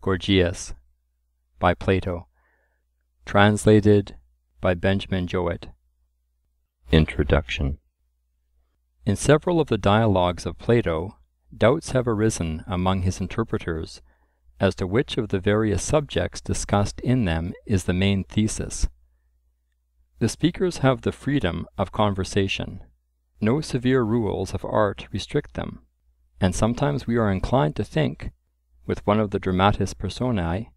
Gorgias, by Plato. Translated by Benjamin Jowett. Introduction. In several of the dialogues of Plato, doubts have arisen among his interpreters as to which of the various subjects discussed in them is the main thesis. The speakers have the freedom of conversation. No severe rules of art restrict them, and sometimes we are inclined to think, with one of the dramatis personae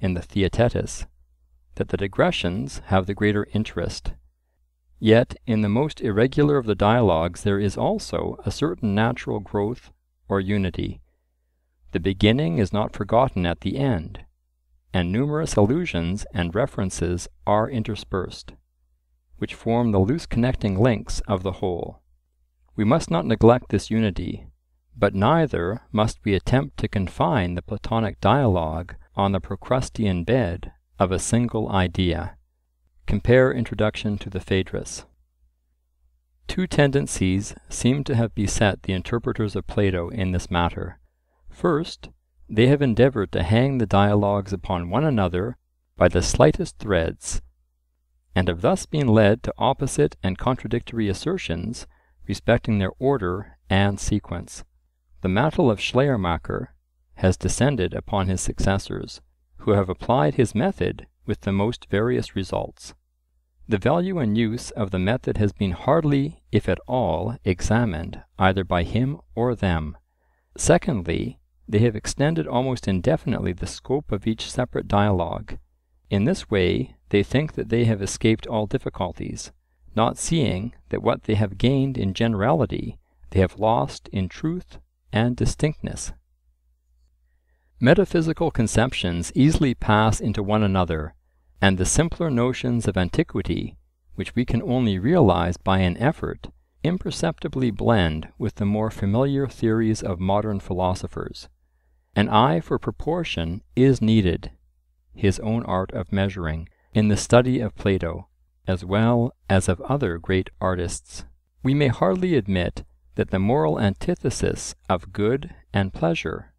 in the Theaetetus, that the digressions have the greater interest. Yet in the most irregular of the dialogues there is also a certain natural growth or unity. The beginning is not forgotten at the end, and numerous allusions and references are interspersed, which form the loose connecting links of the whole. We must not neglect this unity, but neither must we attempt to confine the Platonic dialogue on the Procrustean bed of a single idea. Compare Introduction to the Phaedrus. Two tendencies seem to have beset the interpreters of Plato in this matter. First, they have endeavoured to hang the dialogues upon one another by the slightest threads, and have thus been led to opposite and contradictory assertions respecting their order and sequence. The mantle of Schleiermacher has descended upon his successors, who have applied his method with the most various results. The value and use of the method has been hardly, if at all, examined either by him or them. Secondly, they have extended almost indefinitely the scope of each separate dialogue. In this way, they think that they have escaped all difficulties, not seeing that what they have gained in generality they have lost in truth and distinctness. Metaphysical conceptions easily pass into one another, and the simpler notions of antiquity, which we can only realize by an effort, imperceptibly blend with the more familiar theories of modern philosophers. An eye for proportion is needed, his own art of measuring, in the study of Plato, as well as of other great artists. We may hardly admit that the moral antithesis of good and pleasure,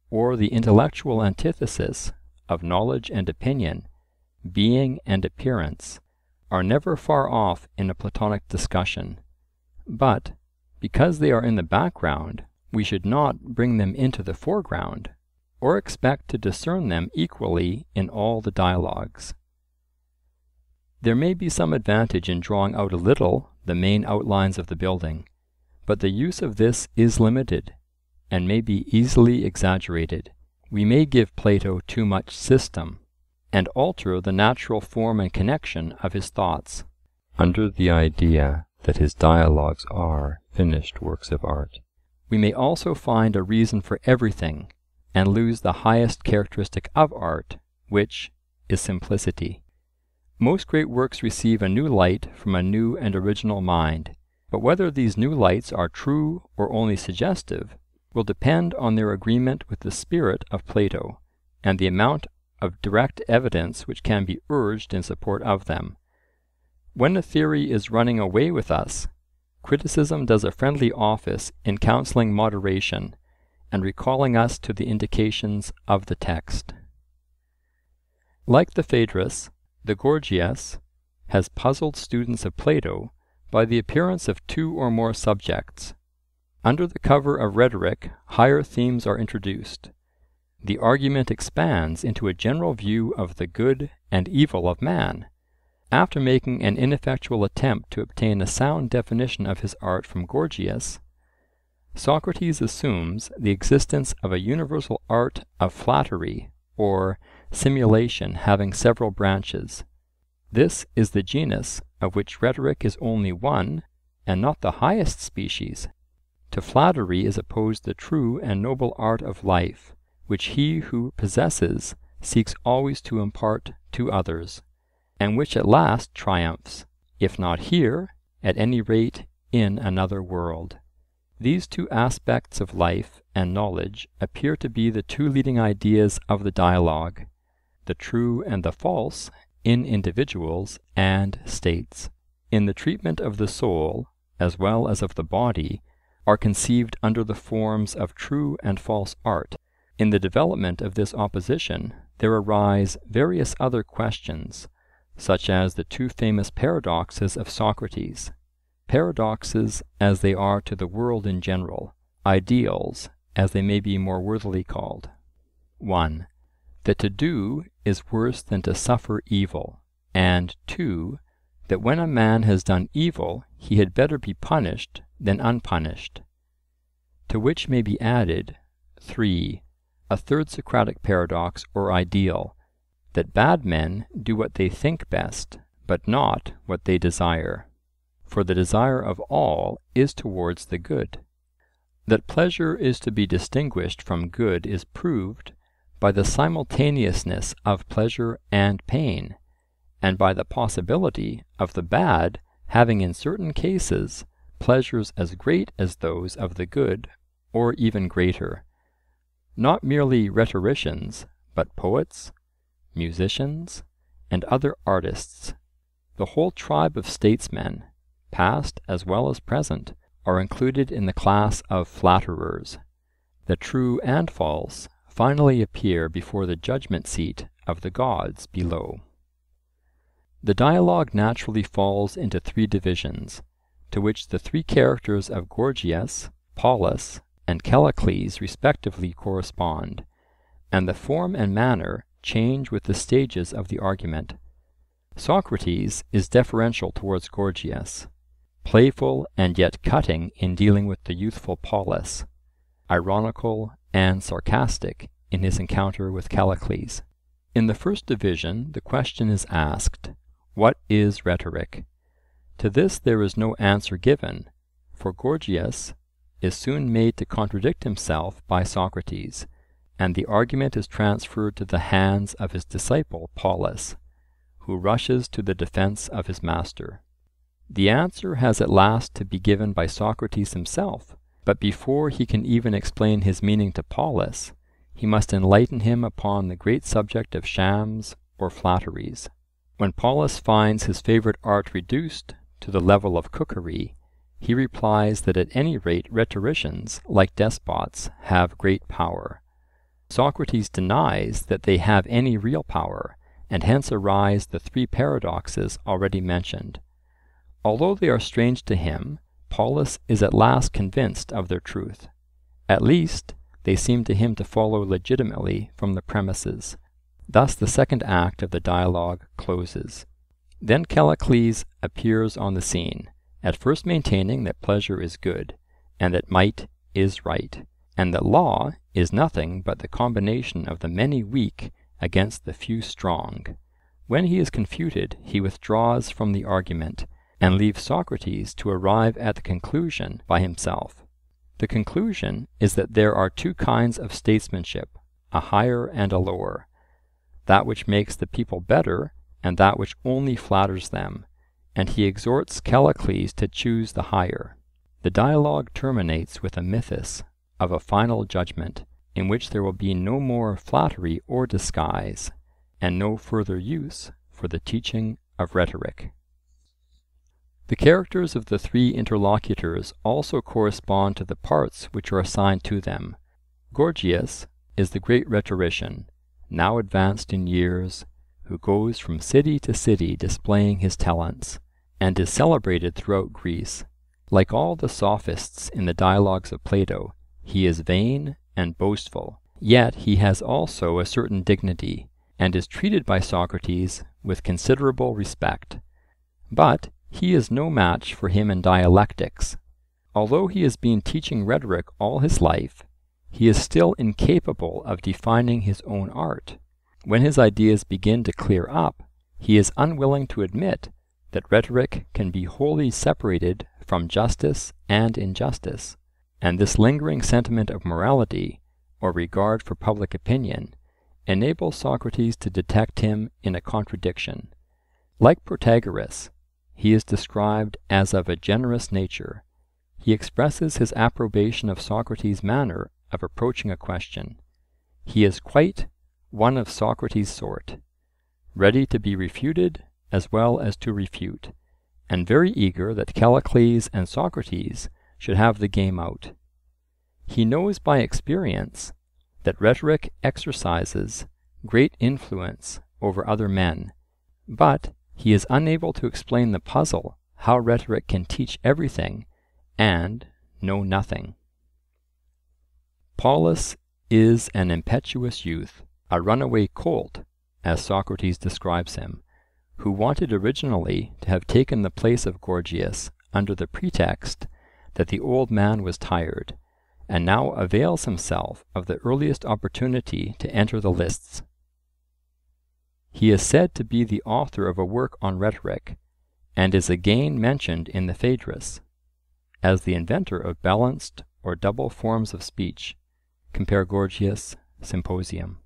or the intellectual antithesis of knowledge and opinion, being and appearance, are never far off in a Platonic discussion, but, because they are in the background, we should not bring them into the foreground, or expect to discern them equally in all the dialogues. There may be some advantage in drawing out a little the main outlines of the building, but the use of this is limited, and may be easily exaggerated. We may give Plato too much system, and alter the natural form and connection of his thoughts, under the idea that his dialogues are finished works of art. We may also find a reason for everything, and lose the highest characteristic of art, which is simplicity. Most great works receive a new light from a new and original mind, but whether these new lights are true or only suggestive will depend on their agreement with the spirit of Plato, and the amount of direct evidence which can be urged in support of them. When a theory is running away with us, criticism does a friendly office in counseling moderation and recalling us to the indications of the text. Like the Phaedrus, the Gorgias has puzzled students of Plato by the appearance of two or more subjects. Under the cover of rhetoric, higher themes are introduced. The argument expands into a general view of the good and evil of man. After making an ineffectual attempt to obtain a sound definition of his art from Gorgias, Socrates assumes the existence of a universal art of flattery, or simulation having several branches. This is the genus of which rhetoric is only one, and not the highest species. To flattery is opposed the true and noble art of life, which he who possesses seeks always to impart to others, and which at last triumphs, if not here, at any rate in another world. These two aspects of life and knowledge appear to be the two leading ideas of the dialogue, the true and the false in individuals and states. In the treatment of the soul, as well as of the body, are conceived under the forms of true and false art, In the development of this opposition there arise various other questions, such as the two famous paradoxes of Socrates, paradoxes as they are to the world in general, ideals as they may be more worthily called. 1. That to do is worse than to suffer evil, and 2. That when a man has done evil he had better be punished than unpunished. To which may be added 3. A third Socratic paradox or ideal, that bad men do what they think best, but not what they desire, for the desire of all is towards the good. That pleasure is to be distinguished from good is proved by the simultaneousness of pleasure and pain, and by the possibility of the bad having in certain cases pleasures as great as those of the good, or even greater. Not merely rhetoricians, but poets, musicians, and other artists, the whole tribe of statesmen, past as well as present, are included in the class of flatterers. The true and false finally appear before the judgment seat of the gods below. The dialogue naturally falls into three divisions, to which the three characters of Gorgias, Polus, and Callicles respectively correspond, and the form and manner change with the stages of the argument. Socrates is deferential towards Gorgias, playful and yet cutting in dealing with the youthful Polus, ironical and sarcastic in his encounter with Callicles. In the first division the question is asked, what is rhetoric? To this there is no answer given, for Gorgias is soon made to contradict himself by Socrates, and the argument is transferred to the hands of his disciple Polus, who rushes to the defense of his master. The answer has at last to be given by Socrates himself, but before he can even explain his meaning to Polus, he must enlighten him upon the great subject of shams or flatteries. When Polus finds his favourite art reduced to the level of cookery, he replies that at any rate rhetoricians, like despots, have great power. Socrates denies that they have any real power, and hence arise the three paradoxes already mentioned. Although they are strange to him, Polus is at last convinced of their truth. At least, they seem to him to follow legitimately from the premises. Thus the second act of the dialogue closes. Then Callicles appears on the scene, at first maintaining that pleasure is good, and that might is right, and that law is nothing but the combination of the many weak against the few strong. When he is confuted, he withdraws from the argument, and leaves Socrates to arrive at the conclusion by himself. The conclusion is that there are two kinds of statesmanship, a higher and a lower, that which makes the people better, and that which only flatters them, and he exhorts Callicles to choose the higher. The dialogue terminates with a mythus of a final judgment, in which there will be no more flattery or disguise, and no further use for the teaching of rhetoric. The characters of the three interlocutors also correspond to the parts which are assigned to them. Gorgias is the great rhetorician, now advanced in years, who goes from city to city displaying his talents, and is celebrated throughout Greece. Like all the sophists in the dialogues of Plato, he is vain and boastful, yet he has also a certain dignity, and is treated by Socrates with considerable respect. But he is no match for him in dialectics. Although he has been teaching rhetoric all his life, he is still incapable of defining his own art. When his ideas begin to clear up, he is unwilling to admit that rhetoric can be wholly separated from justice and injustice, and this lingering sentiment of morality, or regard for public opinion, enables Socrates to detect him in a contradiction. Like Protagoras, he is described as of a generous nature. He expresses his approbation of Socrates' manner of approaching a question. He is quite one of Socrates' sort, ready to be refuted as well as to refute, and very eager that Callicles and Socrates should have the game out. He knows by experience that rhetoric exercises great influence over other men, but he is unable to explain the puzzle how rhetoric can teach everything and know nothing. Polus is an impetuous youth, a runaway colt, as Socrates describes him, who wanted originally to have taken the place of Gorgias under the pretext that the old man was tired, and now avails himself of the earliest opportunity to enter the lists. He is said to be the author of a work on rhetoric, and is again mentioned in the Phaedrus, as the inventor of balanced or double forms of speech. Compare Gorgias, Symposium.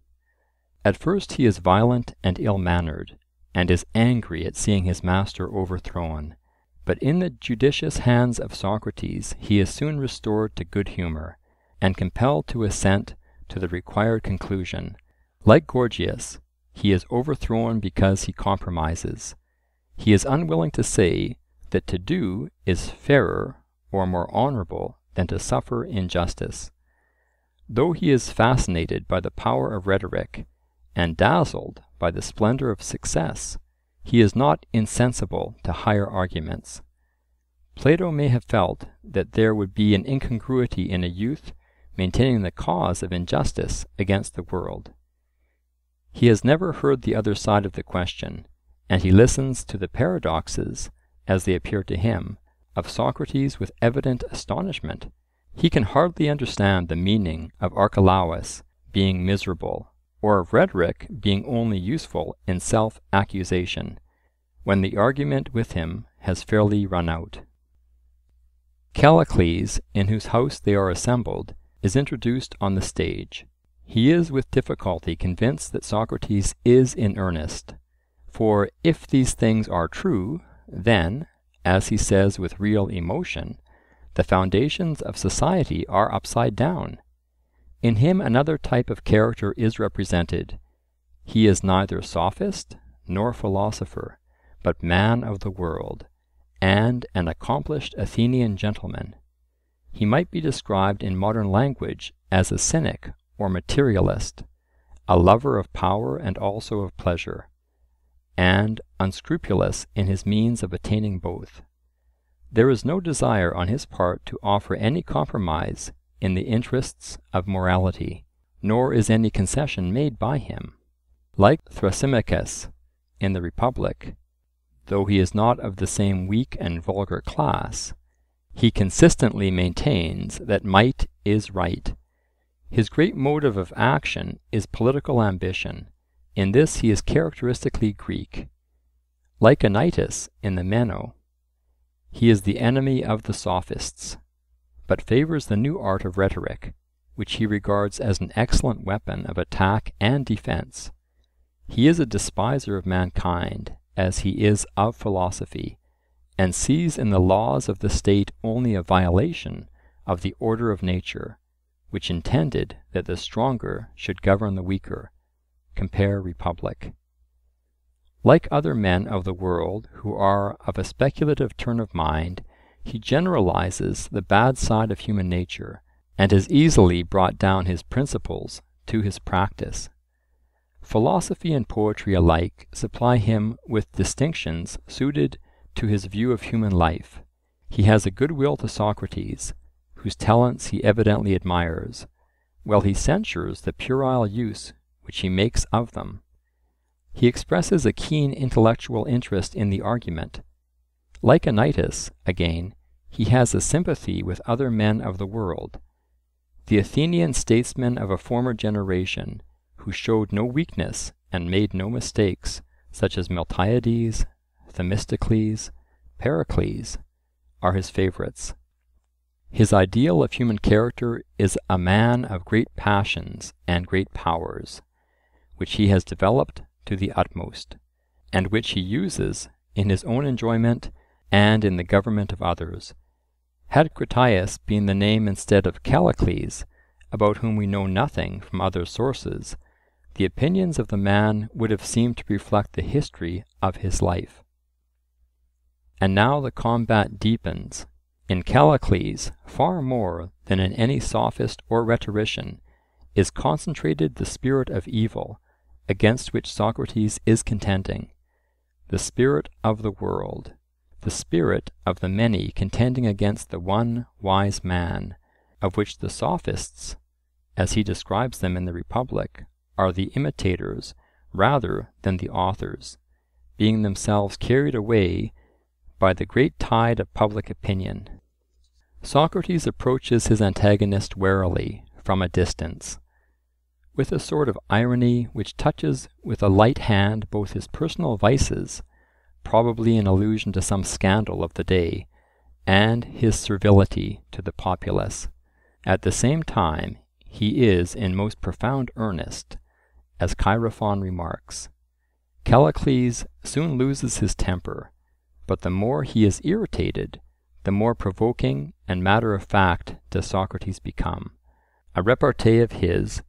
At first he is violent and ill-mannered, and is angry at seeing his master overthrown, but in the judicious hands of Socrates he is soon restored to good humour, and compelled to assent to the required conclusion. Like Gorgias, he is overthrown because he compromises. He is unwilling to say that to do is fairer or more honourable than to suffer injustice. Though he is fascinated by the power of rhetoric, and dazzled by the splendour of success, he is not insensible to higher arguments. Plato may have felt that there would be an incongruity in a youth maintaining the cause of injustice against the world. He has never heard the other side of the question, and he listens to the paradoxes, as they appear to him, of Socrates with evident astonishment. He can hardly understand the meaning of Archelaus being miserable, or of rhetoric being only useful in self-accusation, when the argument with him has fairly run out. Callicles, in whose house they are assembled, is introduced on the stage. He is with difficulty convinced that Socrates is in earnest, for if these things are true, then, as he says with real emotion, the foundations of society are upside down. In him another type of character is represented. He is neither sophist nor philosopher, but man of the world, and an accomplished Athenian gentleman. He might be described in modern language as a cynic or materialist, a lover of power and also of pleasure, and unscrupulous in his means of attaining both. There is no desire on his part to offer any compromise in the interests of morality, nor is any concession made by him. Like Thrasymachus in the Republic, though he is not of the same weak and vulgar class, he consistently maintains that might is right. His great motive of action is political ambition. In this he is characteristically Greek. Like Anytus in the Meno, he is the enemy of the sophists, but favours the new art of rhetoric, which he regards as an excellent weapon of attack and defence. He is a despiser of mankind, as he is of philosophy, and sees in the laws of the state only a violation of the order of nature, which intended that the stronger should govern the weaker. Compare Republic. Like other men of the world who are of a speculative turn of mind, he generalizes the bad side of human nature, and has easily brought down his principles to his practice. Philosophy and poetry alike supply him with distinctions suited to his view of human life. He has a good will to Socrates, whose talents he evidently admires, while he censures the puerile use which he makes of them. He expresses a keen intellectual interest in the argument. Like Anytus, again, he has a sympathy with other men of the world. The Athenian statesmen of a former generation, who showed no weakness and made no mistakes, such as Miltiades, Themistocles, Pericles, are his favourites. His ideal of human character is a man of great passions and great powers, which he has developed to the utmost, and which he uses in his own enjoyment and in the government of others. Had Critias been the name instead of Callicles, about whom we know nothing from other sources, the opinions of the man would have seemed to reflect the history of his life. And now the combat deepens. In Callicles, far more than in any sophist or rhetorician, is concentrated the spirit of evil, against which Socrates is contending, the spirit of the world, the spirit of the many contending against the one wise man, of which the sophists, as he describes them in the Republic, are the imitators rather than the authors, being themselves carried away by the great tide of public opinion. Socrates approaches his antagonist warily from a distance, with a sort of irony which touches with a light hand both his personal vices, probably in allusion to some scandal of the day, and his servility to the populace. At the same time, he is in most profound earnest, as Chaerephon remarks. Callicles soon loses his temper, but the more he is irritated, the more provoking and matter-of-fact does Socrates become. A repartee of his,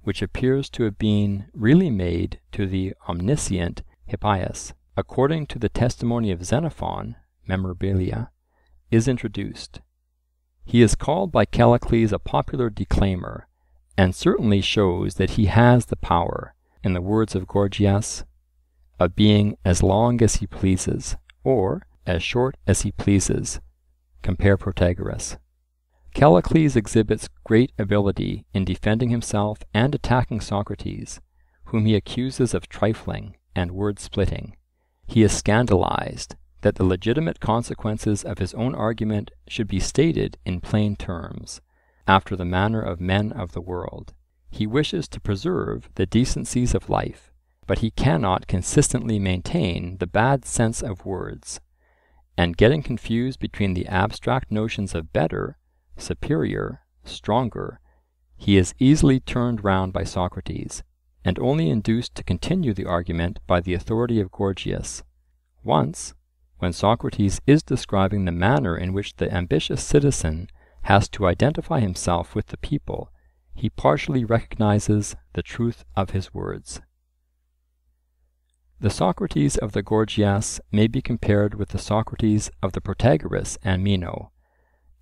which appears to have been really made to the omniscient Hippias, according to the testimony of Xenophon, Memorabilia, is introduced. He is called by Callicles a popular declaimer, and certainly shows that he has the power, in the words of Gorgias, of being as long as he pleases, or as short as he pleases. Compare Protagoras. Callicles exhibits great ability in defending himself and attacking Socrates, whom he accuses of trifling and word-splitting. He is scandalized that the legitimate consequences of his own argument should be stated in plain terms, after the manner of men of the world. He wishes to preserve the decencies of life, but he cannot consistently maintain the bad sense of words, and getting confused between the abstract notions of better, superior, stronger, he is easily turned round by Socrates, and only induced to continue the argument by the authority of Gorgias. Once, when Socrates is describing the manner in which the ambitious citizen has to identify himself with the people, he partially recognizes the truth of his words. The Socrates of the Gorgias may be compared with the Socrates of the Protagoras and Meno.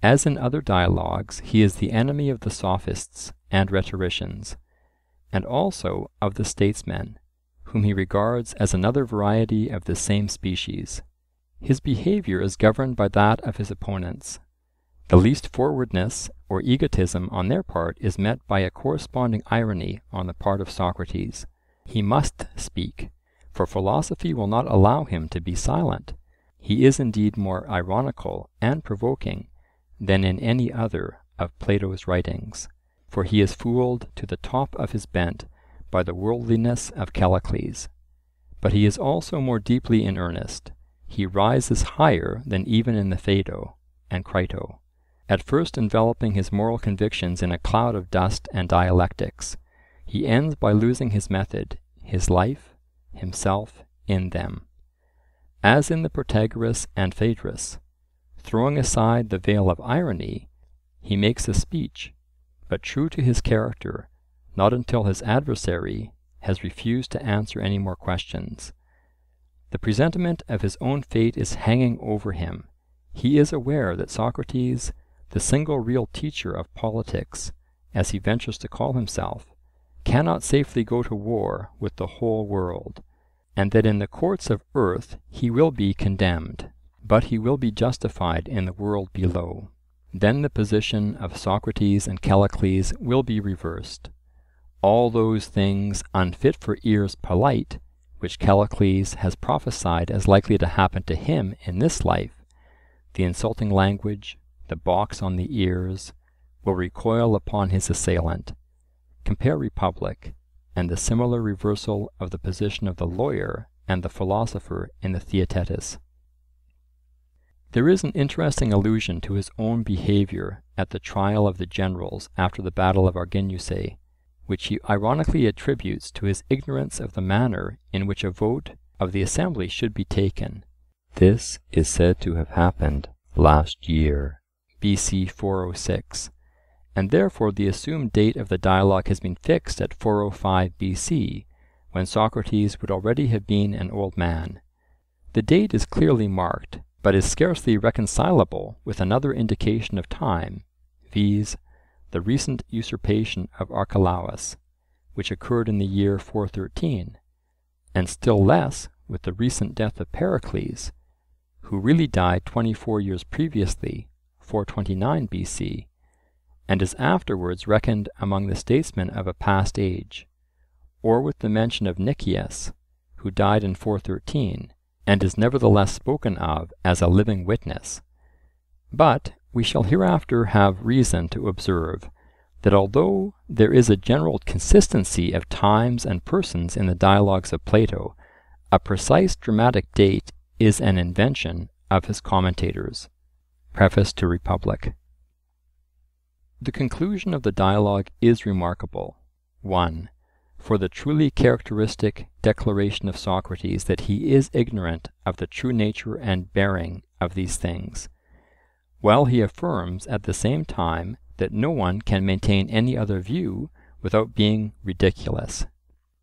As in other dialogues, he is the enemy of the sophists and rhetoricians, and also of the statesmen, whom he regards as another variety of the same species. His behavior is governed by that of his opponents. The least forwardness or egotism on their part is met by a corresponding irony on the part of Socrates. He must speak, for philosophy will not allow him to be silent. He is indeed more ironical and provoking than in any other of Plato's writings, for he is fooled to the top of his bent by the worldliness of Callicles. But he is also more deeply in earnest. He rises higher than even in the Phaedo and Crito, at first enveloping his moral convictions in a cloud of dust and dialectics. He ends by losing his method, his life, himself in them. As in the Protagoras and Phaedrus, throwing aside the veil of irony, he makes a speech, but true to his character, not until his adversary has refused to answer any more questions. The presentiment of his own fate is hanging over him. He is aware that Socrates, the single real teacher of politics, as he ventures to call himself, cannot safely go to war with the whole world, and that in the courts of earth he will be condemned, but he will be justified in the world below. Then the position of Socrates and Callicles will be reversed. All those things unfit for ears polite, which Callicles has prophesied as likely to happen to him in this life, the insulting language, the box on the ears, will recoil upon his assailant. Compare Republic, and the similar reversal of the position of the lawyer and the philosopher in the Theaetetus. There is an interesting allusion to his own behaviour at the trial of the generals after the battle of Arginusae, which he ironically attributes to his ignorance of the manner in which a vote of the assembly should be taken. This is said to have happened last year, BC 406, and therefore the assumed date of the dialogue has been fixed at 405 BC, when Socrates would already have been an old man. The date is clearly marked, but is scarcely reconcilable with another indication of time, viz., the recent usurpation of Archelaus, which occurred in the year 413, and still less with the recent death of Pericles, who really died 24 years previously, 429 BC, and is afterwards reckoned among the statesmen of a past age, or with the mention of Nicias, who died in 413, and is nevertheless spoken of as a living witness. But we shall hereafter have reason to observe that although there is a general consistency of times and persons in the dialogues of Plato, a precise dramatic date is an invention of his commentators. Preface to Republic. The conclusion of the dialogue is remarkable. 1. For the truly characteristic declaration of Socrates that he is ignorant of the true nature and bearing of these things, while he affirms at the same time that no one can maintain any other view without being ridiculous.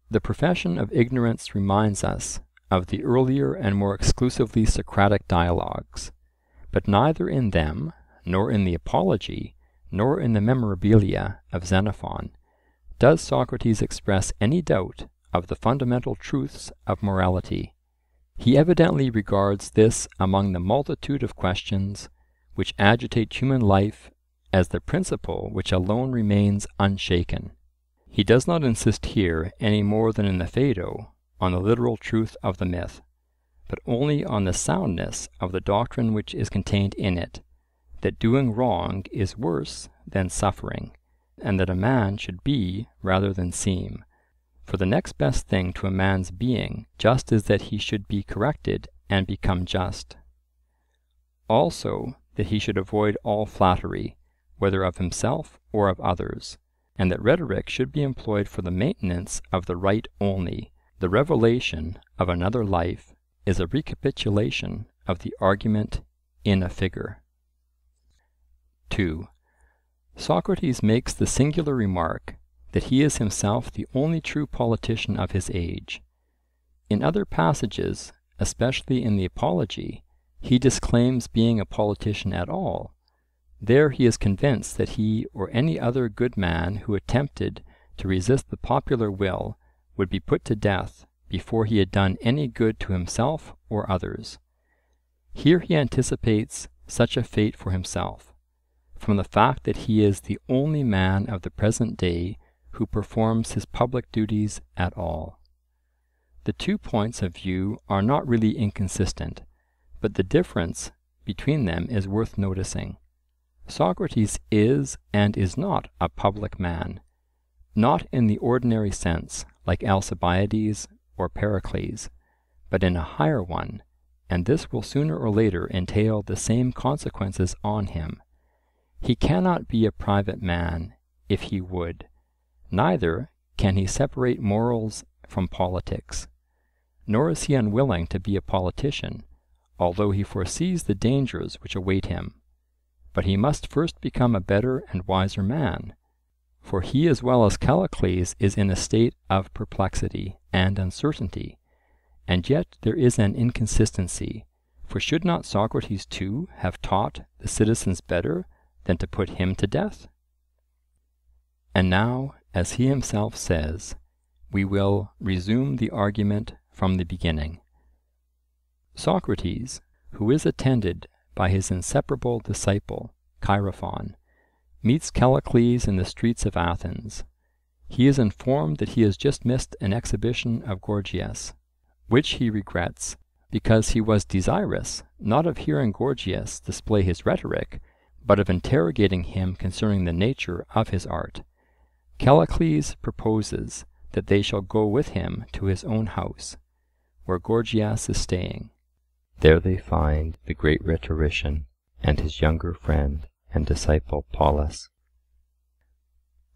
The profession of ignorance reminds us of the earlier and more exclusively Socratic dialogues, but neither in them, nor in the Apology, nor in the Memorabilia of Xenophon, does Socrates express any doubt of the fundamental truths of morality. He evidently regards this among the multitude of questions which agitate human life as the principle which alone remains unshaken. He does not insist here any more than in the Phaedo on the literal truth of the myth, but only on the soundness of the doctrine which is contained in it, that doing wrong is worse than suffering, and that a man should be rather than seem. For the next best thing to a man's being just is that he should be corrected and become just. Also, that he should avoid all flattery, whether of himself or of others, and that rhetoric should be employed for the maintenance of the right only. The revelation of another life is a recapitulation of the argument in a figure. 2. Socrates makes the singular remark that he is himself the only true politician of his age. In other passages, especially in the Apology, he disclaims being a politician at all. There he is convinced that he or any other good man who attempted to resist the popular will would be put to death before he had done any good to himself or others. Here he anticipates such a fate for himself, from the fact that he is the only man of the present day who performs his public duties at all. The two points of view are not really inconsistent, but the difference between them is worth noticing. Socrates is and is not a public man, not in the ordinary sense like Alcibiades or Pericles, but in a higher one, and this will sooner or later entail the same consequences on him. He cannot be a private man if he would, neither can he separate morals from politics, nor is he unwilling to be a politician, although he foresees the dangers which await him. But he must first become a better and wiser man, for he as well as Callicles is in a state of perplexity and uncertainty, and yet there is an inconsistency, for should not Socrates too have taught the citizens better than to put him to death? And now, as he himself says, we will resume the argument from the beginning. Socrates, who is attended by his inseparable disciple, Chaerephon, meets Callicles in the streets of Athens. He is informed that he has just missed an exhibition of Gorgias, which he regrets, because he was desirous not of hearing Gorgias display his rhetoric, but of interrogating him concerning the nature of his art. Callicles proposes that they shall go with him to his own house, where Gorgias is staying. There they find the great rhetorician and his younger friend and disciple Polus.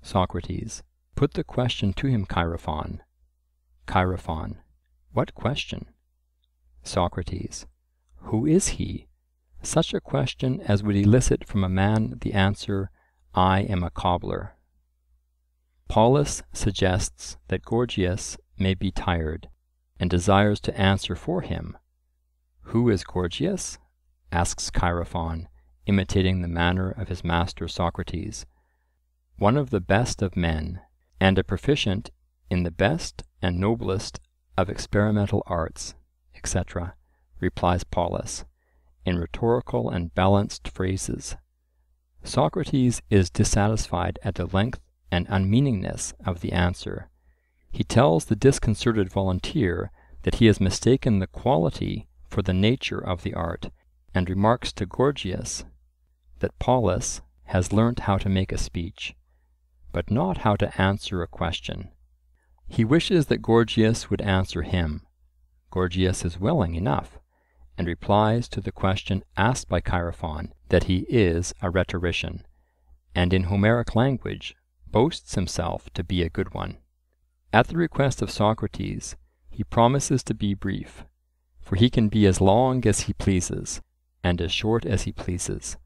Socrates, put the question to him, Chaerephon. Chaerephon, what question? Socrates, who is he? Such a question as would elicit from a man the answer, I am a cobbler. Polus suggests that Gorgias may be tired, and desires to answer for him. Who is Gorgias? Asks Chaerephon, imitating the manner of his master Socrates. one of the best of men, and a proficient in the best and noblest of experimental arts, etc., replies Polus, in rhetorical and balanced phrases. Socrates is dissatisfied at the length and unmeaningness of the answer. He tells the disconcerted volunteer that he has mistaken the quality for the nature of the art, and remarks to Gorgias that Polus has learnt how to make a speech, but not how to answer a question. He wishes that Gorgias would answer him. Gorgias is willing enough, and replies to the question asked by Chaerephon that he is a rhetorician, and in Homeric language boasts himself to be a good one. At the request of Socrates, he promises to be brief, for he can be as long as he pleases, and as short as he pleases.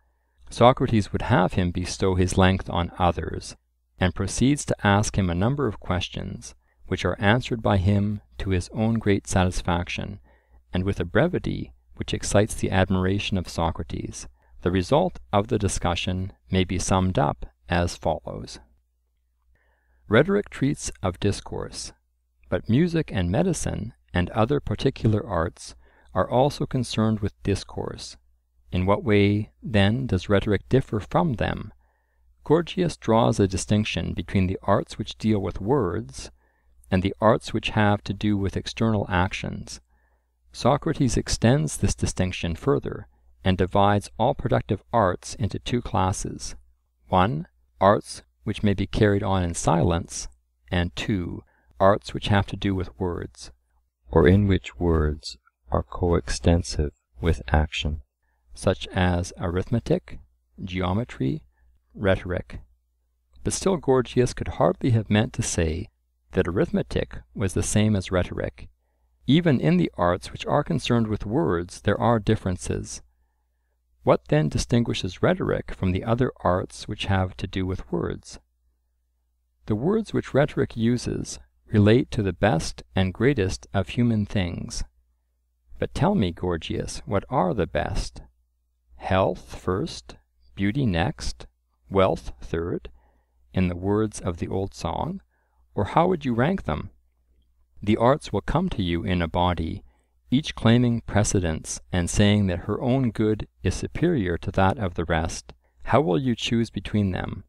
Socrates would have him bestow his length on others, and proceeds to ask him a number of questions, which are answered by him to his own great satisfaction, and with a brevity which excites the admiration of Socrates. The result of the discussion may be summed up as follows. Rhetoric treats of discourse, but music and medicine and other particular arts are also concerned with discourse. In what way, then, does rhetoric differ from them? Gorgias draws a distinction between the arts which deal with words and the arts which have to do with external actions. Socrates extends this distinction further, and divides all productive arts into two classes. 1. Arts which may be carried on in silence, and 2. Arts which have to do with words, or in which words are coextensive with action, such as arithmetic, geometry, rhetoric. But still Gorgias could hardly have meant to say that arithmetic was the same as rhetoric. Even in the arts which are concerned with words there are differences. What then distinguishes rhetoric from the other arts which have to do with words? The words which rhetoric uses relate to the best and greatest of human things. But tell me, Gorgias, what are the best? Health first, beauty next, wealth third, in the words of the old song, or how would you rank them? The arts will come to you in a body, each claiming precedence and saying that her own good is superior to that of the rest. How will you choose between them?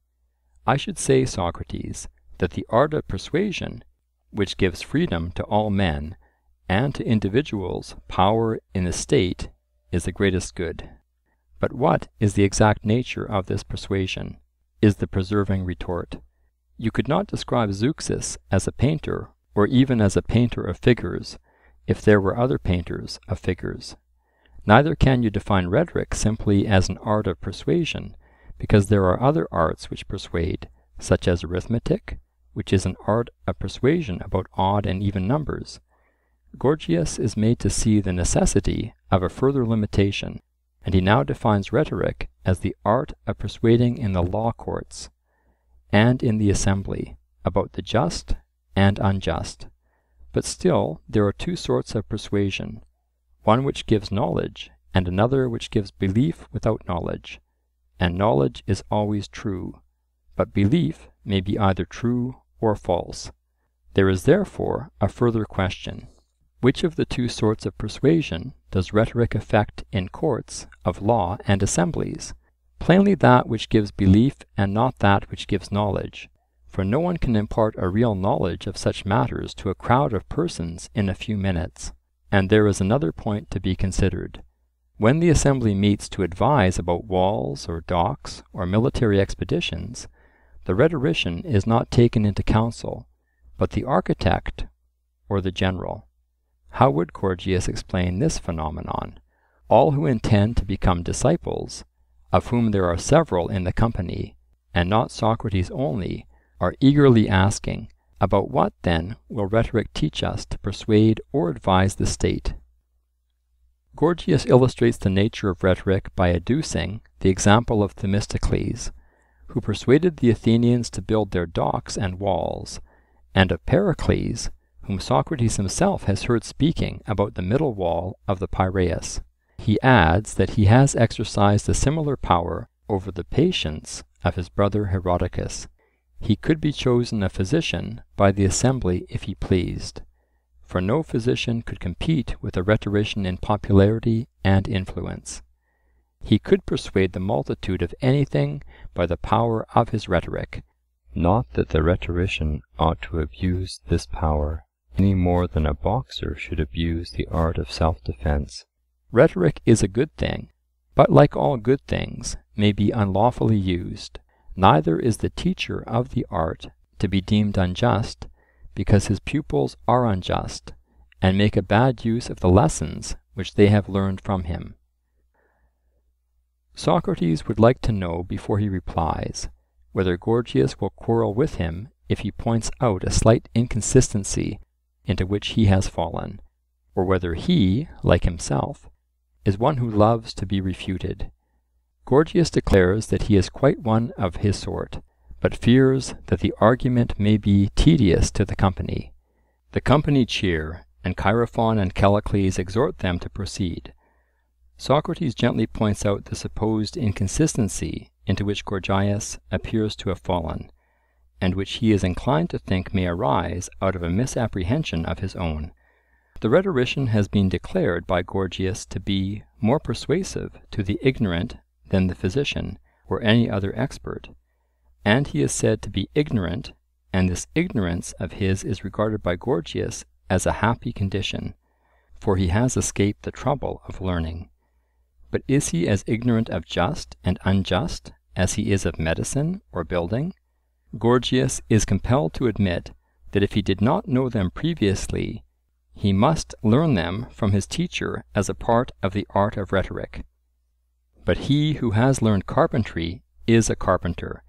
I should say, Socrates, that the art of persuasion, which gives freedom to all men, and to individuals power in the state, is the greatest good. But what is the exact nature of this persuasion? Is the preserving retort. You could not describe Zeuxis as a painter, or even as a painter of figures, if there were other painters of figures. Neither can you define rhetoric simply as an art of persuasion, because there are other arts which persuade, such as arithmetic, which is an art of persuasion about odd and even numbers. Gorgias is made to see the necessity of a further limitation, and he now defines rhetoric as the art of persuading in the law courts, and in the assembly, about the just and unjust. But still there are two sorts of persuasion, one which gives knowledge, and another which gives belief without knowledge. And knowledge is always true, but belief may be either true or false. There is therefore a further question. Which of the two sorts of persuasion does rhetoric effect in courts of law and assemblies? Plainly that which gives belief, and not that which gives knowledge. For no one can impart a real knowledge of such matters to a crowd of persons in a few minutes. And there is another point to be considered. When the assembly meets to advise about walls or docks or military expeditions, the rhetorician is not taken into counsel, but the architect or the general. How would Gorgias explain this phenomenon? All who intend to become disciples, of whom there are several in the company, and not Socrates only, are eagerly asking, about what then will rhetoric teach us to persuade or advise the state? Gorgias illustrates the nature of rhetoric by adducing the example of Themistocles, who persuaded the Athenians to build their docks and walls, and of Pericles, whom Socrates himself has heard speaking about the middle wall of the Piraeus. He adds that he has exercised a similar power over the patience of his brother Herodicus. He could be chosen a physician by the assembly if he pleased, for no physician could compete with a rhetorician in popularity and influence. He could persuade the multitude of anything by the power of his rhetoric. Not that the rhetorician ought to abuse this power any more than a boxer should abuse the art of self-defense. Rhetoric is a good thing, but like all good things, may be unlawfully used. Neither is the teacher of the art to be deemed unjust, because his pupils are unjust, and make a bad use of the lessons which they have learned from him. Socrates would like to know before he replies, whether Gorgias will quarrel with him if he points out a slight inconsistency into which he has fallen, or whether he, like himself, is one who loves to be refuted. Gorgias declares that he is quite one of his sort, but fears that the argument may be tedious to the company. The company cheer, and Chaerephon and Callicles exhort them to proceed. Socrates gently points out the supposed inconsistency into which Gorgias appears to have fallen, and which he is inclined to think may arise out of a misapprehension of his own. The rhetorician has been declared by Gorgias to be more persuasive to the ignorant than the physician or any other expert, and he is said to be ignorant, and this ignorance of his is regarded by Gorgias as a happy condition, for he has escaped the trouble of learning. But is he as ignorant of just and unjust as he is of medicine or building? Gorgias is compelled to admit that if he did not know them previously, he must learn them from his teacher as a part of the art of rhetoric. But he who has learned carpentry is a carpenter,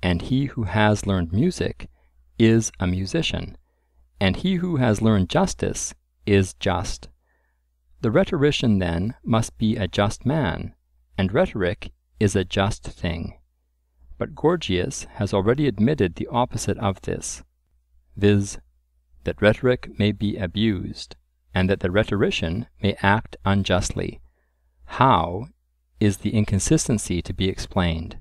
and he who has learned music is a musician, and he who has learned justice is just. The rhetorician then must be a just man, and rhetoric is a just thing. But Gorgias has already admitted the opposite of this, viz., that rhetoric may be abused, and that the rhetorician may act unjustly. How is the inconsistency to be explained?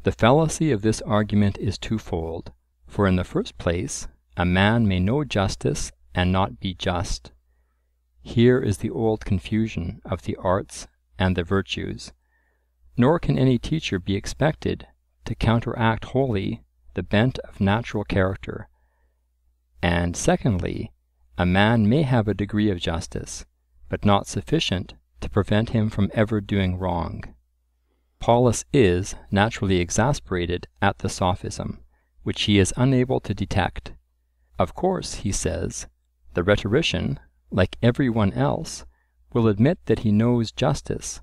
The fallacy of this argument is twofold, for in the first place, a man may know justice and not be just. Here is the old confusion of the arts and the virtues. Nor can any teacher be expected to counteract wholly the bent of natural character. And secondly, a man may have a degree of justice, but not sufficient to prevent him from ever doing wrong. Polus is naturally exasperated at the sophism, which he is unable to detect. Of course, he says, the rhetorician, like every one else, will admit that he knows justice.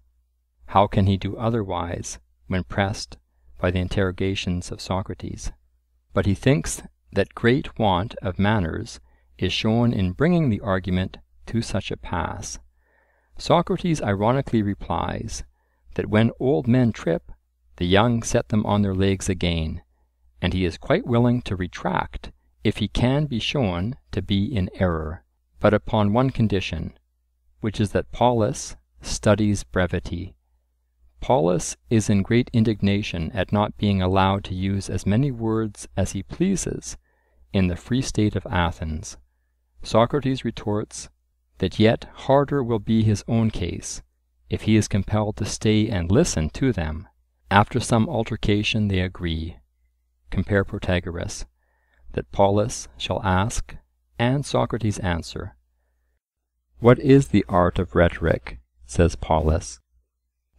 How can he do otherwise when pressed by the interrogations of Socrates? But he thinks that great want of manners is shown in bringing the argument to such a pass. Socrates ironically replies that when old men trip, the young set them on their legs again, and he is quite willing to retract if he can be shown to be in error, but upon one condition, which is that Polus studies brevity. Polus is in great indignation at not being allowed to use as many words as he pleases in the free state of Athens. Socrates retorts that yet harder will be his own case if he is compelled to stay and listen to them. After some altercation they agree, compare Protagoras, that Polus shall ask, and Socrates answer. What is the art of rhetoric? Says Polus.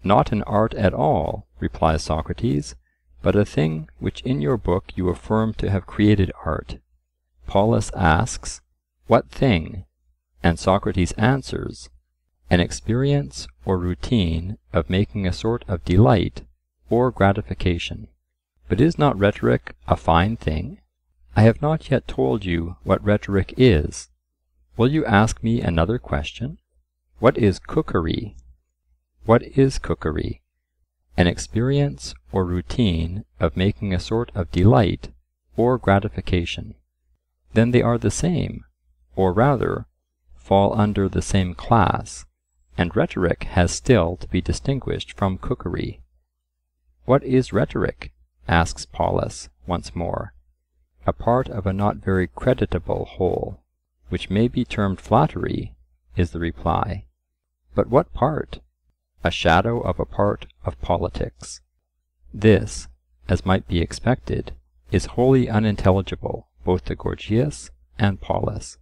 Not an art at all, replies Socrates, but a thing which in your book you affirm to have created art. Polus asks, what thing? And Socrates answers, an experience or routine of making a sort of delight or gratification. But is not rhetoric a fine thing? I have not yet told you what rhetoric is. Will you ask me another question? What is cookery? What is cookery? An experience or routine of making a sort of delight or gratification. Then they are the same, or rather, fall under the same class, and rhetoric has still to be distinguished from cookery. What is rhetoric? Asks Polus, once more, a part of a not very creditable whole, which may be termed flattery, is the reply. But what part? A shadow of a part of politics. This, as might be expected, is wholly unintelligible both to Gorgias and Polus.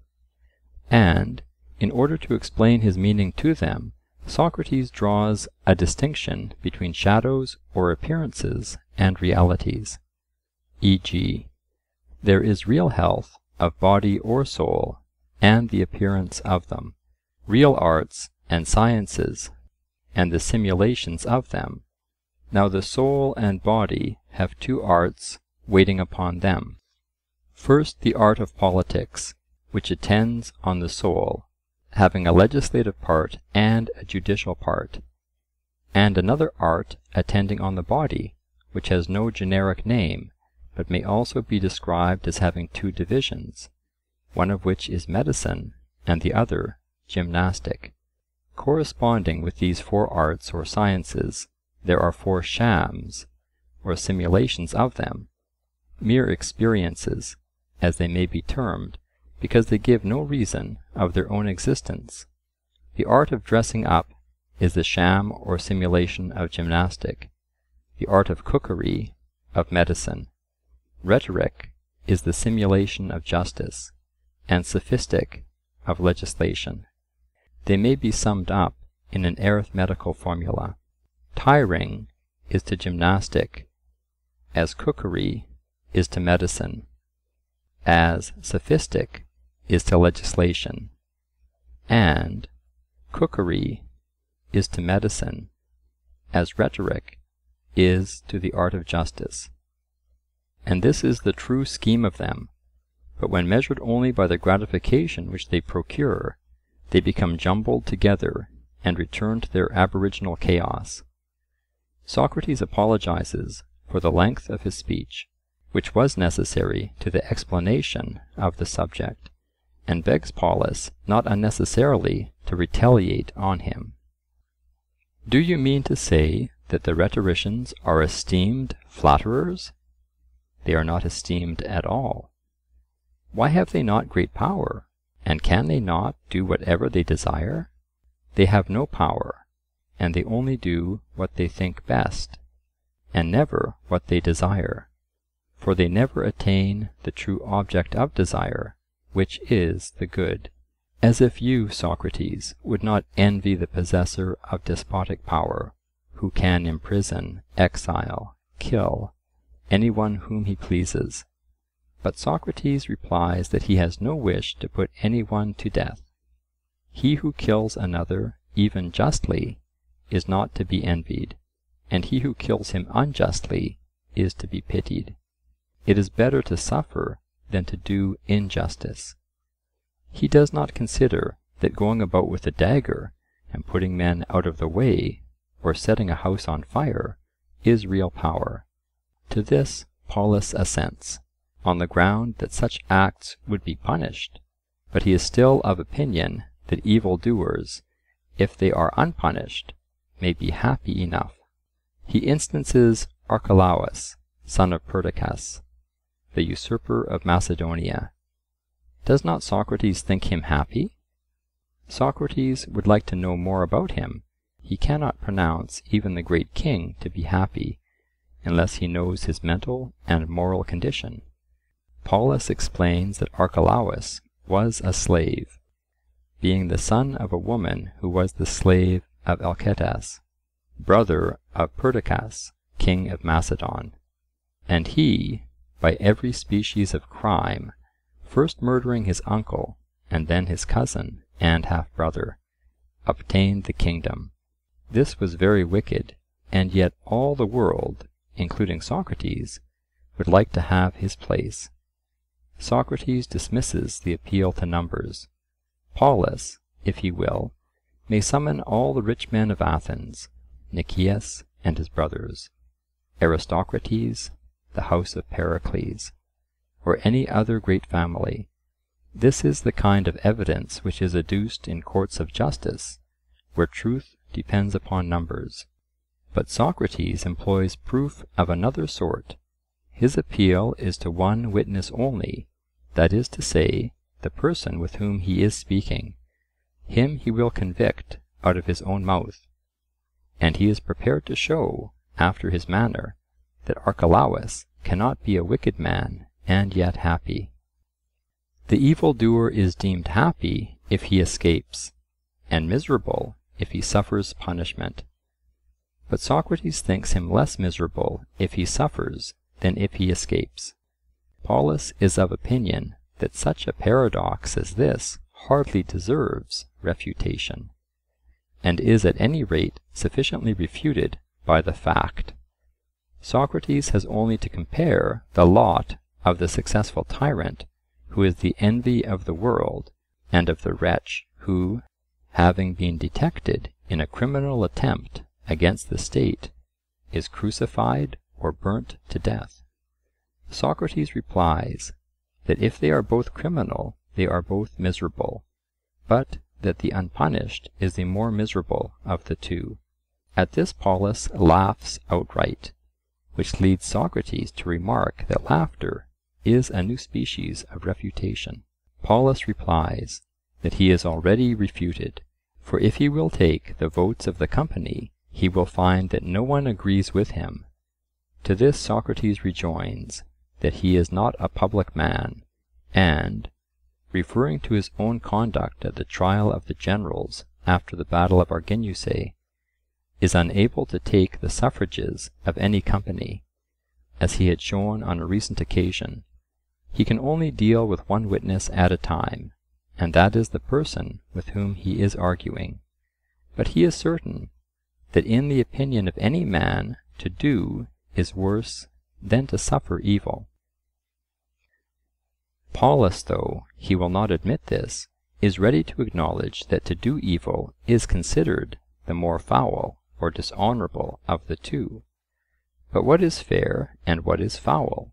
And, in order to explain his meaning to them, Socrates draws a distinction between shadows or appearances and realities. E.g., there is real health of body or soul, and the appearance of them, real arts and sciences, and the simulations of them. Now the soul and body have two arts waiting upon them. First, the art of politics, which attends on the soul, having a legislative part and a judicial part, and another art attending on the body, which has no generic name, but may also be described as having two divisions, one of which is medicine, and the other gymnastic. Corresponding with these four arts or sciences, there are four shams, or simulations of them, mere experiences, as they may be termed, because they give no reason of their own existence. The art of dressing up is the sham or simulation of gymnastic, the art of cookery of medicine. Rhetoric is the simulation of justice, and sophistic of legislation. They may be summed up in an arithmetical formula. Tiring is to gymnastic, as cookery is to medicine, as sophistic is to legislation, and cookery is to medicine, as rhetoric is to the art of justice. And this is the true scheme of them, but when measured only by the gratification which they procure, they become jumbled together and return to their aboriginal chaos. Socrates apologizes for the length of his speech, which was necessary to the explanation of the subject, and begs Polus not unnecessarily to retaliate on him. Do you mean to say that the rhetoricians are esteemed flatterers? They are not esteemed at all. Why have they not great power, and can they not do whatever they desire? They have no power, and they only do what they think best, and never what they desire, for they never attain the true object of desire, which is the good. As if you, Socrates, would not envy the possessor of despotic power, who can imprison, exile, kill anyone whom he pleases. But Socrates replies that he has no wish to put anyone to death. He who kills another, even justly, is not to be envied, and he who kills him unjustly is to be pitied. It is better to suffer than to do injustice. He does not consider that going about with a dagger and putting men out of the way, or setting a house on fire, is real power. To this Polus assents, on the ground that such acts would be punished, but he is still of opinion that evil-doers, if they are unpunished, may be happy enough. He instances Archelaus, son of Perdiccas, the usurper of Macedonia. Does not Socrates think him happy? Socrates would like to know more about him. He cannot pronounce even the great king to be happy, unless he knows his mental and moral condition. Polus explains that Archelaus was a slave, being the son of a woman who was the slave of Alcetas, brother of Perdiccas, king of Macedon. And he, by every species of crime, first murdering his uncle, and then his cousin and half-brother, obtained the kingdom. This was very wicked, and yet all the world, including Socrates, would like to have his place. Socrates dismisses the appeal to numbers. Polus, if he will, may summon all the rich men of Athens, Nicias and his brothers, Aristocrates, the house of Pericles, or any other great family. This is the kind of evidence which is adduced in courts of justice, where truth depends upon numbers. But Socrates employs proof of another sort. his appeal is to one witness only, that is to say, the person with whom he is speaking. Him he will convict out of his own mouth, and he is prepared to show, after his manner, that Archelaus cannot be a wicked man and yet happy. The evildoer is deemed happy if he escapes, and miserable if he suffers punishment. But Socrates thinks him less miserable if he suffers than if he escapes. Polus is of opinion that such a paradox as this hardly deserves refutation, and is at any rate sufficiently refuted by the fact. Socrates has only to compare the lot of the successful tyrant, who is the envy of the world, and of the wretch who, having been detected in a criminal attempt against the state, is crucified or burnt to death. Socrates replies that if they are both criminal, they are both miserable, but that the unpunished is the more miserable of the two. At this Polus laughs outright, which leads Socrates to remark that laughter is a new species of refutation. Polus replies that he is already refuted, for if he will take the votes of the company, he will find that no one agrees with him. To this Socrates rejoins that he is not a public man, and, referring to his own conduct at the trial of the generals after the battle of Arginusae, is unable to take the suffrages of any company, as he had shown on a recent occasion. He can only deal with one witness at a time, and that is the person with whom he is arguing. But he is certain that in the opinion of any man to do is worse than to suffer evil. Polus, though he will not admit this, is ready to acknowledge that to do evil is considered the more foul or dishonourable of the two. But what is fair and what is foul?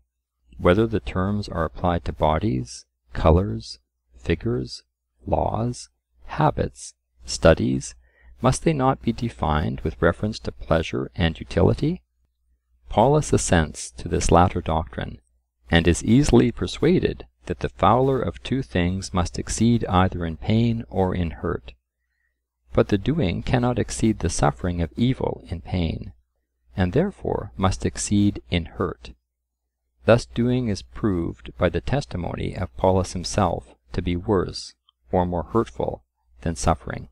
Whether the terms are applied to bodies, colours, figures, laws, habits, studies, must they not be defined with reference to pleasure and utility? Polus assents to this latter doctrine, and is easily persuaded that the fouler of two things must exceed either in pain or in hurt. But the doing cannot exceed the suffering of evil in pain, and therefore must exceed in hurt. Thus doing is proved by the testimony of Polus himself to be worse or more hurtful than suffering.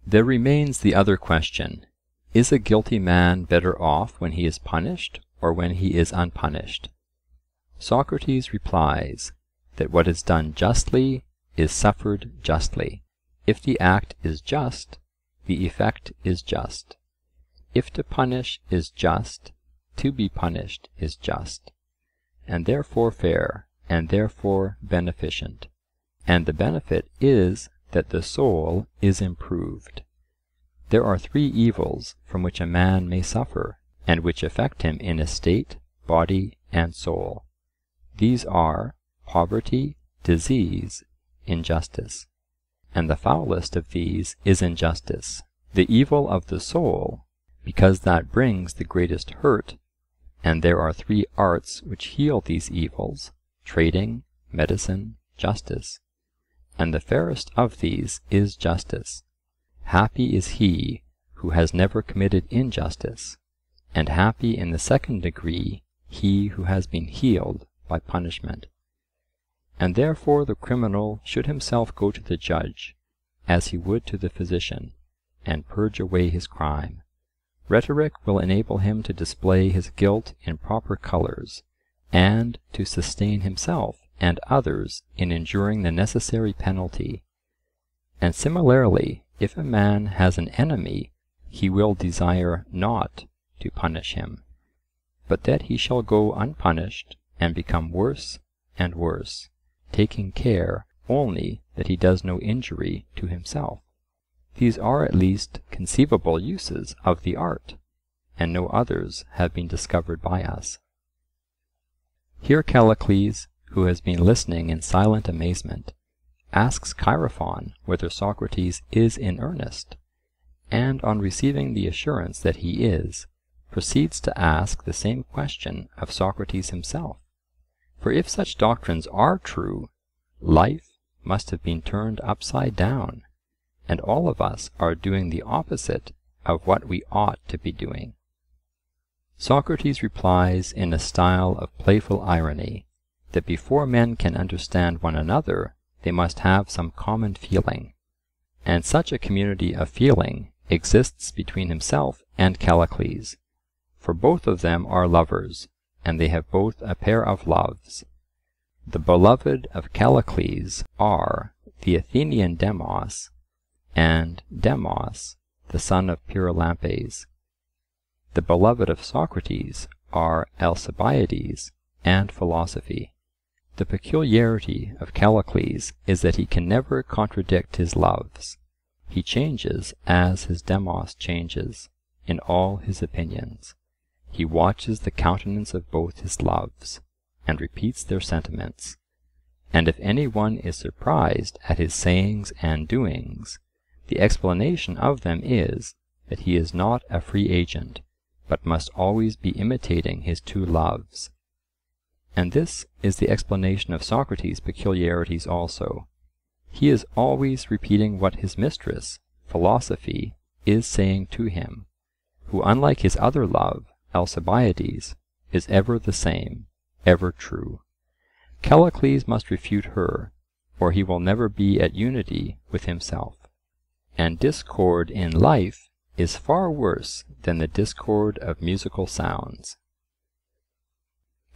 There remains the other question: is a guilty man better off when he is punished or when he is unpunished? Socrates replies that what is done justly is suffered justly. If the act is just, the effect is just. If to punish is just, to be punished is just, and therefore fair, and therefore beneficent. And the benefit is that the soul is improved. There are three evils from which a man may suffer, and which affect him in estate, body, and soul. These are poverty, disease, injustice. And the foulest of these is injustice, the evil of the soul, because that brings the greatest hurt. And there are three arts which heal these evils: trading, medicine, justice. And the fairest of these is justice. Happy is he who has never committed injustice, and happy in the second degree he who has been healed by punishment. And therefore the criminal should himself go to the judge, as he would to the physician, and purge away his crime. Rhetoric will enable him to display his guilt in proper colours, and to sustain himself and others in enduring the necessary penalty. And similarly, if a man has an enemy, he will desire not to punish him, but that he shall go unpunished and become worse and worse, taking care only that he does no injury to himself. These are at least conceivable uses of the art, and no others have been discovered by us. Here Callicles, who has been listening in silent amazement, asks Chaerephon whether Socrates is in earnest, and on receiving the assurance that he is, proceeds to ask the same question of Socrates himself. For if such doctrines are true, life must have been turned upside down, and all of us are doing the opposite of what we ought to be doing. Socrates replies in a style of playful irony that before men can understand one another, they must have some common feeling, and such a community of feeling exists between himself and Callicles, for both of them are lovers, and they have both a pair of loves. The beloved of Callicles are the Athenian Demos, and Demos, the son of Pyrilampes. The beloved of Socrates are Alcibiades and philosophy. The peculiarity of Callicles is that he can never contradict his loves. He changes as his Demos changes in all his opinions. He watches the countenance of both his loves, and repeats their sentiments. And if any one is surprised at his sayings and doings, the explanation of them is that he is not a free agent, but must always be imitating his two loves. And this is the explanation of Socrates' peculiarities also. He is always repeating what his mistress, philosophy, is saying to him, who, unlike his other love, Alcibiades, is ever the same, ever true. Callicles must refute her, or he will never be at unity with himself. And discord in life is far worse than the discord of musical sounds.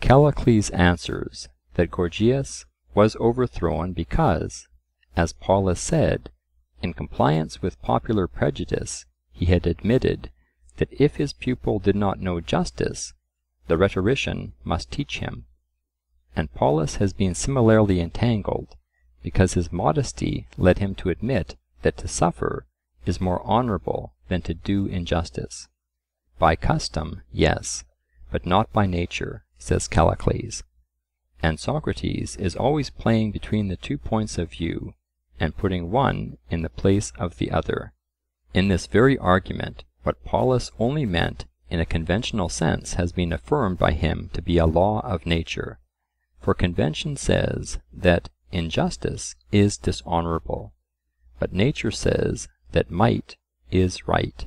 Callicles answers that Gorgias was overthrown because, as Paulus said, in compliance with popular prejudice, he had admitted that if his pupil did not know justice, the rhetorician must teach him. And Paulus has been similarly entangled, because his modesty led him to admit that to suffer is more honourable than to do injustice. By custom, yes, but not by nature, says Callicles. And Socrates is always playing between the 2 points of view, and putting one in the place of the other. In this very argument, what Paulus only meant in a conventional sense has been affirmed by him to be a law of nature. For convention says that injustice is dishonourable, but nature says that might is right,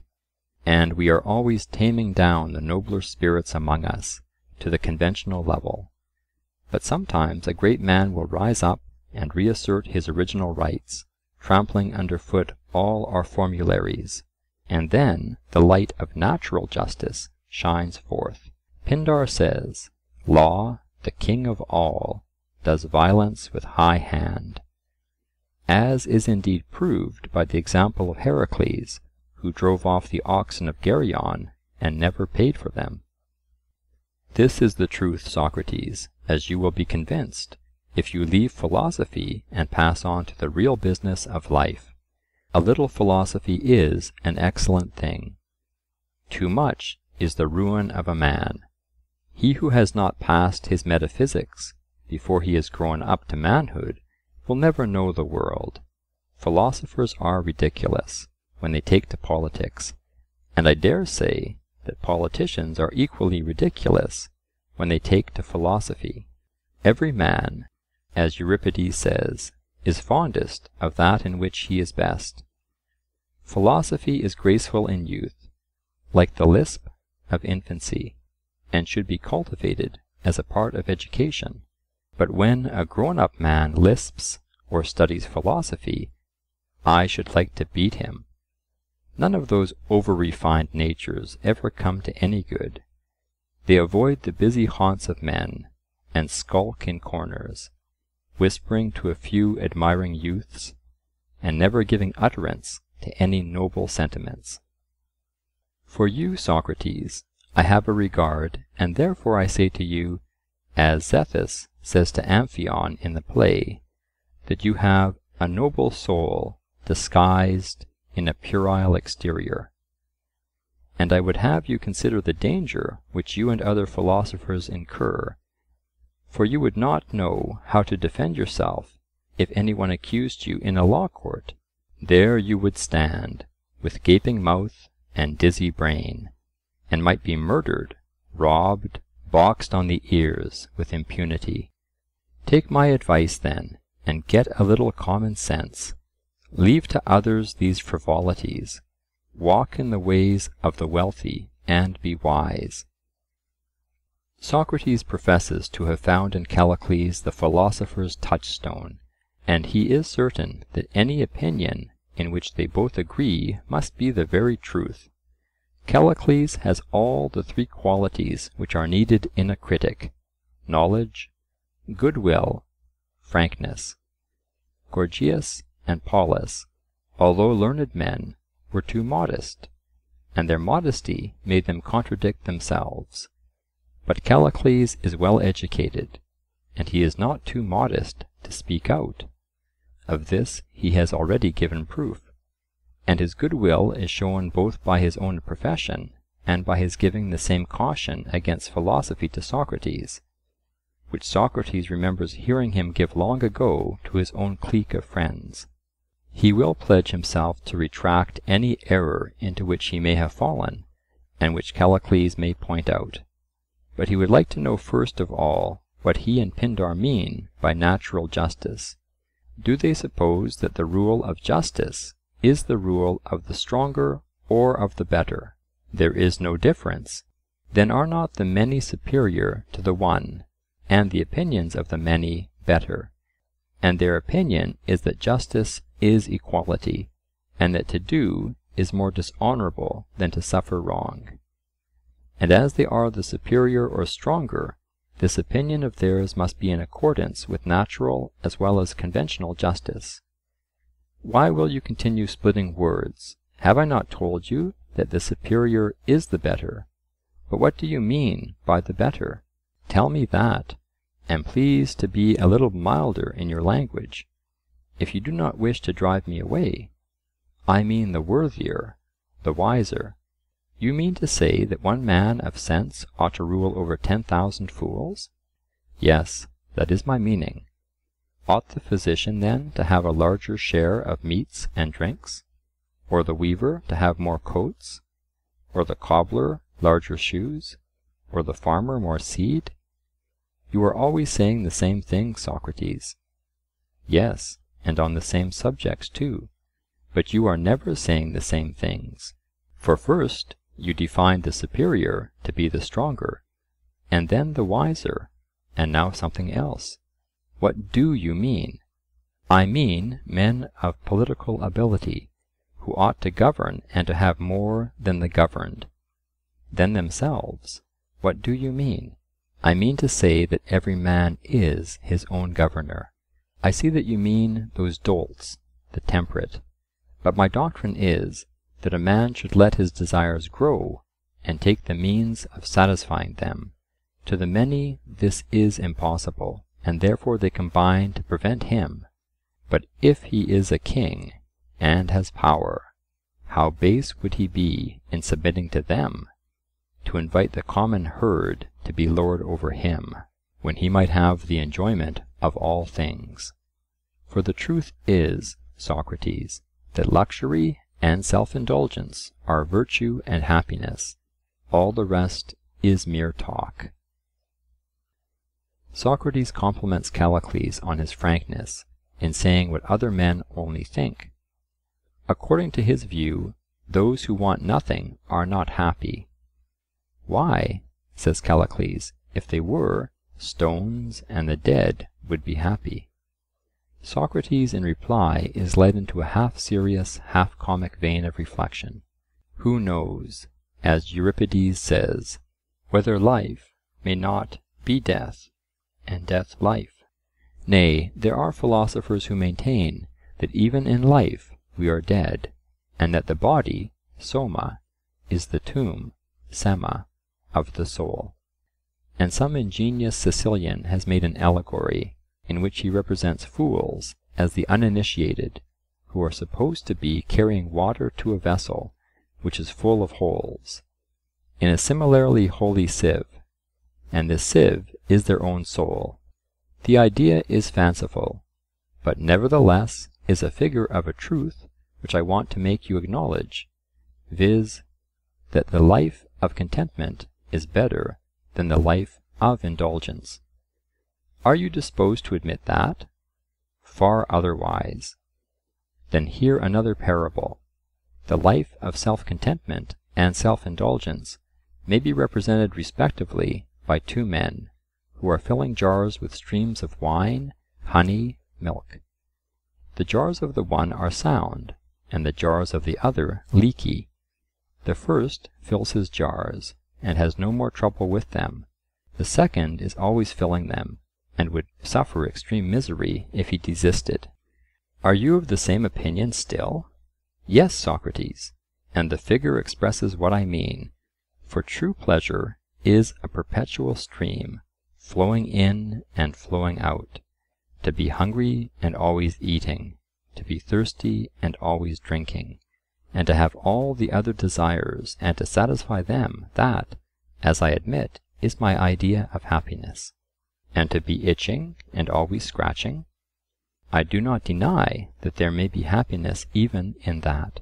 and we are always taming down the nobler spirits among us to the conventional level. But sometimes a great man will rise up and reassert his original rights, trampling underfoot all our formularies, and then the light of natural justice shines forth. Pindar says, "Law, the king of all, does violence with high hand," as is indeed proved by the example of Heracles, who drove off the oxen of Geryon and never paid for them. This is the truth, Socrates, as you will be convinced, if you leave philosophy and pass on to the real business of life. A little philosophy is an excellent thing. Too much is the ruin of a man. He who has not passed his metaphysics before he is grown up to manhood will never know the world. Philosophers are ridiculous when they take to politics, and I dare say that politicians are equally ridiculous when they take to philosophy. Every man, as Euripides says, is fondest of that in which he is best. Philosophy is graceful in youth, like the lisp of infancy, and should be cultivated as a part of education. But when a grown-up man lisps or studies philosophy, I should like to beat him. None of those over-refined natures ever come to any good. They avoid the busy haunts of men, and skulk in corners, whispering to a few admiring youths, and never giving utterance to any noble sentiments. For you, Socrates, I have a regard, and therefore I say to you, as Zethus says to Amphion in the play, that you have a noble soul disguised in a puerile exterior. And I would have you consider the danger which you and other philosophers incur, for you would not know how to defend yourself if any one accused you in a law court. There you would stand, with gaping mouth and dizzy brain, and might be murdered, robbed, boxed on the ears with impunity. Take my advice then, and get a little common sense. Leave to others these frivolities. Walk in the ways of the wealthy, and be wise. Socrates professes to have found in Callicles the philosopher's touchstone, and he is certain that any opinion in which they both agree must be the very truth. Callicles has all the three qualities which are needed in a critic: knowledge, goodwill, frankness. Gorgias and Polus, although learned men, were too modest, and their modesty made them contradict themselves. But Callicles is well educated, and he is not too modest to speak out. Of this he has already given proof, and his goodwill is shown both by his own profession and by his giving the same caution against philosophy to Socrates, which Socrates remembers hearing him give long ago to his own clique of friends. He will pledge himself to retract any error into which he may have fallen, and which Callicles may point out. But he would like to know first of all what he and Pindar mean by natural justice. Do they suppose that the rule of justice is the rule of the stronger or of the better? There is no difference. Then are not the many superior to the one, and the opinions of the many better? And their opinion is that justice is equality, and that to do is more dishonourable than to suffer wrong. And as they are the superior or stronger, this opinion of theirs must be in accordance with natural as well as conventional justice. Why will you continue splitting words? Have I not told you that the superior is the better? But what do you mean by the better? Tell me that, and please to be a little milder in your language. If you do not wish to drive me away, I mean the worthier, the wiser. You mean to say that one man of sense ought to rule over 10,000 fools? Yes, that is my meaning. Ought the physician then to have a larger share of meats and drinks? Or the weaver to have more coats? Or the cobbler larger shoes? Or the farmer more seed? You are always saying the same thing, Socrates. Yes, and on the same subjects too. But you are never saying the same things. For first you define the superior to be the stronger, and then the wiser, and now something else. What do you mean? I mean men of political ability, who ought to govern and to have more than the governed. Then themselves. What do you mean? I mean to say that every man is his own governor. I see that you mean those dolts, the temperate. But my doctrine is, that a man should let his desires grow, and take the means of satisfying them. To the many this is impossible, and therefore they combine to prevent him. But if he is a king, and has power, how base would he be in submitting to them, to invite the common herd to be lord over him, when he might have the enjoyment of all things? For the truth is, Socrates, that luxury and self-indulgence are virtue and happiness. All the rest is mere talk. Socrates compliments Callicles on his frankness in saying what other men only think. According to his view, those who want nothing are not happy. Why, says Callicles, if they were, stones and the dead would be happy. Socrates in reply is led into a half-serious, half-comic vein of reflection. Who knows, as Euripides says, whether life may not be death, and death life? Nay, there are philosophers who maintain that even in life we are dead, and that the body, soma, is the tomb, sema, of the soul. And some ingenious Sicilian has made an allegory, in which he represents fools as the uninitiated, who are supposed to be carrying water to a vessel which is full of holes, in a similarly holy sieve, and this sieve is their own soul. The idea is fanciful, but nevertheless is a figure of a truth which I want to make you acknowledge, viz., that the life of contentment is better than the life of indulgence. Are you disposed to admit that? Far otherwise. Then hear another parable. The life of self-contentment and self-indulgence may be represented respectively by two men, who are filling jars with streams of wine, honey, milk. The jars of the one are sound, and the jars of the other leaky. The first fills his jars, and has no more trouble with them. The second is always filling them, and would suffer extreme misery if he desisted. Are you of the same opinion still? Yes, Socrates, and the figure expresses what I mean. For true pleasure is a perpetual stream, flowing in and flowing out, to be hungry and always eating, to be thirsty and always drinking, and to have all the other desires and to satisfy them, that, as I admit, is my idea of happiness, and to be itching and always scratching. I do not deny that there may be happiness even in that,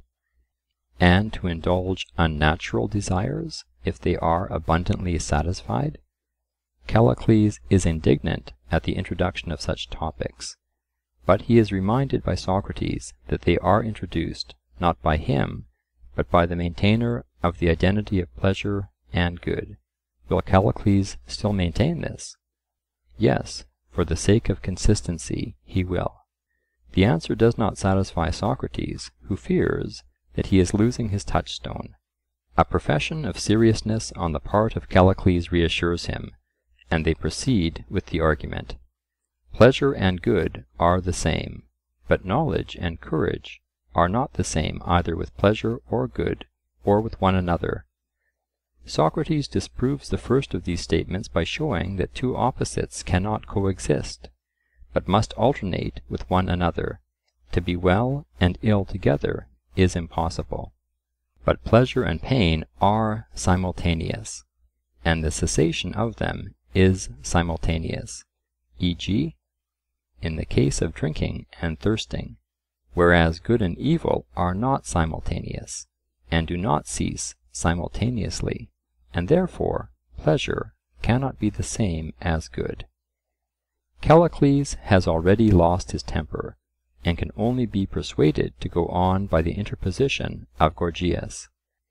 and to indulge unnatural desires if they are abundantly satisfied. Callicles is indignant at the introduction of such topics, but he is reminded by Socrates that they are introduced not by him, but by the maintainer of the identity of pleasure and good. Will Callicles still maintain this? Yes, for the sake of consistency he will. The answer does not satisfy Socrates, who fears that he is losing his touchstone. A profession of seriousness on the part of Callicles reassures him, and they proceed with the argument. Pleasure and good are the same, but knowledge and courage are not the same either with pleasure or good, or with one another. Socrates disproves the first of these statements by showing that two opposites cannot coexist, but must alternate with one another. To be well and ill together is impossible. But pleasure and pain are simultaneous, and the cessation of them is simultaneous, e.g., in the case of drinking and thirsting, whereas good and evil are not simultaneous, and do not cease simultaneously, and therefore pleasure cannot be the same as good. Callicles has already lost his temper, and can only be persuaded to go on by the interposition of Gorgias.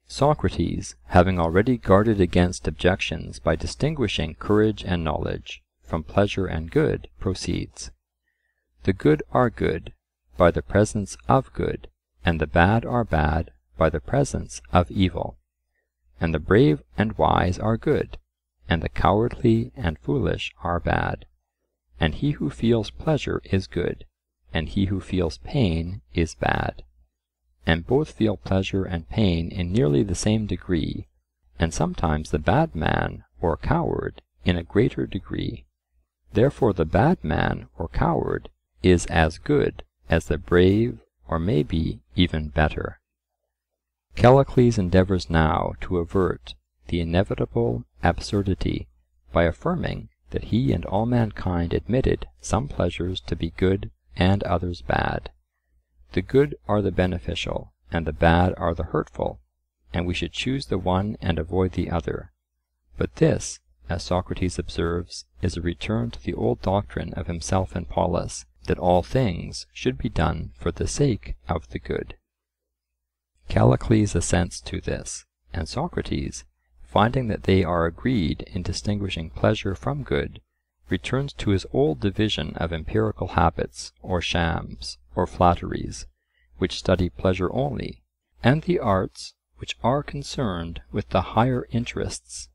Socrates, having already guarded against objections by distinguishing courage and knowledge from pleasure and good, proceeds. The good are good by the presence of good, and the bad are bad by the presence of evil. And the brave and wise are good, and the cowardly and foolish are bad. And he who feels pleasure is good, and he who feels pain is bad. And both feel pleasure and pain in nearly the same degree, and sometimes the bad man or coward in a greater degree. Therefore the bad man or coward is as good as the brave, or maybe even better. Callicles endeavours now to avert the inevitable absurdity by affirming that he and all mankind admitted some pleasures to be good and others bad. The good are the beneficial, and the bad are the hurtful, and we should choose the one and avoid the other. But this, as Socrates observes, is a return to the old doctrine of himself and Polus, that all things should be done for the sake of the good. Callicles assents to this, and Socrates, finding that they are agreed in distinguishing pleasure from good, returns to his old division of empirical habits, or shams, or flatteries, which study pleasure only, and the arts which are concerned with the higher interests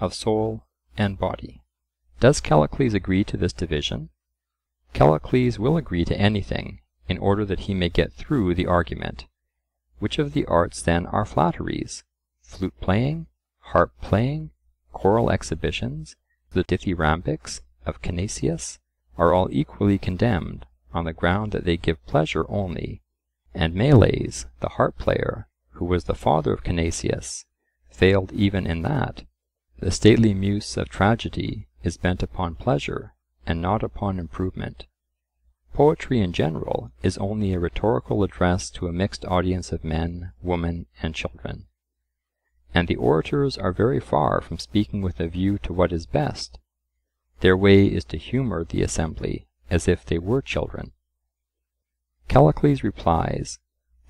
of soul and body. Does Callicles agree to this division? Callicles will agree to anything, in order that he may get through the argument. Which of the arts then are flatteries? Flute playing, harp playing, choral exhibitions, the dithyrambics of Canisius, are all equally condemned on the ground that they give pleasure only, and Meles, the harp player, who was the father of Canisius, failed even in that. The stately muse of tragedy is bent upon pleasure, and not upon improvement. Poetry in general is only a rhetorical address to a mixed audience of men, women, and children. and the orators are very far from speaking with a view to what is best. Their way is to humour the assembly, as if they were children. Callicles replies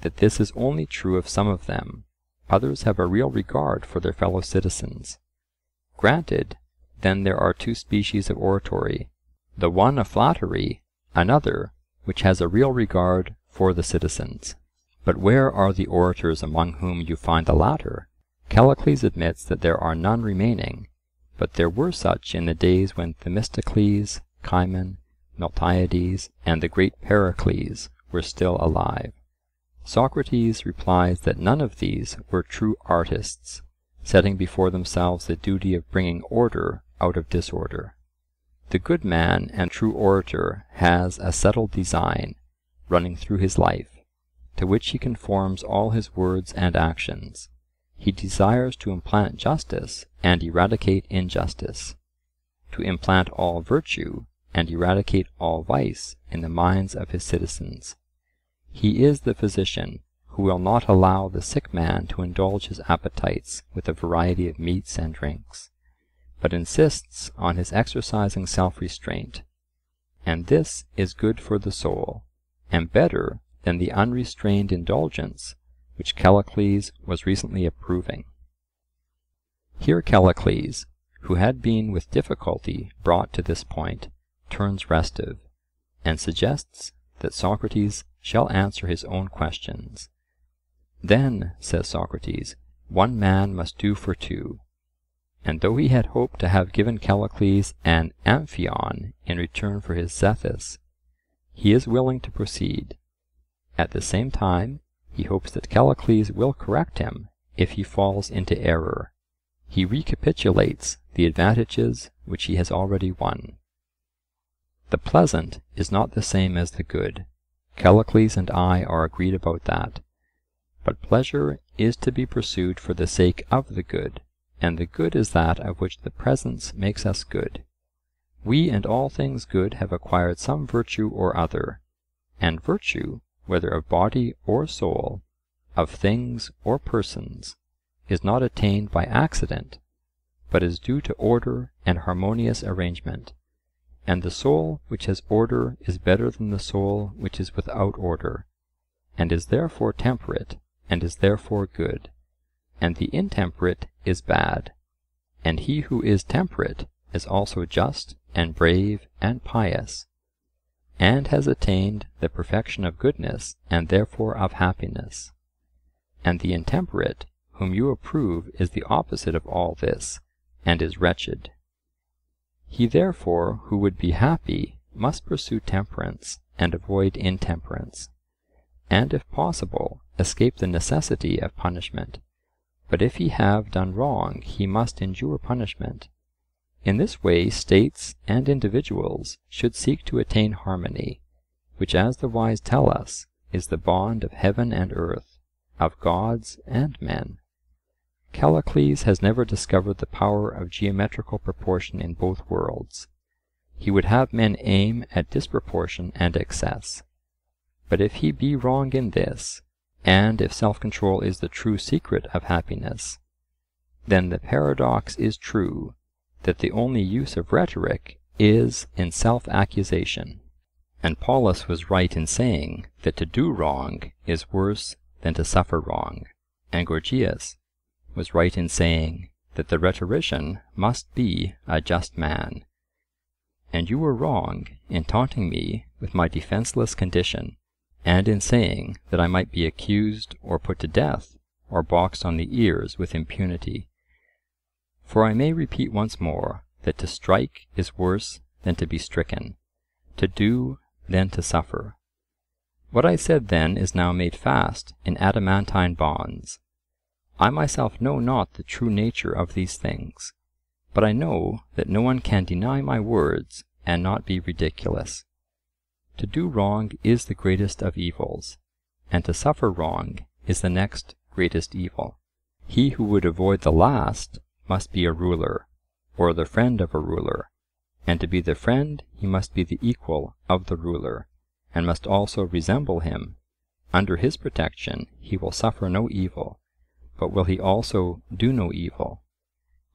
that this is only true of some of them. Others have a real regard for their fellow citizens. Granted, then there are two species of oratory, the one of flattery, another which has a real regard for the citizens. But where are the orators among whom you find the latter? Callicles admits that there are none remaining, but there were such in the days when Themistocles, Cimon, Miltiades, and the great Pericles were still alive. Socrates replies that none of these were true artists, setting before themselves the duty of bringing order out of disorder. The good man and true orator has a settled design running through his life, to which he conforms all his words and actions. He desires to implant justice and eradicate injustice, to implant all virtue and eradicate all vice in the minds of his citizens. He is the physician who will not allow the sick man to indulge his appetites with a variety of meats and drinks, but insists on his exercising self-restraint. And this is good for the soul, and better than the unrestrained indulgence which Callicles was recently approving. Here Callicles, who had been with difficulty brought to this point, turns restive, and suggests that Socrates shall answer his own questions. Then, says Socrates, one man must do for two. And though he had hoped to have given Callicles an Amphion in return for his Zethus, he is willing to proceed. At the same time, he hopes that Callicles will correct him if he falls into error. He recapitulates the advantages which he has already won. The pleasant is not the same as the good. Callicles and I are agreed about that. But pleasure is to be pursued for the sake of the good, and the good is that of which the presence makes us good. We and all things good have acquired some virtue or other, and virtue, whether of body or soul, of things or persons, is not attained by accident, but is due to order and harmonious arrangement. And the soul which has order is better than the soul which is without order, and is therefore temperate, and is therefore good. And the intemperate is bad. And he who is temperate is also just and brave and pious, and has attained the perfection of goodness and therefore of happiness. And the intemperate, whom you approve, is the opposite of all this, and is wretched. He therefore who would be happy must pursue temperance and avoid intemperance, and if possible escape the necessity of punishment. But if he have done wrong, he must endure punishment. In this way states and individuals should seek to attain harmony, which, as the wise tell us, is the bond of heaven and earth, of gods and men. Callicles has never discovered the power of geometrical proportion in both worlds. He would have men aim at disproportion and excess. But if he be wrong in this, and if self-control is the true secret of happiness, then the paradox is true, that the only use of rhetoric is in self-accusation. And Polus was right in saying that to do wrong is worse than to suffer wrong, and Gorgias was right in saying that the rhetorician must be a just man. And you were wrong in taunting me with my defenceless condition, and in saying that I might be accused or put to death or boxed on the ears with impunity. For I may repeat once more that to strike is worse than to be stricken, to do than to suffer. What I said then is now made fast in adamantine bonds. I myself know not the true nature of these things, but I know that no one can deny my words and not be ridiculous. To do wrong is the greatest of evils, and to suffer wrong is the next greatest evil. He who would avoid the last must be a ruler, or the friend of a ruler, and to be the friend he must be the equal of the ruler, and must also resemble him. Under his protection he will suffer no evil, but will he also do no evil?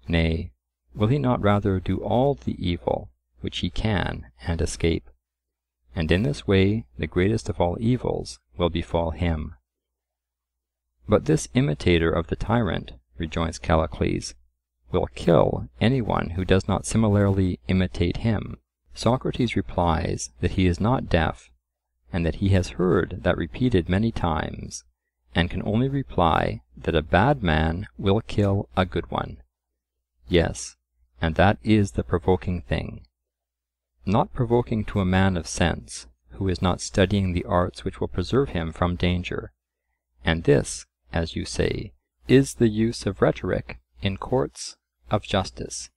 Nay, will he not rather do all the evil which he can and escape? And in this way the greatest of all evils will befall him. But this imitator of the tyrant, rejoins Callicles, will kill any one who does not similarly imitate him. Socrates replies that he is not deaf, and that he has heard that repeated many times, and can only reply that a bad man will kill a good one. Yes, and that is the provoking thing. Not provoking to a man of sense, who is not studying the arts which will preserve him from danger. And this, as you say, is the use of rhetoric in courts of justice.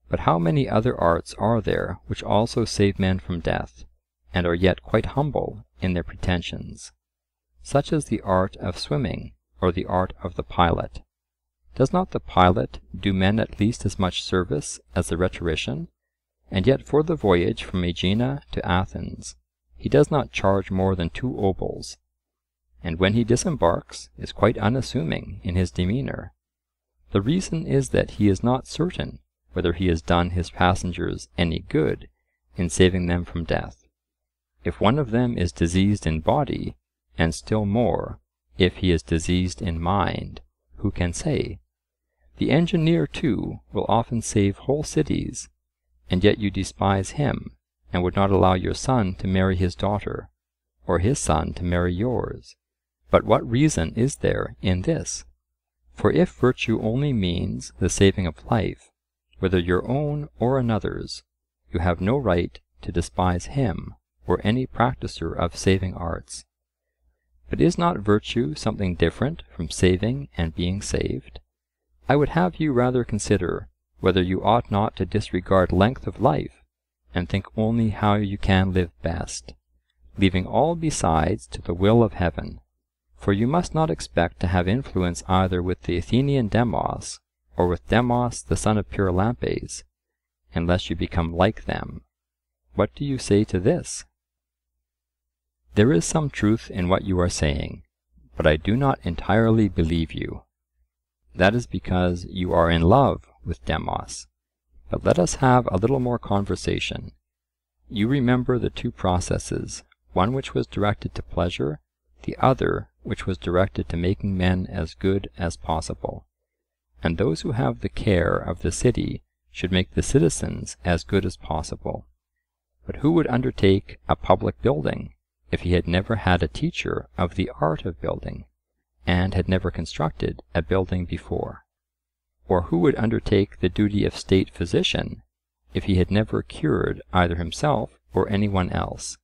But how many other arts are there which also save men from death, and are yet quite humble in their pretensions? Such as the art of swimming, or the art of the pilot. Does not the pilot do men at least as much service as the rhetorician? And yet for the voyage from Aegina to Athens, he does not charge more than 2 obols, and when he disembarks is quite unassuming in his demeanour. The reason is that he is not certain whether he has done his passengers any good in saving them from death. If one of them is diseased in body, and still more, if he is diseased in mind, who can say? The engineer, too, will often save whole cities, and yet you despise him, and would not allow your son to marry his daughter, or his son to marry yours. But what reason is there in this? For if virtue only means the saving of life, whether your own or another's, you have no right to despise him, or any practicer of saving arts. But is not virtue something different from saving and being saved? I would have you rather consider whether you ought not to disregard length of life, and think only how you can live best, leaving all besides to the will of heaven. For you must not expect to have influence either with the Athenian Demos, or with Demos the son of Pyrilampes, unless you become like them. What do you say to this? There is some truth in what you are saying, but I do not entirely believe you. That is because you are in love with Demos. But let us have a little more conversation. You remember the 2 processes, one which was directed to pleasure, the other which was directed to making men as good as possible. And those who have the care of the city should make the citizens as good as possible. But who would undertake a public building, if he had never had a teacher of the art of building, and had never constructed a building before? Or who would undertake the duty of state physician, if he had never cured either himself or any one else?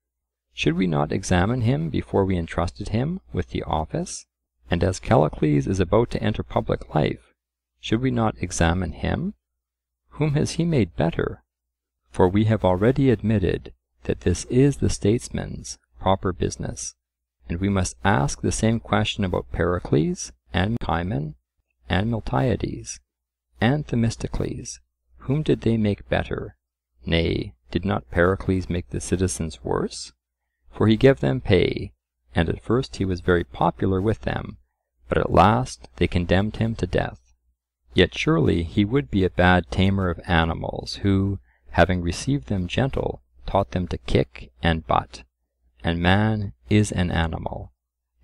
Should we not examine him before we entrusted him with the office? And as Callicles is about to enter public life, should we not examine him? Whom has he made better? For we have already admitted that this is the statesman's proper business, and we must ask the same question about Pericles, and Cimon, and Miltiades, and Themistocles. Whom did they make better? Nay, did not Pericles make the citizens worse? For he gave them pay, and at first he was very popular with them, but at last they condemned him to death. Yet surely he would be a bad tamer of animals, who, having received them gentle, taught them to kick and butt. And man is an animal,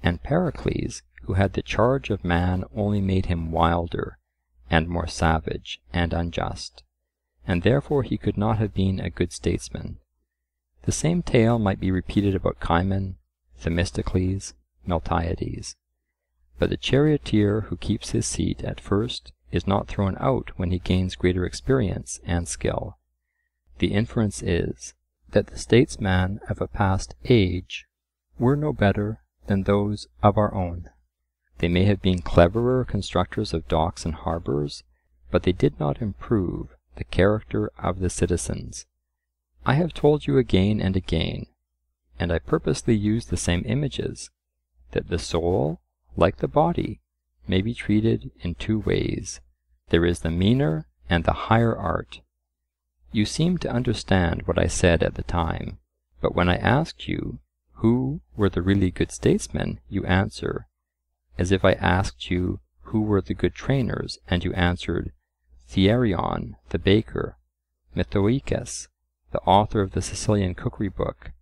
and Pericles, who had the charge of man, only made him wilder, and more savage and unjust, and therefore he could not have been a good statesman. The same tale might be repeated about Cimon, Themistocles, Miltiades. But the charioteer who keeps his seat at first is not thrown out when he gains greater experience and skill. The inference is, that the statesmen of a past age were no better than those of our own. They may have been cleverer constructors of docks and harbours, but they did not improve the character of the citizens. I have told you again and again, and I purposely use the same images, that the soul, like the body, may be treated in 2 ways. There is the meaner and the higher art. You seem to understand what I said at the time, but when I asked you who were the really good statesmen, you answer, as if I asked you who were the good trainers, and you answered, Thearion, the baker, Mithoecus, the author of the Sicilian cookery book,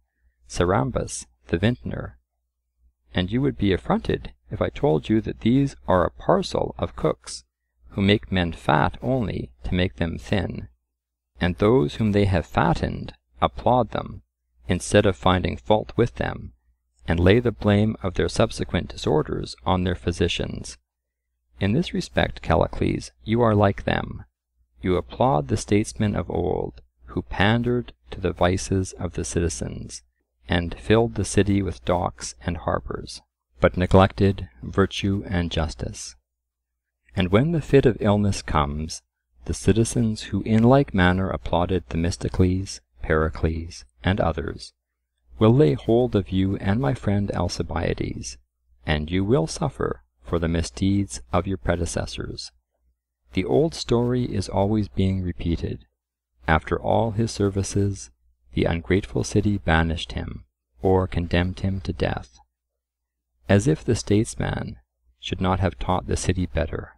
Sarambus, the vintner, and you would be affronted if I told you that these are a parcel of cooks, who make men fat only to make them thin, and those whom they have fattened applaud them, instead of finding fault with them, and lay the blame of their subsequent disorders on their physicians. In this respect, Callicles, you are like them. You applaud the statesmen of old, who pandered to the vices of the citizens, and filled the city with docks and harbours, but neglected virtue and justice. And when the fit of illness comes, the citizens who in like manner applauded Themistocles, Pericles, and others, will lay hold of you and my friend Alcibiades, and you will suffer for the misdeeds of your predecessors. The old story is always being repeated. After all his services, the ungrateful city banished him, or condemned him to death. As if the statesman should not have taught the city better.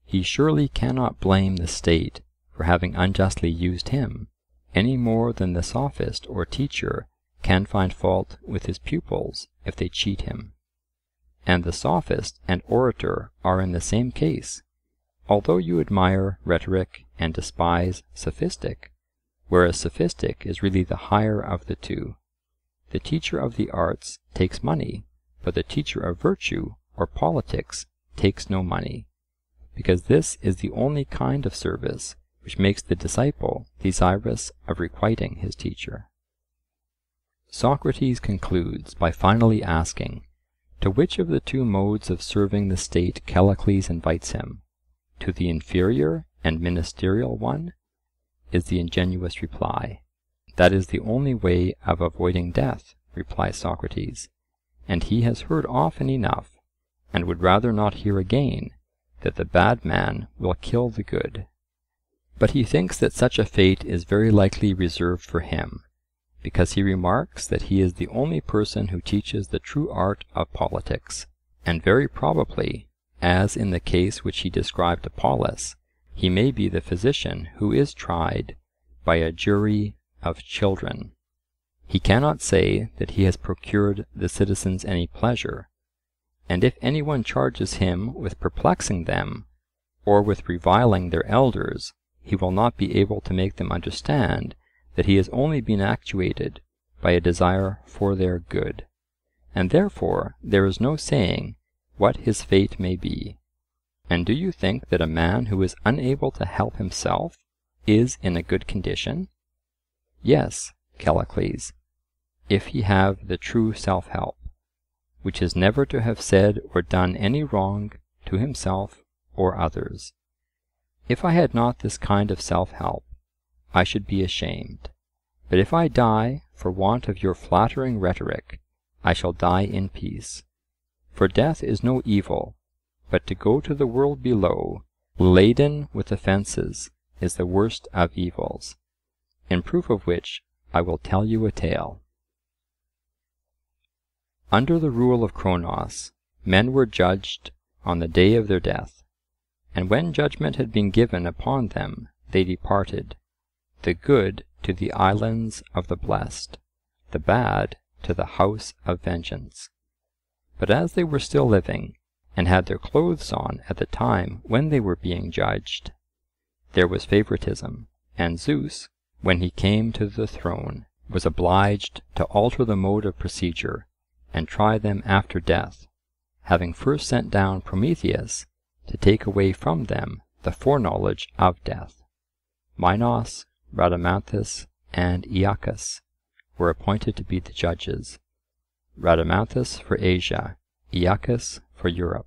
He surely cannot blame the state for having unjustly used him, any more than the sophist or teacher can find fault with his pupils if they cheat him. And the sophist and orator are in the same case, although you admire rhetoric and despise sophistic, whereas sophistic is really the higher of the two. The teacher of the arts takes money, but the teacher of virtue or politics takes no money, because this is the only kind of service which makes the disciple desirous of requiting his teacher. Socrates concludes by finally asking, to which of the two modes of serving the state Callicles invites him? To the inferior and ministerial one? Is the ingenuous reply. That is the only way of avoiding death, replies Socrates, and he has heard often enough, and would rather not hear again, that the bad man will kill the good. But he thinks that such a fate is very likely reserved for him, because he remarks that he is the only person who teaches the true art of politics, and very probably, as in the case which he described to Polus, he may be the physician who is tried by a jury of children. He cannot say that he has procured the citizens any pleasure, and if any one charges him with perplexing them, or with reviling their elders, he will not be able to make them understand that he has only been actuated by a desire for their good, and therefore there is no saying what his fate may be. And do you think that a man who is unable to help himself is in a good condition? Yes, Callicles, if he have the true self-help, which is never to have said or done any wrong to himself or others. If I had not this kind of self-help, I should be ashamed. But if I die for want of your flattering rhetoric, I shall die in peace. For death is no evil, but to go to the world below, laden with offences, is the worst of evils, in proof of which I will tell you a tale. Under the rule of Cronos, men were judged on the day of their death, and when judgment had been given upon them, they departed, the good to the islands of the blessed, the bad to the house of vengeance. But as they were still living, and had their clothes on at the time when they were being judged, there was favoritism, and Zeus, when he came to the throne, was obliged to alter the mode of procedure, and try them after death, having first sent down Prometheus to take away from them the foreknowledge of death. Minos, Rhadamanthus, and Aeacus were appointed to be the judges, Rhadamanthus for Asia, Aeacus for Europe,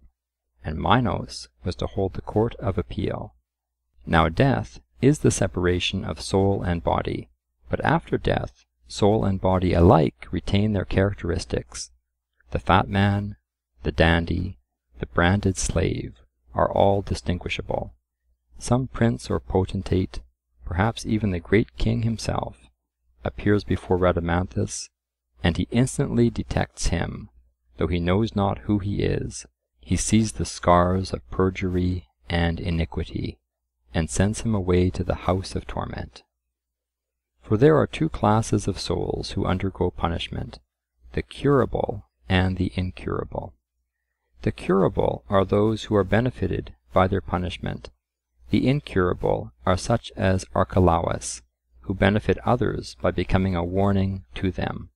and Minos was to hold the court of appeal. Now death is the separation of soul and body, but after death, soul and body alike retain their characteristics. The fat man, the dandy, the branded slave, are all distinguishable. Some prince or potentate, perhaps even the great king himself, appears before Rhadamanthus, and he instantly detects him, though he knows not who he is, he sees the scars of perjury and iniquity, and sends him away to the house of torment. For there are two classes of souls who undergo punishment, the curable and the incurable. The curable are those who are benefited by their punishment. The incurable are such as Archelaus, who benefit others by becoming a warning to them.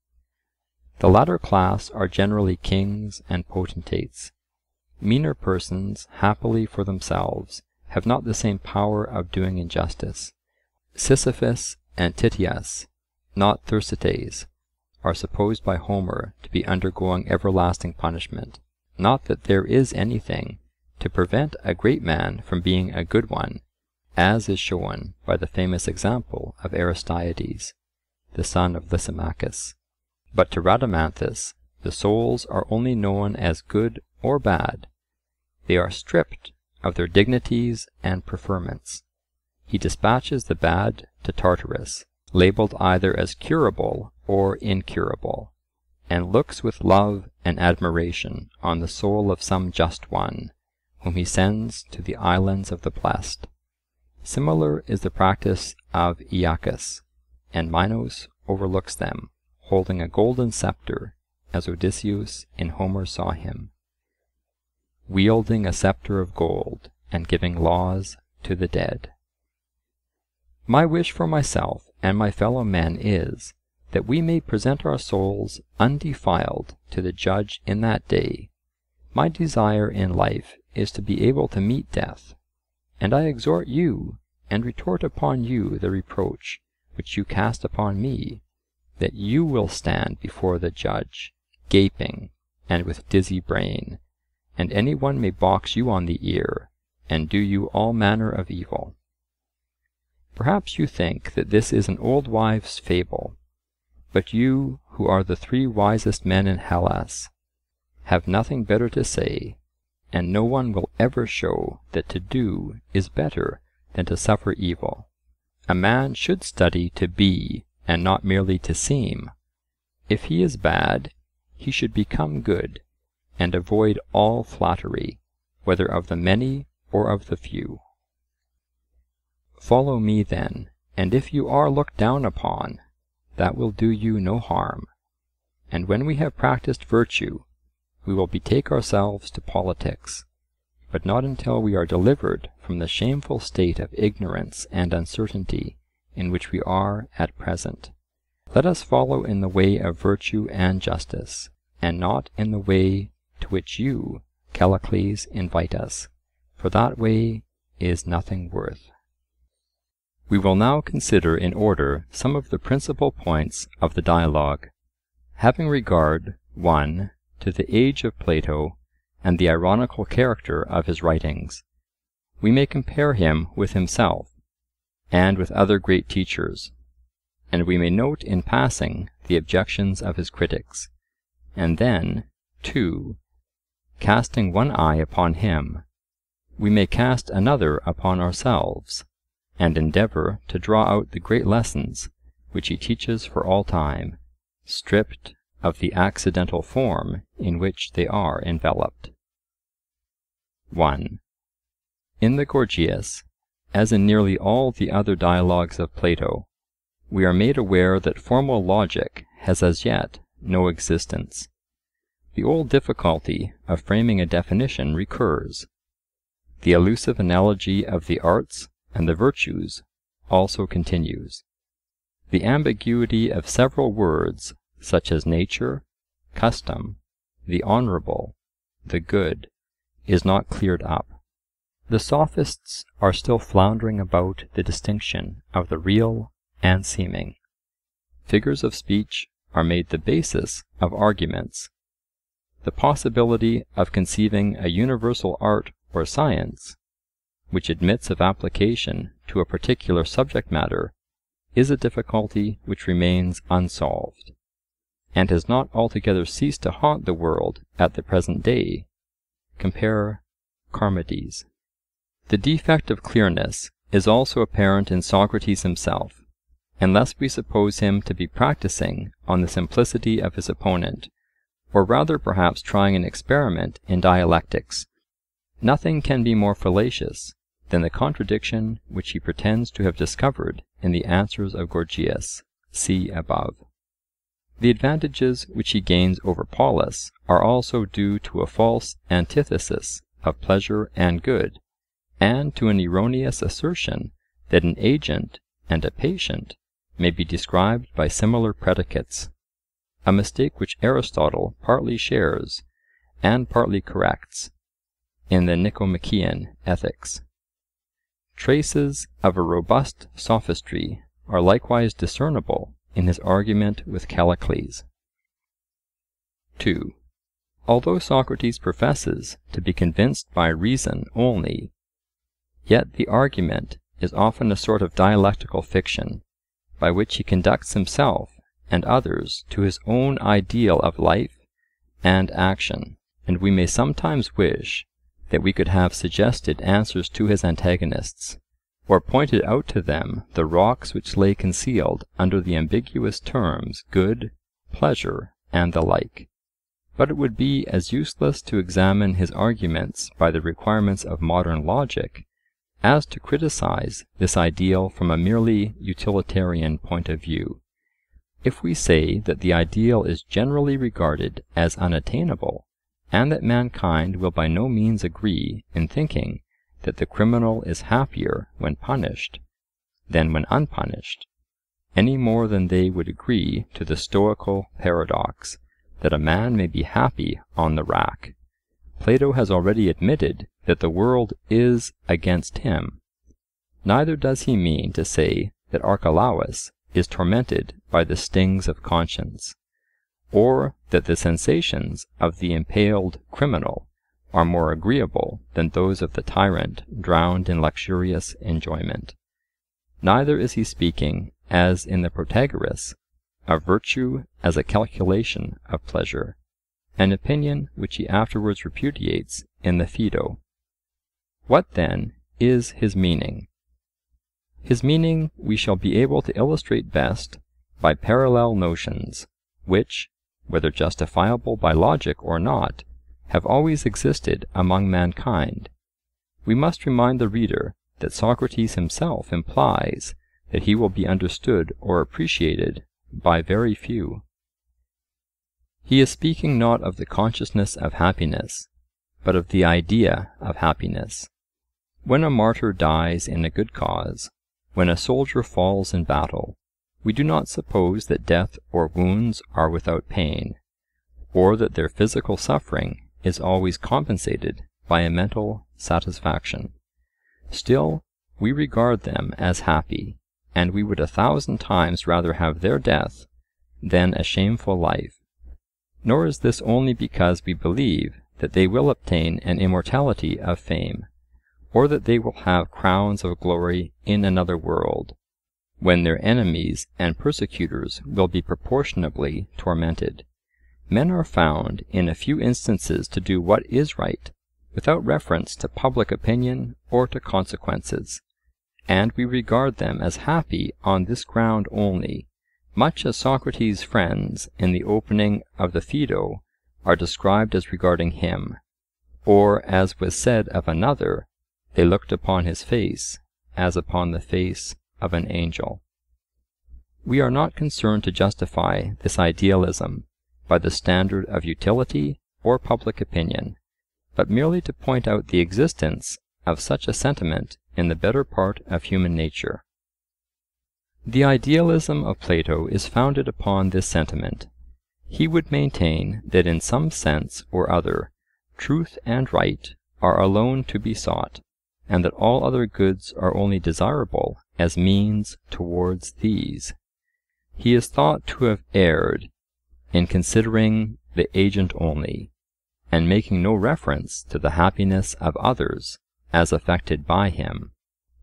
The latter class are generally kings and potentates. Meaner persons, happily for themselves, have not the same power of doing injustice. Sisyphus and Titias, not Thersites, are supposed by Homer to be undergoing everlasting punishment. Not that there is anything to prevent a great man from being a good one, as is shown by the famous example of Aristides, the son of Lysimachus. But to Rhadamanthus the souls are only known as good or bad. They are stripped of their dignities and preferments. He dispatches the bad to Tartarus, labelled either as curable or incurable, and looks with love and admiration on the soul of some just one, whom he sends to the islands of the blessed. Similar is the practice of Aeacus, and Minos overlooks them, holding a golden sceptre, as Odysseus in Homer saw him, wielding a sceptre of gold, and giving laws to the dead. My wish for myself and my fellow men is, that we may present our souls undefiled to the Judge in that day. My desire in life is to be able to meet death, and I exhort you, and retort upon you the reproach which you cast upon me, that you will stand before the Judge, gaping and with dizzy brain, and any one may box you on the ear, and do you all manner of evil. Perhaps you think that this is an old wives' fable, but you, who are the three wisest men in Hellas, have nothing better to say, and no one will ever show that to do is better than to suffer evil. A man should study to be, and not merely to seem. If he is bad, he should become good, and avoid all flattery, whether of the many or of the few. Follow me then, and if you are looked down upon, that will do you no harm. And when we have practised virtue, we will betake ourselves to politics, but not until we are delivered from the shameful state of ignorance and uncertainty in which we are at present. Let us follow in the way of virtue and justice, and not in the way to which you, Callicles, invite us, for that way is nothing worth. We will now consider in order some of the principal points of the dialogue, having regard, 1. to the age of Plato and the ironical character of his writings. We may compare him with himself, and with other great teachers, and we may note in passing the objections of his critics, and then, 2. casting one eye upon him, we may cast another upon ourselves, and endeavour to draw out the great lessons which he teaches for all time, stripped of the accidental form in which they are enveloped. 1. In the Gorgias, as in nearly all the other dialogues of Plato, we are made aware that formal logic has as yet no existence. The old difficulty of framing a definition recurs. The elusive analogy of the arts and the virtues also continues. The ambiguity of several words, such as nature, custom, the honourable, the good, is not cleared up. The sophists are still floundering about the distinction of the real and seeming. Figures of speech are made the basis of arguments. The possibility of conceiving a universal art or science, which admits of application to a particular subject matter, is a difficulty which remains unsolved, and has not altogether ceased to haunt the world at the present day. Compare Charmides. The defect of clearness is also apparent in Socrates himself, unless we suppose him to be practising on the simplicity of his opponent, or rather perhaps trying an experiment in dialectics. Nothing can be more fallacious than the contradiction which he pretends to have discovered in the answers of Gorgias, see above. The advantages which he gains over Paulus are also due to a false antithesis of pleasure and good, and to an erroneous assertion that an agent and a patient may be described by similar predicates, a mistake which Aristotle partly shares and partly corrects in the Nicomachean Ethics. Traces of a robust sophistry are likewise discernible in his argument with Callicles. 2. Although Socrates professes to be convinced by reason only, yet the argument is often a sort of dialectical fiction, by which he conducts himself and others to his own ideal of life and action, and we may sometimes wish that we could have suggested answers to his antagonists, or pointed out to them the rocks which lay concealed under the ambiguous terms good, pleasure, and the like. But it would be as useless to examine his arguments by the requirements of modern logic as to criticize this ideal from a merely utilitarian point of view. If we say that the ideal is generally regarded as unattainable, and that mankind will by no means agree in thinking that the criminal is happier when punished than when unpunished, any more than they would agree to the Stoical paradox that a man may be happy on the rack, Plato has already admitted that the world is against him. Neither does he mean to say that Archelaus is tormented by the stings of conscience, or that the sensations of the impaled criminal are more agreeable than those of the tyrant drowned in luxurious enjoyment. Neither is he speaking, as in the Protagoras, of virtue as a calculation of pleasure, an opinion which he afterwards repudiates in the Phaedo. What, then, is his meaning? His meaning we shall be able to illustrate best by parallel notions, which, whether justifiable by logic or not, have always existed among mankind. We must remind the reader that Socrates himself implies that he will be understood or appreciated by very few. He is speaking not of the consciousness of happiness, but of the idea of happiness. When a martyr dies in a good cause, when a soldier falls in battle, we do not suppose that death or wounds are without pain, or that their physical suffering is always compensated by a mental satisfaction. Still, we regard them as happy, and we would 1,000 times rather have their death than a shameful life. Nor is this only because we believe that they will obtain an immortality of fame, or that they will have crowns of glory in another world, when their enemies and persecutors will be proportionably tormented. Men are found in a few instances to do what is right, without reference to public opinion or to consequences, and we regard them as happy on this ground only, much as Socrates' friends in the opening of the Phaedo are described as regarding him, or, as was said of another, they looked upon his face as upon the face of an angel. We are not concerned to justify this idealism by the standard of utility or public opinion, but merely to point out the existence of such a sentiment in the better part of human nature. The idealism of Plato is founded upon this sentiment. He would maintain that in some sense or other, truth and right are alone to be sought, and that all other goods are only desirable as means towards these. He is thought to have erred in considering the agent only, and making no reference to the happiness of others as affected by him.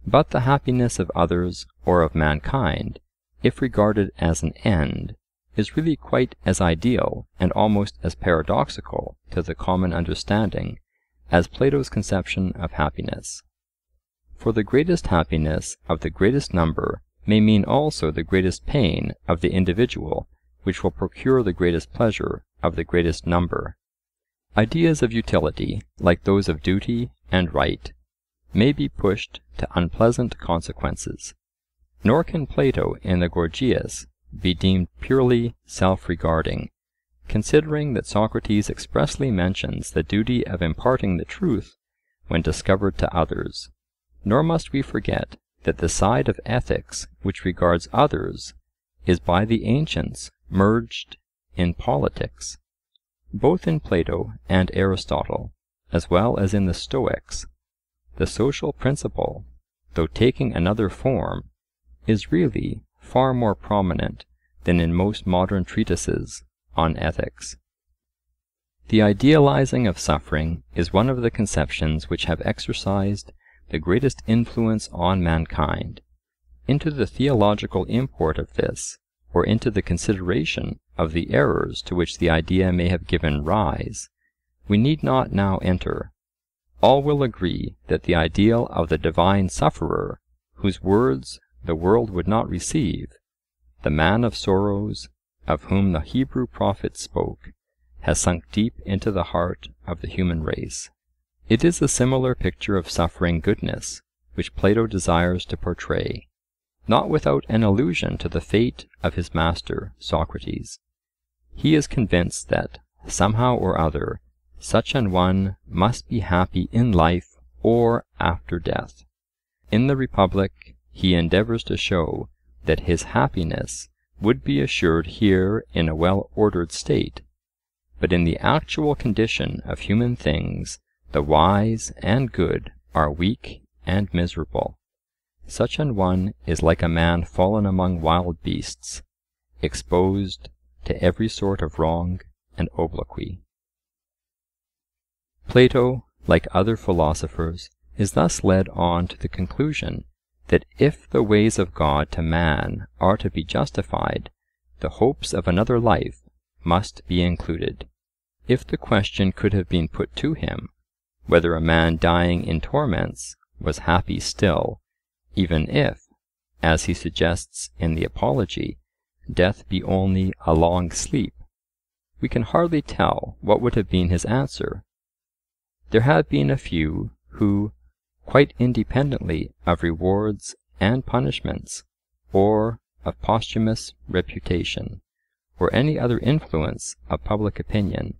But the happiness of others or of mankind, if regarded as an end, is really quite as ideal and almost as paradoxical to the common understanding as Plato's conception of happiness. For the greatest happiness of the greatest number may mean also the greatest pain of the individual, which will procure the greatest pleasure of the greatest number. Ideas of utility, like those of duty and right, may be pushed to unpleasant consequences. Nor can Plato in the Gorgias be deemed purely self-regarding, considering that Socrates expressly mentions the duty of imparting the truth when discovered to others. Nor must we forget that the side of ethics which regards others is by the ancients merged in politics. Both in Plato and Aristotle, as well as in the Stoics, the social principle, though taking another form, is really far more prominent than in most modern treatises on ethics. The idealizing of suffering is one of the conceptions which have exercised the greatest influence on mankind. Into the theological import of this, or into the consideration of the errors to which the idea may have given rise, we need not now enter. All will agree that the ideal of the divine sufferer, whose words the world would not receive, the man of sorrows, of whom the Hebrew prophet spoke, has sunk deep into the heart of the human race. It is a similar picture of suffering goodness which Plato desires to portray, not without an allusion to the fate of his master Socrates. He is convinced that, somehow or other, such an one must be happy in life or after death. In the Republic he endeavours to show that his happiness would be assured here in a well-ordered state, but in the actual condition of human things the wise and good are weak and miserable. Such an one is like a man fallen among wild beasts, exposed to every sort of wrong and obloquy. Plato, like other philosophers, is thus led on to the conclusion that if the ways of God to man are to be justified, the hopes of another life must be included. If the question could have been put to him, whether a man dying in torments was happy still, even if, as he suggests in the Apology, death be only a long sleep, we can hardly tell what would have been his answer. There have been a few who, quite independently of rewards and punishments, or of posthumous reputation, or any other influence of public opinion,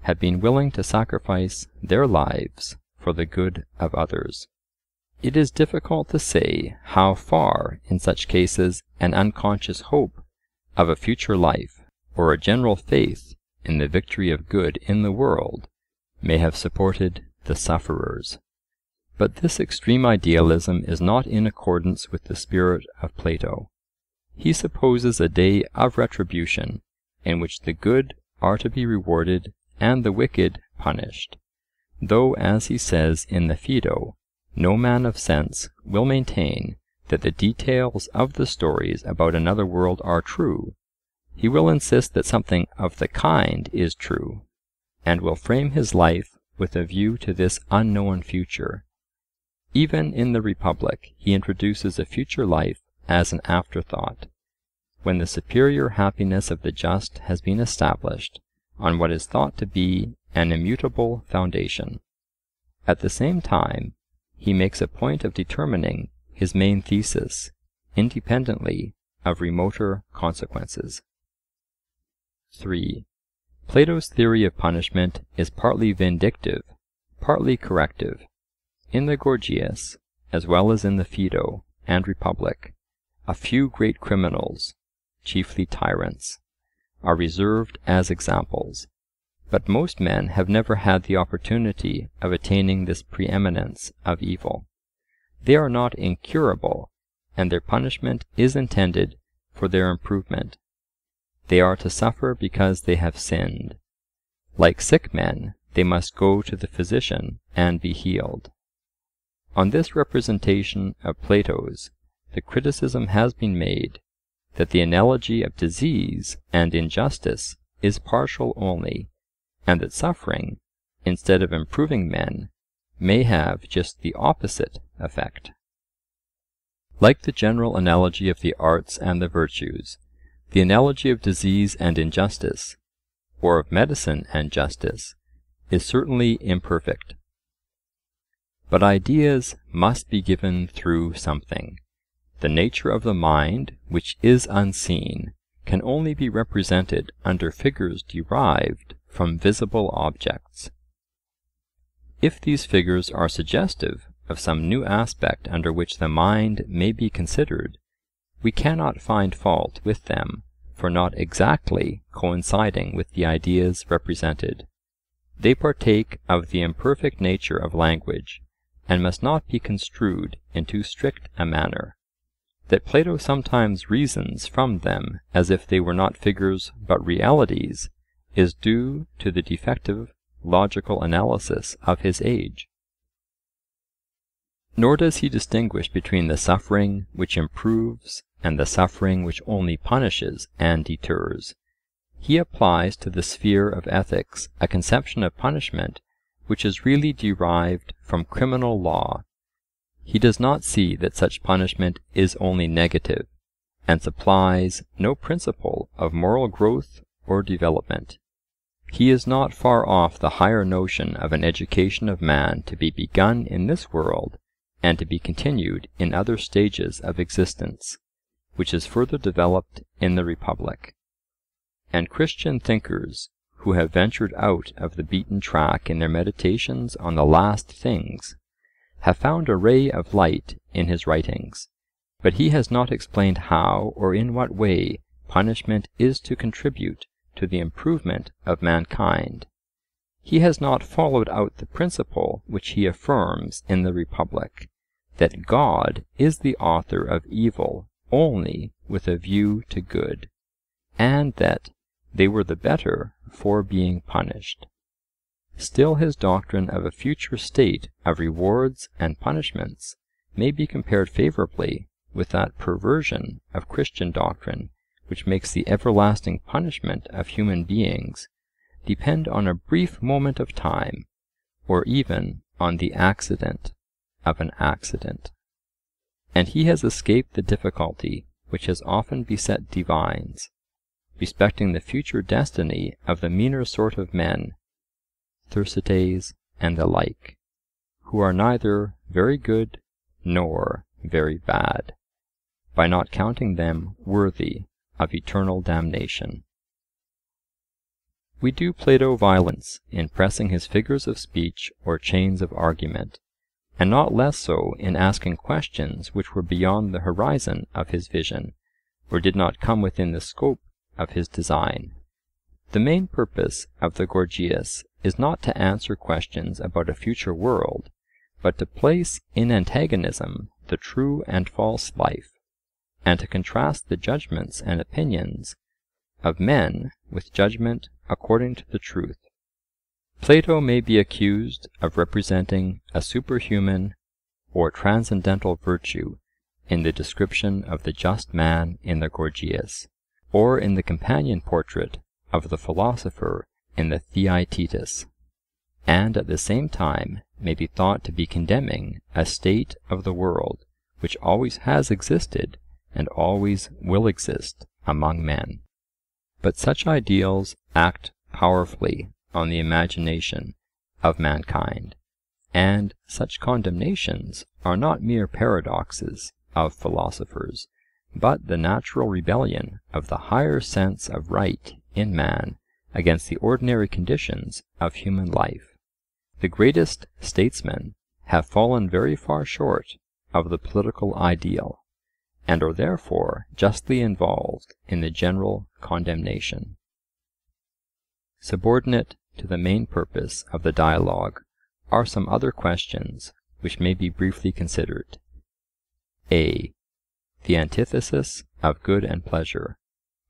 have been willing to sacrifice their lives for the good of others. It is difficult to say how far in such cases an unconscious hope of a future life, or a general faith in the victory of good in the world, may have supported the sufferers. But this extreme idealism is not in accordance with the spirit of Plato. He supposes a day of retribution, in which the good are to be rewarded and the wicked punished, though, as he says in the Phaedo, no man of sense will maintain that the details of the stories about another world are true. He will insist that something of the kind is true, and will frame his life with a view to this unknown future. Even in the Republic he introduces a future life as an afterthought, when the superior happiness of the just has been established on what is thought to be an immutable foundation. At the same time, he makes a point of determining his main thesis, independently of remoter consequences. 3. Plato's theory of punishment is partly vindictive, partly corrective. In the Gorgias, as well as in the Phaedo and Republic, a few great criminals, chiefly tyrants, are reserved as examples, but most men have never had the opportunity of attaining this preeminence of evil. They are not incurable, and their punishment is intended for their improvement. They are to suffer because they have sinned. Like sick men, they must go to the physician and be healed. On this representation of Plato's, the criticism has been made that the analogy of disease and injustice is partial only, and that suffering, instead of improving men, may have just the opposite effect. Like the general analogy of the arts and the virtues, the analogy of disease and injustice or of medicine and justice, is certainly imperfect. But ideas must be given through something. The nature of the mind, which is unseen, can only be represented under figures derived from visible objects. If these figures are suggestive of some new aspect under which the mind may be considered, we cannot find fault with them for not exactly coinciding with the ideas represented. They partake of the imperfect nature of language, and must not be construed in too strict a manner. That Plato sometimes reasons from them as if they were not figures but realities is due to the defective logical analysis of his age. Nor does he distinguish between the suffering which improves and the suffering which only punishes and deters. He applies to the sphere of ethics a conception of punishment which is really derived from criminal law. He does not see that such punishment is only negative, and supplies no principle of moral growth or development. He is not far off the higher notion of an education of man to be begun in this world and to be continued in other stages of existence, which is further developed in the Republic. And Christian thinkers, who have ventured out of the beaten track in their meditations on the last things, have found a ray of light in his writings, but he has not explained how or in what way punishment is to contribute to the improvement of mankind. He has not followed out the principle which he affirms in the Republic, that God is the author of evil only with a view to good, and that they were the better for being punished. Still his doctrine of a future state of rewards and punishments may be compared favourably with that perversion of Christian doctrine which makes the everlasting punishment of human beings depend on a brief moment of time, or even on the accident of an accident. And he has escaped the difficulty which has often beset divines, respecting the future destiny of the meaner sort of men, Thersites and the like, who are neither very good nor very bad, by not counting them worthy of eternal damnation. We do Plato violence in pressing his figures of speech or chains of argument, and not less so in asking questions which were beyond the horizon of his vision, or did not come within the scope of his design. The main purpose of the Gorgias is not to answer questions about a future world, but to place in antagonism the true and false life, and to contrast the judgments and opinions of men with judgment according to the truth. Plato may be accused of representing a superhuman or transcendental virtue in the description of the just man in the Gorgias, or in the companion portrait of the philosopher in the Theaetetus, and at the same time may be thought to be condemning a state of the world which always has existed and always will exist among men. But such ideals act powerfully on the imagination of mankind, and such condemnations are not mere paradoxes of philosophers, but the natural rebellion of the higher sense of right in man against the ordinary conditions of human life. The greatest statesmen have fallen very far short of the political ideal, and are therefore justly involved in the general condemnation. Subordinate to the main purpose of the dialogue are some other questions which may be briefly considered. A. The antithesis of good and pleasure,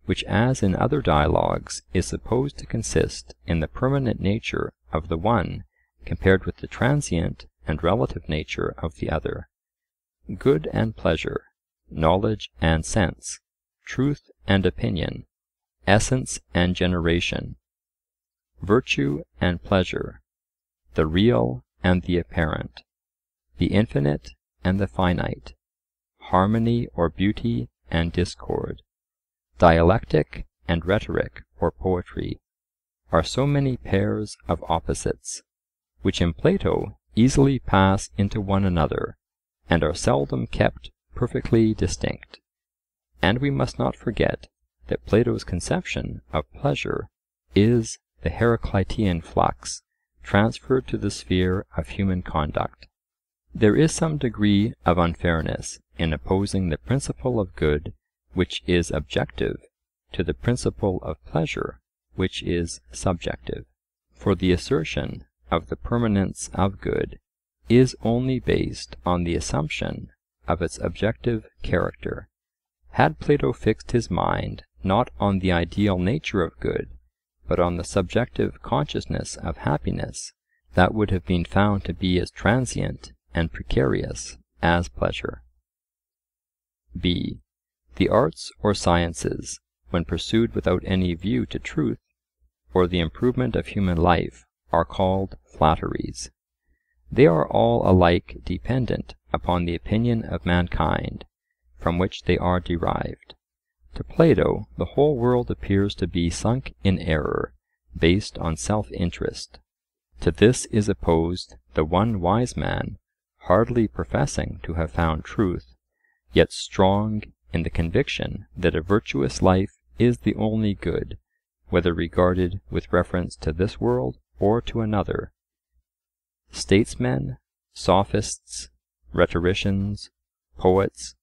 which, as in other dialogues, is supposed to consist in the permanent nature of the one compared with the transient and relative nature of the other. Good and pleasure, knowledge and sense, truth and opinion, essence and generation, virtue and pleasure, the real and the apparent, the infinite and the finite, harmony or beauty and discord, dialectic and rhetoric or poetry, are so many pairs of opposites, which in Plato easily pass into one another, and are seldom kept perfectly distinct. And we must not forget that Plato's conception of pleasure is the Heraclitean flux transferred to the sphere of human conduct. There is some degree of unfairness in opposing the principle of good, which is objective, to the principle of pleasure, which is subjective. For the assertion of the permanence of good is only based on the assumption of its objective character. Had Plato fixed his mind not on the ideal nature of good, but on the subjective consciousness of happiness, that would have been found to be as transient and precarious as pleasure. b. The arts or sciences, when pursued without any view to truth, or the improvement of human life, are called flatteries. They are all alike dependent upon the opinion of mankind, from which they are derived. To Plato, the whole world appears to be sunk in error, based on self-interest. To this is opposed the one wise man, hardly professing to have found truth, yet strong in the conviction that a virtuous life is the only good, whether regarded with reference to this world or to another. Statesmen, sophists, rhetoricians, poets,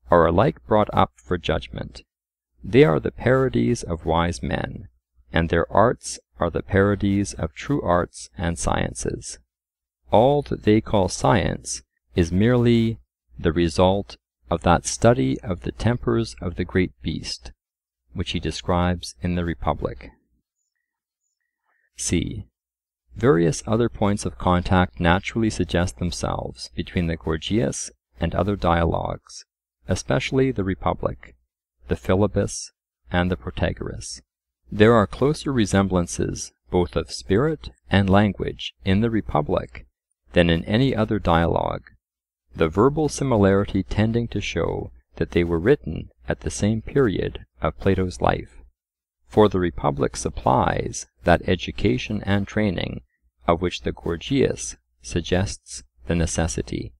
are alike brought up for judgment. They are the parodies of wise men, and their arts are the parodies of true arts and sciences. All that they call science is merely the result of that study of the tempers of the great beast, which he describes in the Republic. c. Various other points of contact naturally suggest themselves between the Gorgias and other dialogues, especially the Republic, the Philebus, and the Protagoras. There are closer resemblances both of spirit and language in the Republic than in any other dialogue, the verbal similarity tending to show that they were written at the same period of Plato's life. For the Republic supplies that education and training of which the Gorgias suggests the necessity.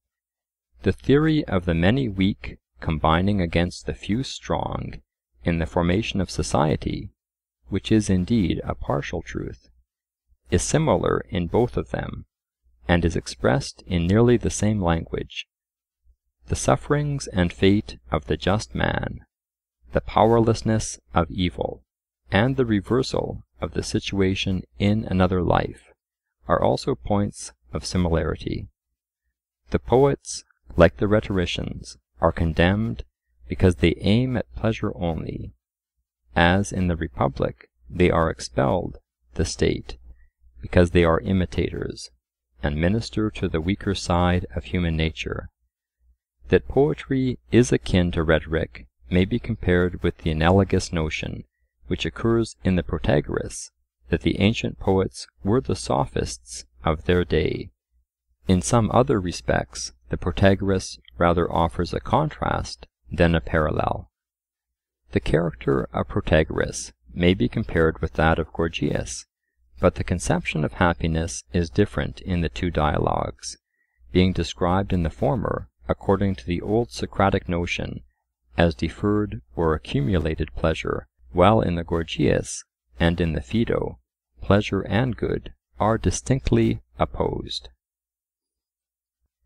The theory of the many weak combining against the few strong in the formation of society, which is indeed a partial truth, is similar in both of them, and is expressed in nearly the same language. The sufferings and fate of the just man, the powerlessness of evil, and the reversal of the situation in another life, are also points of similarity. The poets, like the rhetoricians, are condemned because they aim at pleasure only, as in the Republic they are expelled the state because they are imitators, and minister to the weaker side of human nature. That poetry is akin to rhetoric may be compared with the analogous notion which occurs in the Protagoras, that the ancient poets were the sophists of their day. In some other respects, the Protagoras rather offers a contrast than a parallel. The character of Protagoras may be compared with that of Gorgias, but the conception of happiness is different in the two dialogues, being described in the former according to the old Socratic notion as deferred or accumulated pleasure, while in the Gorgias and in the Phaedo, pleasure and good are distinctly opposed.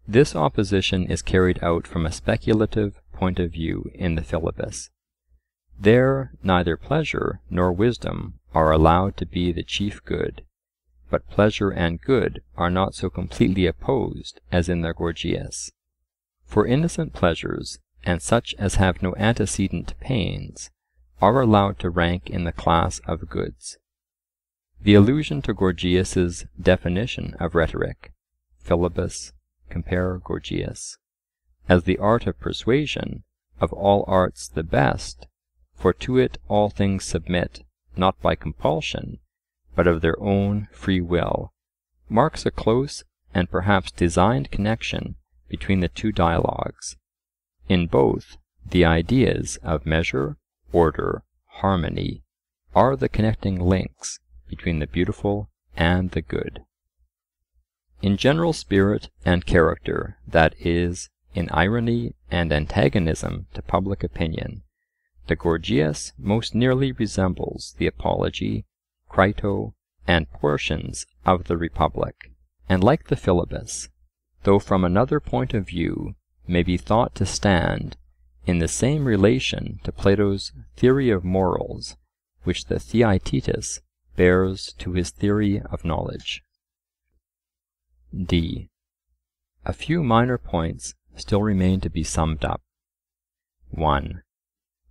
This opposition is carried out from a speculative point of view in the Philebus. There neither pleasure nor wisdom are allowed to be the chief good, but pleasure and good are not so completely opposed as in the Gorgias. For innocent pleasures, and such as have no antecedent pains, are allowed to rank in the class of goods. The allusion to Gorgias's definition of rhetoric, Philebus, compare Gorgias, as the art of persuasion, of all arts the best, for to it all things submit, not by compulsion, but of their own free will, marks a close and perhaps designed connection between the two dialogues. In both, the ideas of measure, order, harmony, are the connecting links between the beautiful and the good. In general spirit and character, that is, in irony and antagonism to public opinion, the Gorgias most nearly resembles the Apology, Crito, and portions of the Republic, and like the Philebus, though from another point of view, may be thought to stand in the same relation to Plato's theory of morals, which the Theaetetus bears to his theory of knowledge. D. A few minor points still remain to be summed up. 1.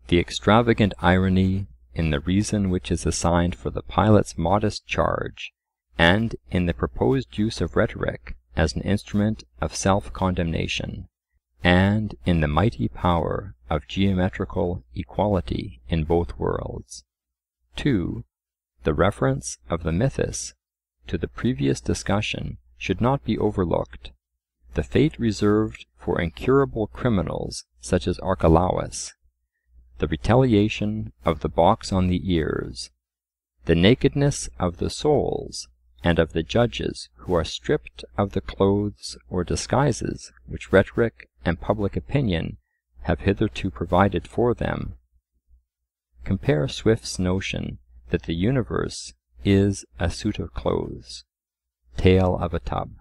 The extravagant irony in the reason which is assigned for the pilot's modest charge, and in the proposed use of rhetoric as an instrument of self-condemnation, and in the mighty power of geometrical equality in both worlds. 2. The reference of the mythus to the previous discussion should not be overlooked. The fate reserved for incurable criminals such as Archelaus, the retaliation of the box on the ears, the nakedness of the souls and of the judges who are stripped of the clothes or disguises which rhetoric and public opinion have hitherto provided for them. Compare Swift's notion that the universe is a suit of clothes. Tale of a Tub.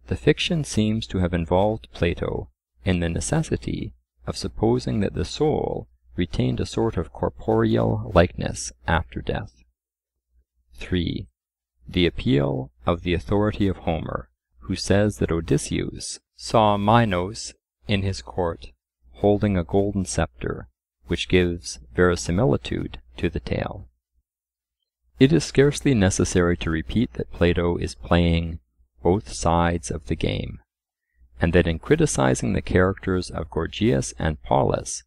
The fiction seems to have involved Plato in the necessity of supposing that the soul retained a sort of corporeal likeness after death. 3. The appeal of the authority of Homer, who says that Odysseus saw Minos in his court holding a golden scepter, which gives verisimilitude to the tale. It is scarcely necessary to repeat that Plato is playing both sides of the game, and that in criticizing the characters of Gorgias and Paulus,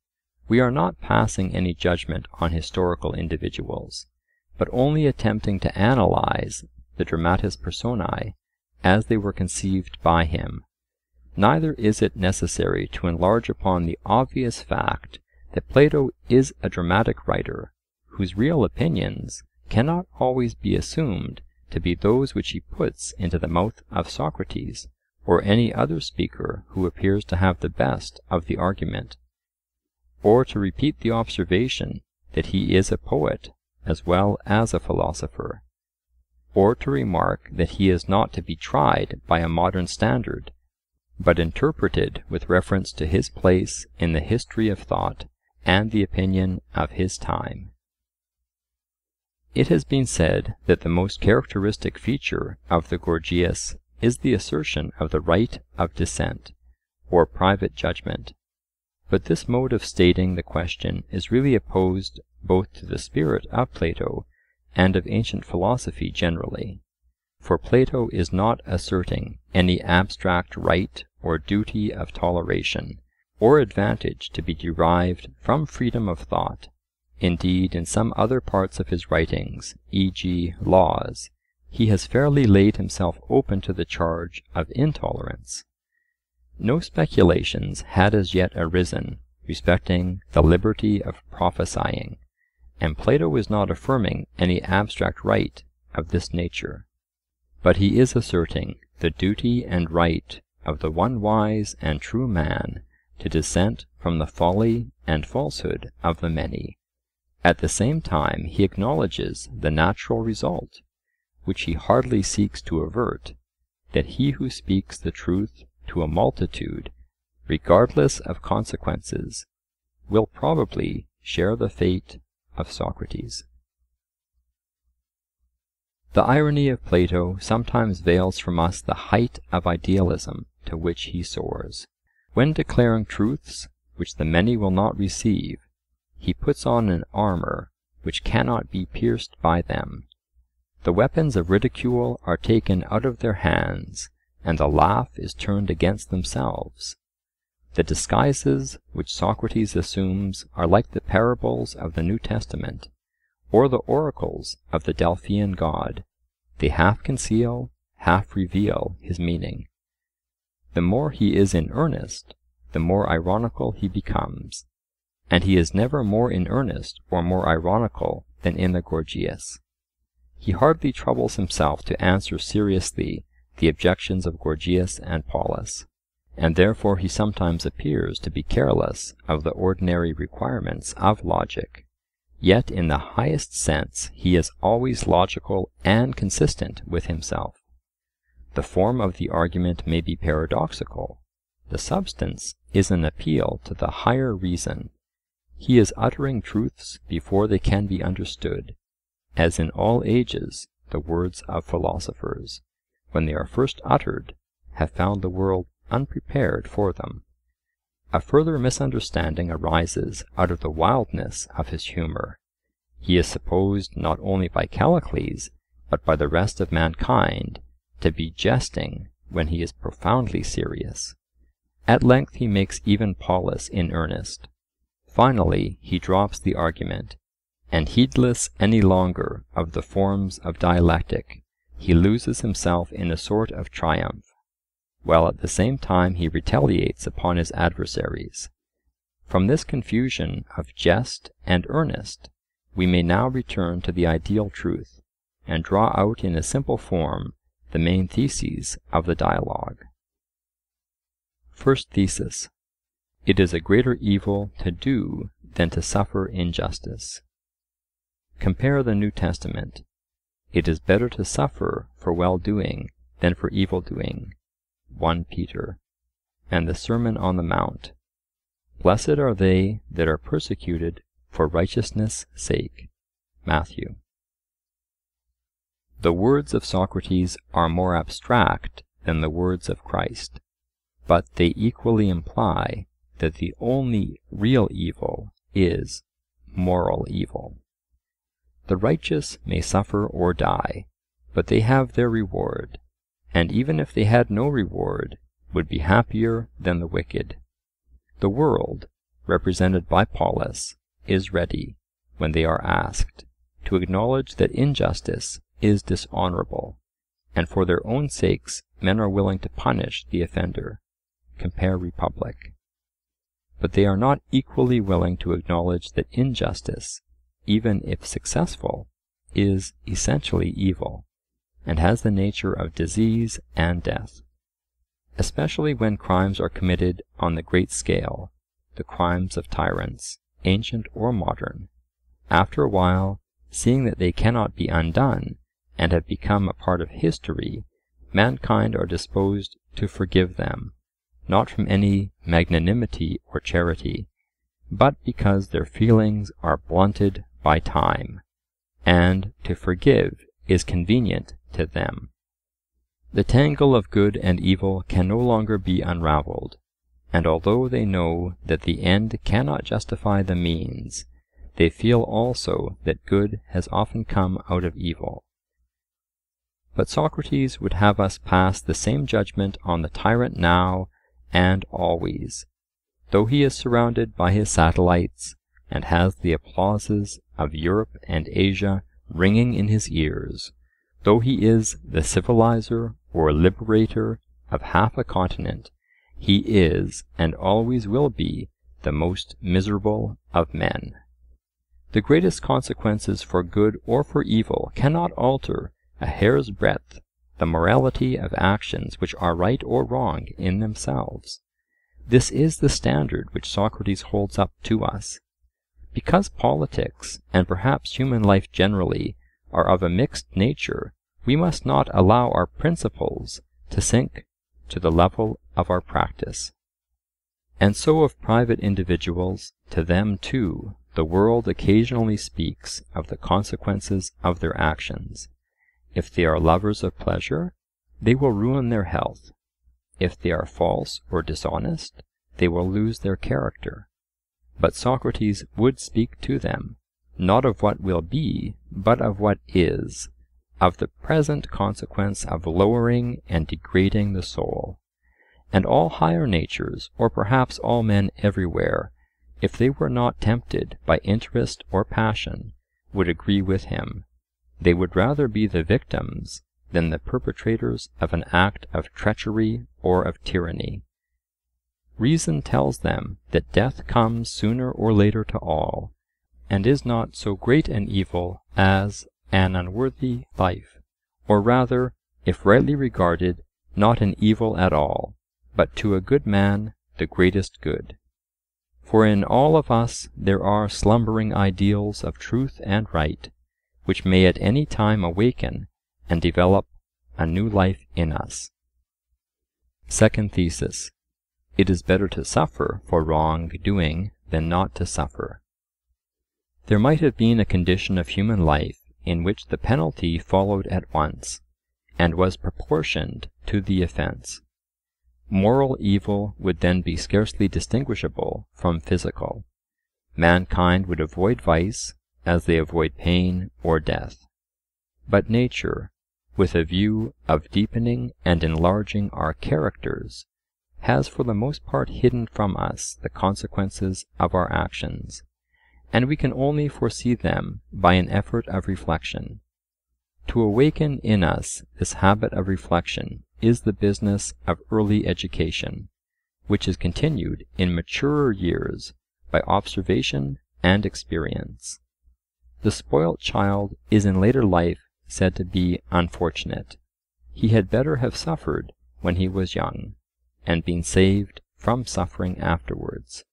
we are not passing any judgment on historical individuals, but only attempting to analyze the dramatis personae as they were conceived by him. Neither is it necessary to enlarge upon the obvious fact that Plato is a dramatic writer, whose real opinions cannot always be assumed to be those which he puts into the mouth of Socrates or any other speaker who appears to have the best of the argument, or to repeat the observation that he is a poet as well as a philosopher, or to remark that he is not to be tried by a modern standard, but interpreted with reference to his place in the history of thought and the opinion of his time. It has been said that the most characteristic feature of the Gorgias is the assertion of the right of dissent, or private judgment. But this mode of stating the question is really opposed both to the spirit of Plato and of ancient philosophy generally. For Plato is not asserting any abstract right or duty of toleration, or advantage to be derived from freedom of thought. Indeed, in some other parts of his writings, e.g., Laws, he has fairly laid himself open to the charge of intolerance. No speculations had as yet arisen respecting the liberty of prophesying, and Plato is not affirming any abstract right of this nature, but he is asserting the duty and right of the one wise and true man to dissent from the folly and falsehood of the many. At the same time he acknowledges the natural result, which he hardly seeks to avert, that he who speaks the truth to a multitude, regardless of consequences, will probably share the fate of Socrates. The irony of Plato sometimes veils from us the height of idealism to which he soars. When declaring truths which the many will not receive, he puts on an armour which cannot be pierced by them. The weapons of ridicule are taken out of their hands, and the laugh is turned against themselves. The disguises which Socrates assumes are like the parables of the New Testament, or the oracles of the Delphian god. They half conceal, half reveal his meaning. The more he is in earnest, the more ironical he becomes, and he is never more in earnest or more ironical than in the Gorgias. He hardly troubles himself to answer seriously the objections of Gorgias and Paulus, and therefore he sometimes appears to be careless of the ordinary requirements of logic. Yet in the highest sense he is always logical and consistent with himself. The form of the argument may be paradoxical. The substance is an appeal to the higher reason. He is uttering truths before they can be understood, as in all ages the words of philosophers, when they are first uttered, have found the world unprepared for them. A further misunderstanding arises out of the wildness of his humour. He is supposed not only by Callicles, but by the rest of mankind, to be jesting when he is profoundly serious. At length he makes even Paulus in earnest. Finally he drops the argument, and heedless any longer of the forms of dialectic, he loses himself in a sort of triumph, while at the same time he retaliates upon his adversaries. From this confusion of jest and earnest, we may now return to the ideal truth, and draw out in a simple form the main theses of the dialogue. First thesis: it is a greater evil to do than to suffer injustice. Compare the New Testament. It is better to suffer for well-doing than for evil-doing. 1 Peter. And the Sermon on the Mount. Blessed are they that are persecuted for righteousness' sake. Matthew. The words of Socrates are more abstract than the words of Christ, but they equally imply that the only real evil is moral evil. The righteous may suffer or die, but they have their reward, and even if they had no reward, would be happier than the wicked. The world, represented by Paulus, is ready, when they are asked, to acknowledge that injustice is dishonourable, and for their own sakes men are willing to punish the offender. Compare Republic. But they are not equally willing to acknowledge that injustice, even if successful, is essentially evil, and has the nature of disease and death. Especially when crimes are committed on the great scale, the crimes of tyrants, ancient or modern. After a while, seeing that they cannot be undone, and have become a part of history, mankind are disposed to forgive them, not from any magnanimity or charity, but because their feelings are blunted by time, and to forgive is convenient to them. The tangle of good and evil can no longer be unravelled, and although they know that the end cannot justify the means, they feel also that good has often come out of evil. But Socrates would have us pass the same judgment on the tyrant now and always, though he is surrounded by his satellites, and has the applauses of Europe and Asia ringing in his ears, though he is the civilizer or liberator of half a continent, he is and always will be the most miserable of men. The greatest consequences for good or for evil cannot alter a hair's breadth the morality of actions which are right or wrong in themselves. This is the standard which Socrates holds up to us. Because politics, and perhaps human life generally, are of a mixed nature, we must not allow our principles to sink to the level of our practice. And so of private individuals, to them too the world occasionally speaks of the consequences of their actions. If they are lovers of pleasure, they will ruin their health. If they are false or dishonest, they will lose their character. But Socrates would speak to them, not of what will be, but of what is, of the present consequence of lowering and degrading the soul. And all higher natures, or perhaps all men everywhere, if they were not tempted by interest or passion, would agree with him. They would rather be the victims than the perpetrators of an act of treachery or of tyranny. Reason tells them that death comes sooner or later to all, and is not so great an evil as, an unworthy life, or rather, if rightly regarded, not an evil at all, but to a good man the greatest good. For in all of us there are slumbering ideals of truth and right, which may at any time awaken and develop a new life in us. Second thesis: it is better to suffer for wrong doing than not to suffer. There might have been a condition of human life in which the penalty followed at once, and was proportioned to the offence. Moral evil would then be scarcely distinguishable from physical. Mankind would avoid vice as they avoid pain or death. But nature, with a view of deepening and enlarging our characters, has for the most part hidden from us the consequences of our actions, and we can only foresee them by an effort of reflection. To awaken in us this habit of reflection is the business of early education, which is continued in maturer years by observation and experience. The spoilt child is in later life said to be unfortunate. He had better have suffered when he was young, and been saved from suffering afterwards.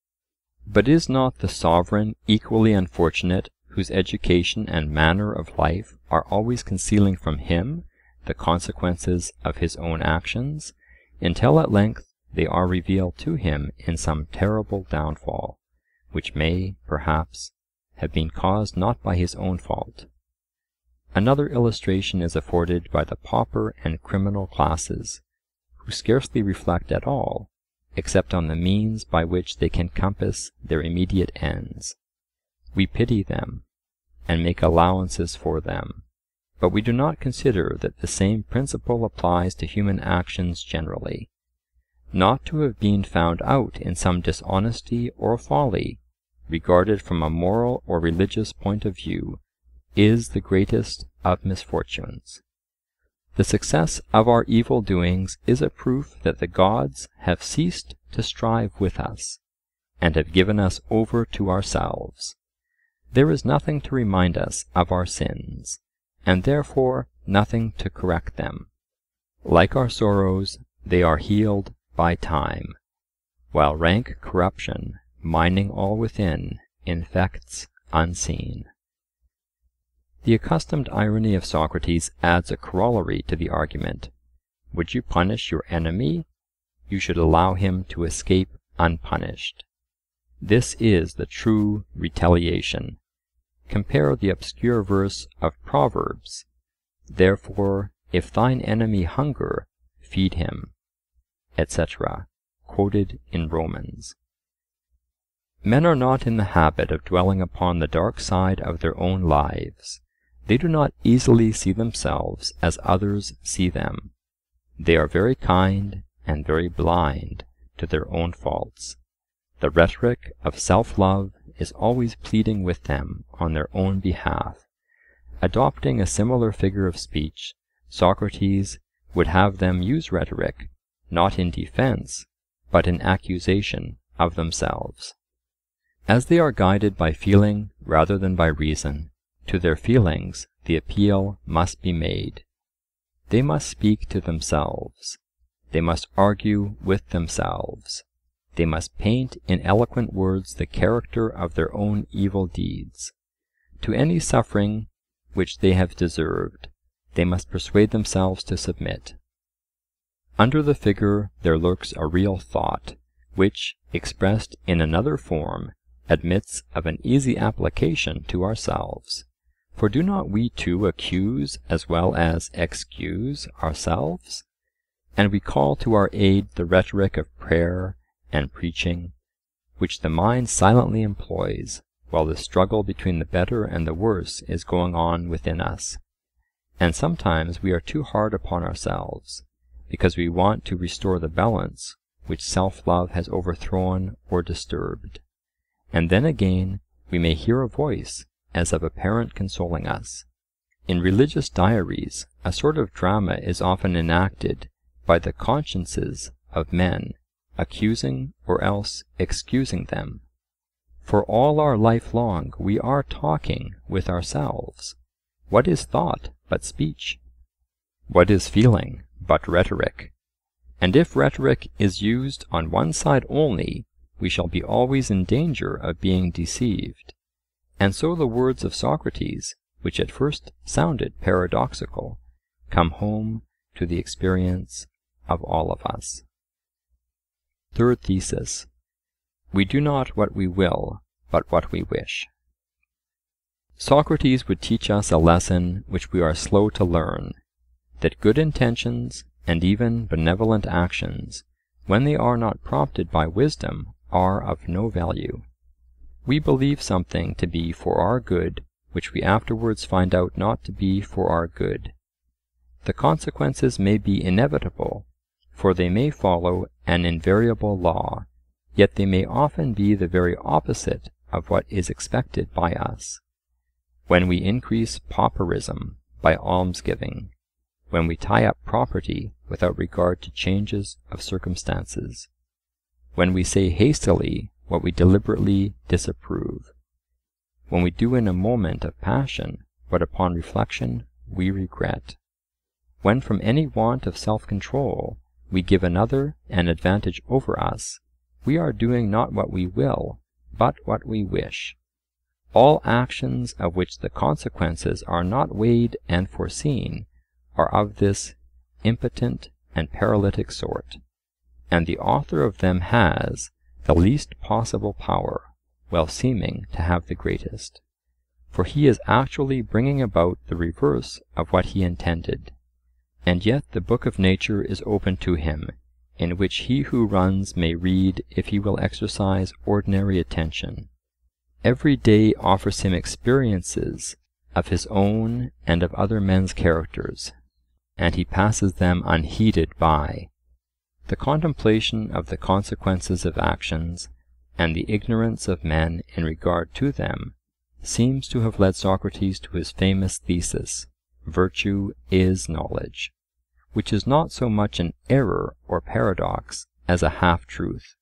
But is not the sovereign equally unfortunate, whose education and manner of life are always concealing from him the consequences of his own actions, until at length they are revealed to him in some terrible downfall, which may, perhaps, have been caused not by his own fault? Another illustration is afforded by the pauper and criminal classes, who scarcely reflect at all, except on the means by which they can compass their immediate ends. We pity them, and make allowances for them, but we do not consider that the same principle applies to human actions generally. Not to have been found out in some dishonesty or folly, regarded from a moral or religious point of view, is the greatest of misfortunes. The success of our evil doings is a proof that the gods have ceased to strive with us, and have given us over to ourselves. There is nothing to remind us of our sins, and therefore nothing to correct them. Like our sorrows, they are healed by time, while rank corruption, mining all within, infects unseen. The accustomed irony of Socrates adds a corollary to the argument. Would you punish your enemy? You should allow him to escape unpunished. This is the true retaliation. Compare the obscure verse of Proverbs, "Therefore, if thine enemy hunger, feed him," etc., quoted in Romans. Men are not in the habit of dwelling upon the dark side of their own lives. They do not easily see themselves as others see them. They are very kind and very blind to their own faults. The rhetoric of self-love is always pleading with them on their own behalf. Adopting a similar figure of speech, Socrates would have them use rhetoric, not in defense, but in accusation of themselves. As they are guided by feeling rather than by reason, to their feelings the appeal must be made. They must speak to themselves. They must argue with themselves. They must paint in eloquent words the character of their own evil deeds. To any suffering which they have deserved, they must persuade themselves to submit. Under the figure there lurks a real thought, which, expressed in another form, admits of an easy application to ourselves. For do not we too accuse as well as excuse ourselves? And we call to our aid the rhetoric of prayer and preaching, which the mind silently employs, while the struggle between the better and the worse is going on within us. And sometimes we are too hard upon ourselves, because we want to restore the balance which self-love has overthrown or disturbed. And then again we may hear a voice as of a parent consoling us. In religious diaries, a sort of drama is often enacted by the consciences of men, accusing or else excusing them. For all our life long we are talking with ourselves. what is thought but speech? What is feeling but rhetoric? And if rhetoric is used on one side only, we shall be always in danger of being deceived. And so the words of Socrates, which at first sounded paradoxical, come home to the experience of all of us. Third thesis: we do not what we will, but what we wish. Socrates would teach us a lesson which we are slow to learn, that good intentions and even benevolent actions, when they are not prompted by wisdom, are of no value. We believe something to be for our good, which we afterwards find out not to be for our good. The consequences may be inevitable, for they may follow an invariable law, yet they may often be the very opposite of what is expected by us. When we increase pauperism by almsgiving, when we tie up property without regard to changes of circumstances, when we say hastily what we deliberately disapprove, when we do in a moment of passion what upon reflection we regret, when from any want of self-control we give another an advantage over us, we are doing not what we will, but what we wish. All actions of which the consequences are not weighed and foreseen are of this impotent and paralytic sort, and the author of them has the least possible power, while seeming to have the greatest, for he is actually bringing about the reverse of what he intended. And yet the book of nature is open to him, in which he who runs may read if he will exercise ordinary attention. Every day offers him experiences of his own and of other men's characters, and he passes them unheeded by. The contemplation of the consequences of actions, and the ignorance of men in regard to them, seems to have led Socrates to his famous thesis, "Virtue is knowledge," which is not so much an error or paradox as a half-truth,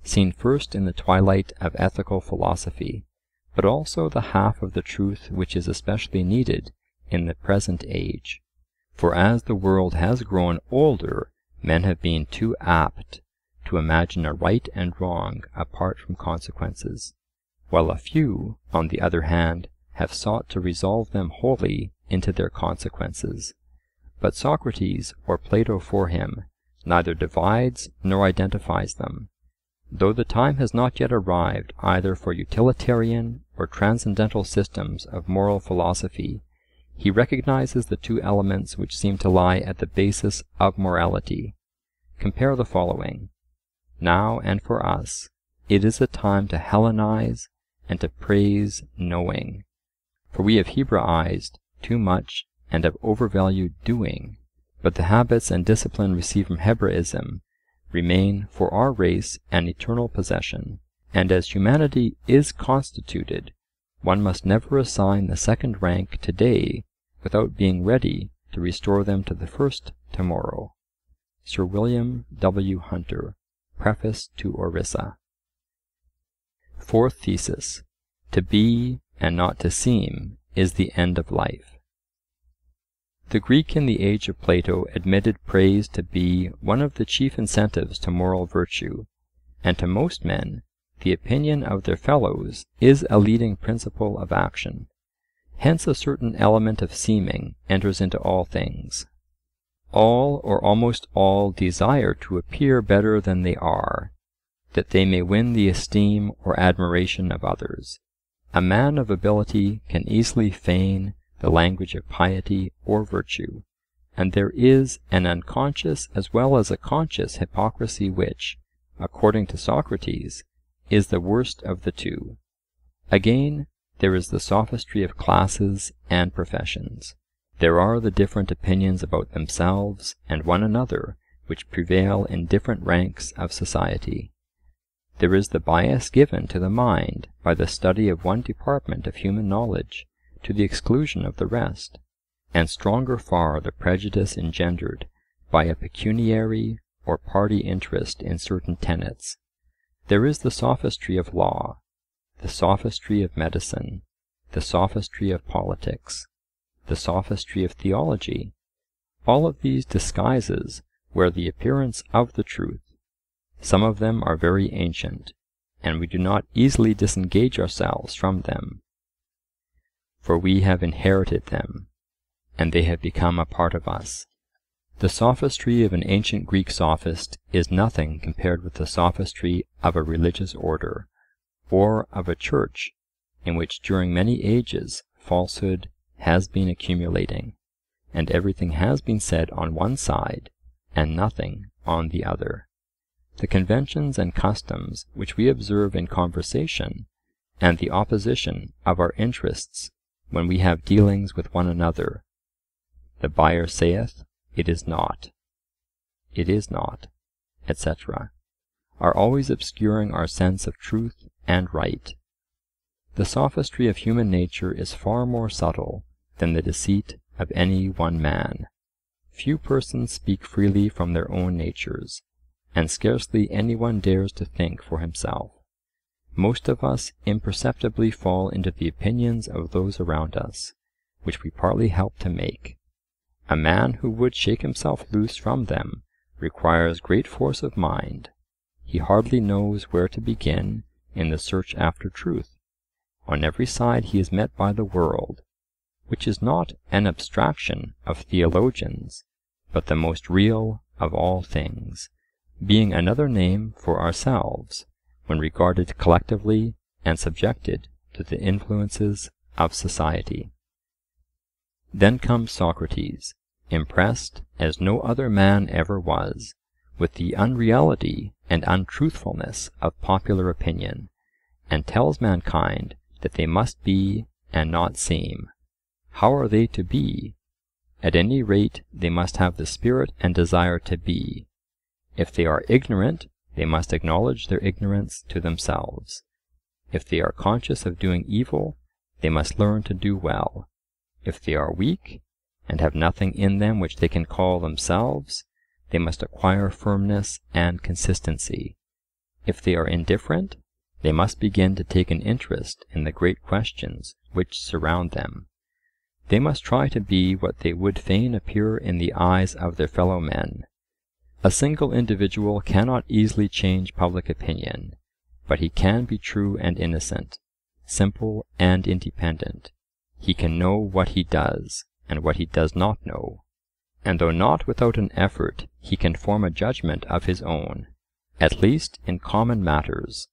seen first in the twilight of ethical philosophy, but also the half of the truth which is especially needed in the present age. For as the world has grown older, men have been too apt to imagine a right and wrong apart from consequences, while a few, on the other hand, have sought to resolve them wholly into their consequences. But Socrates, or Plato for him, neither divides nor identifies them. Though the time has not yet arrived either for utilitarian or transcendental systems of moral philosophy, he recognizes the two elements which seem to lie at the basis of morality. Compare the following: "Now and for us, it is a time to Hellenize and to praise knowing, for we have Hebraized too much and have overvalued doing, but the habits and discipline received from Hebraism remain for our race an eternal possession, and as humanity is constituted, one must never assign the second rank today without being ready to restore them to the first tomorrow." Sir William W. Hunter, Preface to Orissa. Fourth thesis: to be and not to seem is the end of life. The Greek in the age of Plato admitted praise to be one of the chief incentives to moral virtue, and to most men the opinion of their fellows is a leading principle of action. Hence a certain element of seeming enters into all things. All or almost all desire to appear better than they are, that they may win the esteem or admiration of others. A man of ability can easily feign the language of piety or virtue, and there is an unconscious as well as a conscious hypocrisy which, according to Socrates, is the worst of the two. Again, there is the sophistry of classes and professions. There are the different opinions about themselves and one another which prevail in different ranks of society. There is the bias given to the mind by the study of one department of human knowledge to the exclusion of the rest, and stronger far the prejudice engendered by a pecuniary or party interest in certain tenets. There is the sophistry of law, the sophistry of medicine, the sophistry of politics, the sophistry of theology. All of these disguises wear the appearance of the truth. Some of them are very ancient, and we do not easily disengage ourselves from them, for we have inherited them, and they have become a part of us. The sophistry of an ancient Greek sophist is nothing compared with the sophistry of a religious order, or of a church in which during many ages falsehood has been accumulating, and everything has been said on one side and nothing on the other. The conventions and customs which we observe in conversation, and the opposition of our interests when we have dealings with one another, the buyer saith, it is not, etc., are always obscuring our sense of truth and right. The sophistry of human nature is far more subtle than the deceit of any one man. Few persons speak freely from their own natures, and scarcely anyone dares to think for himself. Most of us imperceptibly fall into the opinions of those around us, which we partly help to make. A man who would shake himself loose from them requires great force of mind. He hardly knows where to begin in the search after truth. On every side he is met by the world, which is not an abstraction of theologians, but the most real of all things, being another name for ourselves, when regarded collectively and subjected to the influences of society. Then comes Socrates, impressed, as no other man ever was, with the unreality and untruthfulness of popular opinion, and tells mankind that they must be and not seem. How are they to be? At any rate, they must have the spirit and desire to be. If they are ignorant, they must acknowledge their ignorance to themselves. If they are conscious of doing evil, they must learn to do well. If they are weak, and have nothing in them which they can call themselves, they must acquire firmness and consistency. If they are indifferent, they must begin to take an interest in the great questions which surround them. They must try to be what they would fain appear in the eyes of their fellow men. A single individual cannot easily change public opinion, but he can be true and innocent, simple and independent. He can know what he does, and what he does not know, and though not without an effort, he can form a judgment of his own, at least in common matters.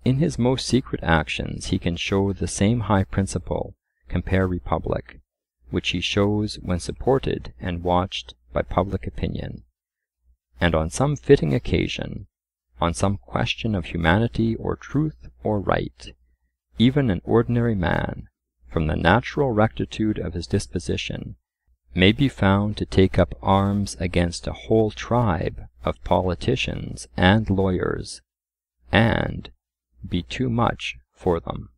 In his most secret actions he can show the same high principle, compare republic, which he shows when supported and watched by public opinion. And on some fitting occasion, on some question of humanity or truth or right, even an ordinary man, from the natural rectitude of his disposition, may be found to take up arms against a whole tribe of politicians and lawyers, and be too much for them.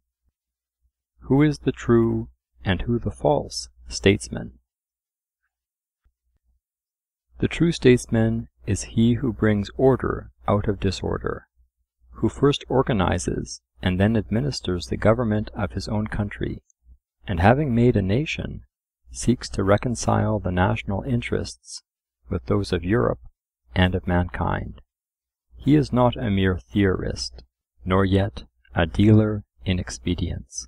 Who is the true and who the false statesman? The true statesman is he who brings order out of disorder, who first organizes and then administers the government of his own country, and having made a nation, seeks to reconcile the national interests with those of Europe and of mankind. He is not a mere theorist, nor yet a dealer in expedients.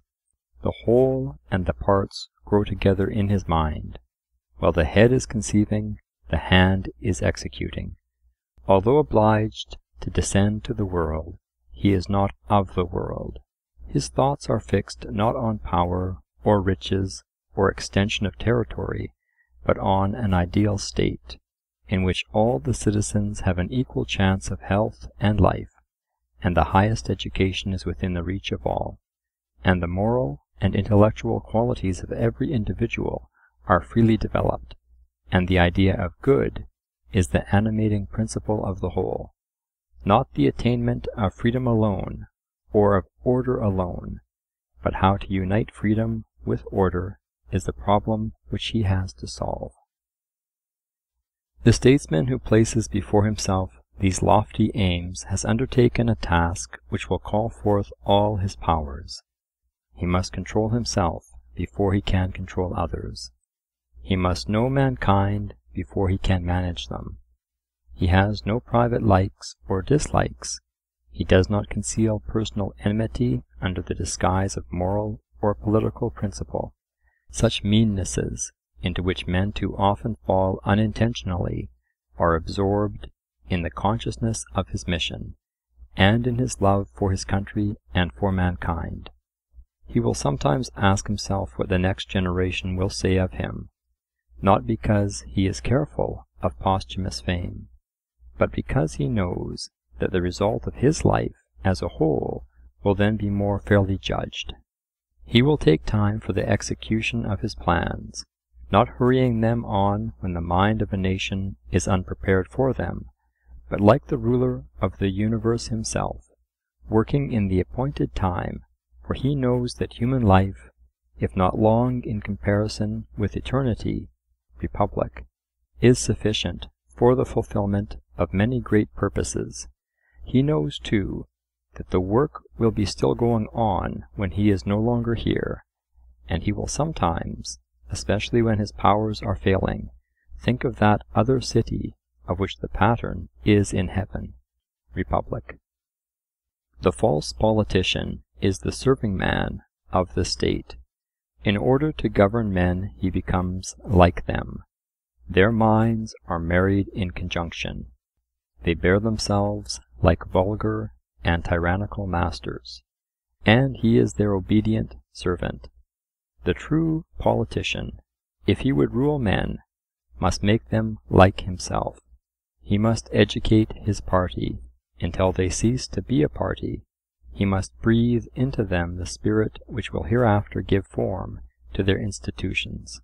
The whole and the parts grow together in his mind. While the head is conceiving, the hand is executing. Although obliged to descend to the world, he is not of the world. His thoughts are fixed not on power or riches or extension of territory, but on an ideal state, in which all the citizens have an equal chance of health and life, and the highest education is within the reach of all, and the moral and intellectual qualities of every individual are freely developed, and the idea of good is the animating principle of the whole. Not the attainment of freedom alone, or of order alone, but how to unite freedom with order is the problem which he has to solve. The statesman who places before himself these lofty aims has undertaken a task which will call forth all his powers. He must control himself before he can control others. He must know mankind before he can manage them. He has no private likes or dislikes. He does not conceal personal enmity under the disguise of moral or political principle. Such meannesses, into which men too often fall unintentionally, are absorbed in the consciousness of his mission, and in his love for his country and for mankind. He will sometimes ask himself what the next generation will say of him, not because he is careful of posthumous fame, but because he knows that the result of his life as a whole will then be more fairly judged. He will take time for the execution of his plans, not hurrying them on when the mind of a nation is unprepared for them, but like the ruler of the universe himself, working in the appointed time, for he knows that human life, if not long in comparison with eternity, republic, is sufficient for the fulfillment of many great purposes. He knows, too, that the work will be still going on when he is no longer here, and he will sometimes, especially when his powers are failing, think of that other city of which the pattern is in heaven, republic. The false politician is the serving man of the state. In order to govern men he becomes like them. Their minds are married in conjunction. They bear themselves like vulgar and tyrannical masters, and he is their obedient servant. The true politician, if he would rule men, must make them like himself. He must educate his party until they cease to be a party. He must breathe into them the spirit which will hereafter give form to their institutions.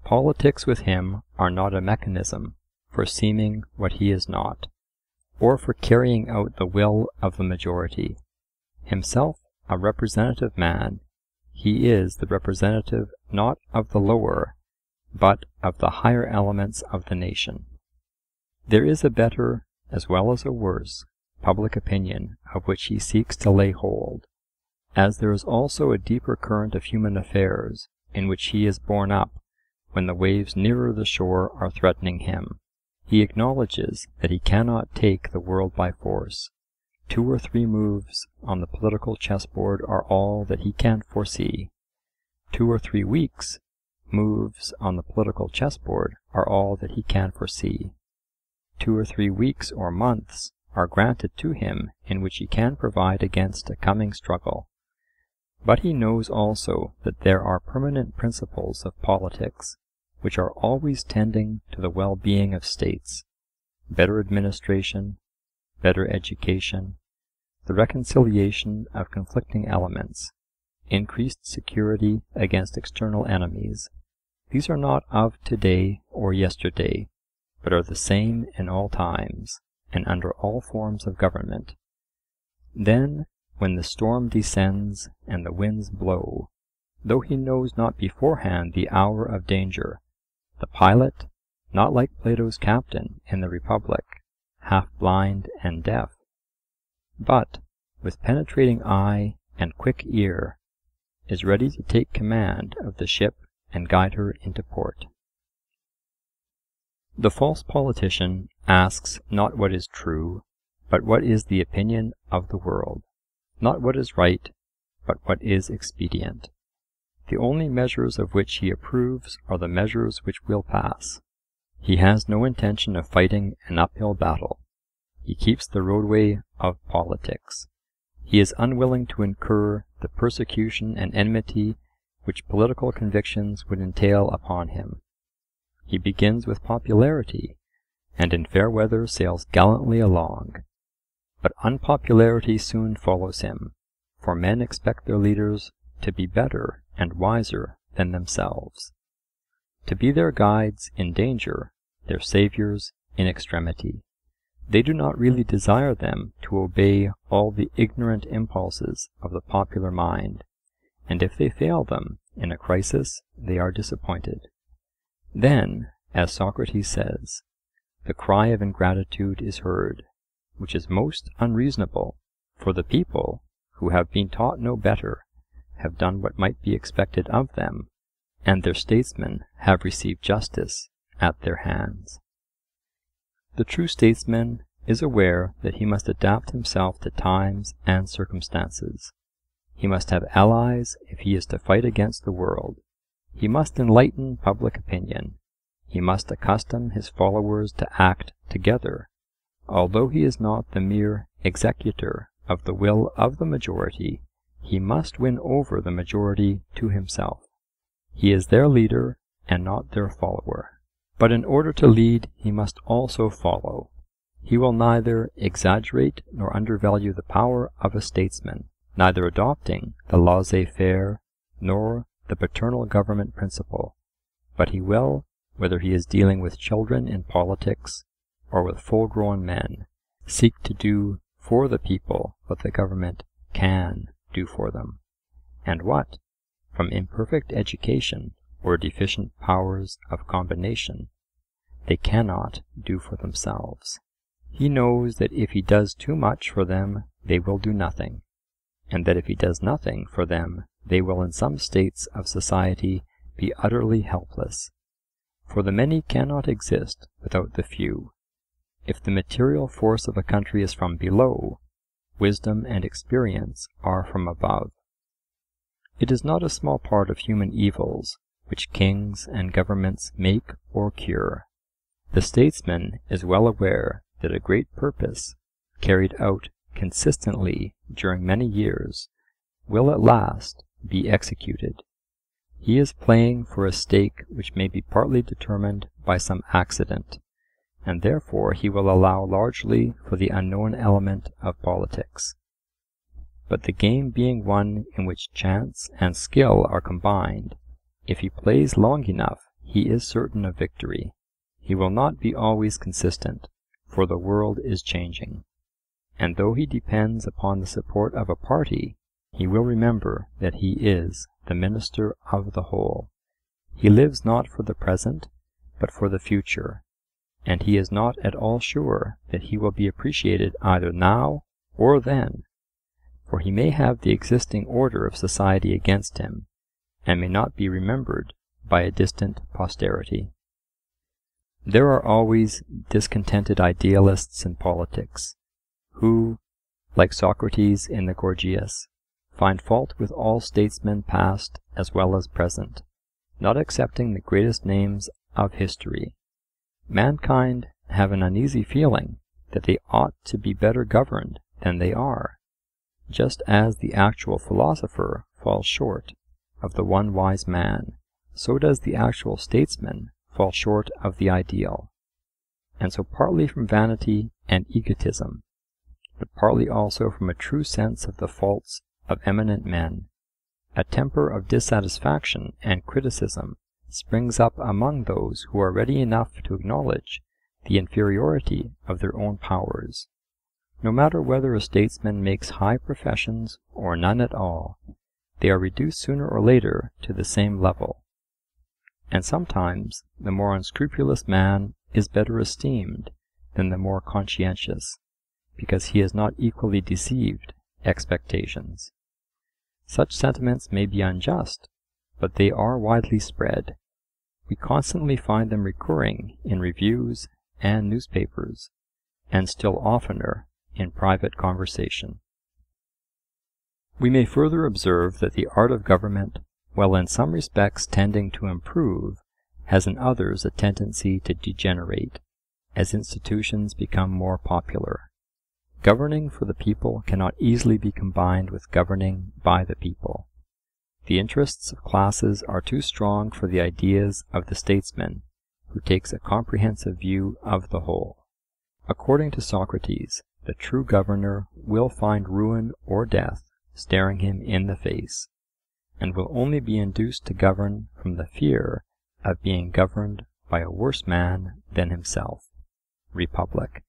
Politics with him are not a mechanism for seeming what he is not, or for carrying out the will of the majority. Himself a representative man, he is the representative not of the lower, but of the higher elements of the nation. There is a better as well as a worse public opinion of which he seeks to lay hold, as there is also a deeper current of human affairs in which he is borne up when the waves nearer the shore are threatening him. He acknowledges that he cannot take the world by force. 2 or 3 moves on the political chessboard are all that he can foresee. 2 or 3 weeks moves on the political chessboard are all that he can foresee. 2 or 3 weeks or months are granted to him in which he can provide against a coming struggle. But he knows also that there are permanent principles of politics which are always tending to the well-being of states, better administration, better education, the reconciliation of conflicting elements, increased security against external enemies. These are not of today or yesterday, but are the same in all times, and under all forms of government. Then, when the storm descends and the winds blow, though he knows not beforehand the hour of danger, the pilot, not like Plato's captain in the Republic, half blind and deaf, but, with penetrating eye and quick ear, is ready to take command of the ship and guide her into port. The false politician asks not what is true, but what is the opinion of the world, not what is right, but what is expedient. The only measures of which he approves are the measures which will pass. He has no intention of fighting an uphill battle. He keeps the roadway of politics. He is unwilling to incur the persecution and enmity which political convictions would entail upon him. He begins with popularity, and in fair weather sails gallantly along. But unpopularity soon follows him, for men expect their leaders to be better and wiser than themselves, to be their guides in danger, their saviours in extremity. They do not really desire them to obey all the ignorant impulses of the popular mind, and if they fail them in a crisis, they are disappointed. Then, as Socrates says, the cry of ingratitude is heard, which is most unreasonable, for the people, who have been taught no better, have done what might be expected of them, and their statesmen have received justice at their hands. The true statesman is aware that he must adapt himself to times and circumstances. He must have allies if he is to fight against the world. He must enlighten public opinion. He must accustom his followers to act together. Although he is not the mere executor of the will of the majority, he must win over the majority to himself. He is their leader and not their follower. But in order to lead, he must also follow. He will neither exaggerate nor undervalue the power of a statesman, neither adopting the laissez-faire nor the paternal government principle, but he will, whether he is dealing with children in politics or with full-grown men, seek to do for the people what the government can do for them, and what, from imperfect education or deficient powers of combination, they cannot do for themselves. He knows that if he does too much for them, they will do nothing, and that if he does nothing for them, they will in some states of society be utterly helpless. For the many cannot exist without the few. If the material force of a country is from below, wisdom and experience are from above. It is not a small part of human evils which kings and governments make or cure. The statesman is well aware that a great purpose, carried out consistently during many years, will at last be executed. He is playing for a stake which may be partly determined by some accident, and therefore he will allow largely for the unknown element of politics. But the game being one in which chance and skill are combined, if he plays long enough, he is certain of victory. He will not be always consistent, for the world is changing, and though he depends upon the support of a party, he will remember that he is the minister of the whole. He lives not for the present, but for the future, and he is not at all sure that he will be appreciated either now or then, for he may have the existing order of society against him, and may not be remembered by a distant posterity. There are always discontented idealists in politics, who, like Socrates in the Gorgias, find fault with all statesmen past as well as present, not accepting the greatest names of history. Mankind have an uneasy feeling that they ought to be better governed than they are, just as the actual philosopher falls short of the one wise man, so does the actual statesman fall short of the ideal. And so partly from vanity and egotism, but partly also from a true sense of the faults of eminent men, a temper of dissatisfaction and criticism springs up among those who are ready enough to acknowledge the inferiority of their own powers. No matter whether a statesman makes high professions or none at all, they are reduced sooner or later to the same level. And sometimes the more unscrupulous man is better esteemed than the more conscientious, because he has not equally deceived expectations. Such sentiments may be unjust, but they are widely spread. We constantly find them recurring in reviews and newspapers, and still oftener in private conversation. We may further observe that the art of government, while in some respects tending to improve, has in others a tendency to degenerate, as institutions become more popular. Governing for the people cannot easily be combined with governing by the people. The interests of classes are too strong for the ideas of the statesman, who takes a comprehensive view of the whole. According to Socrates, the true governor will find ruin or death staring him in the face, and will only be induced to govern from the fear of being governed by a worse man than himself. Republic.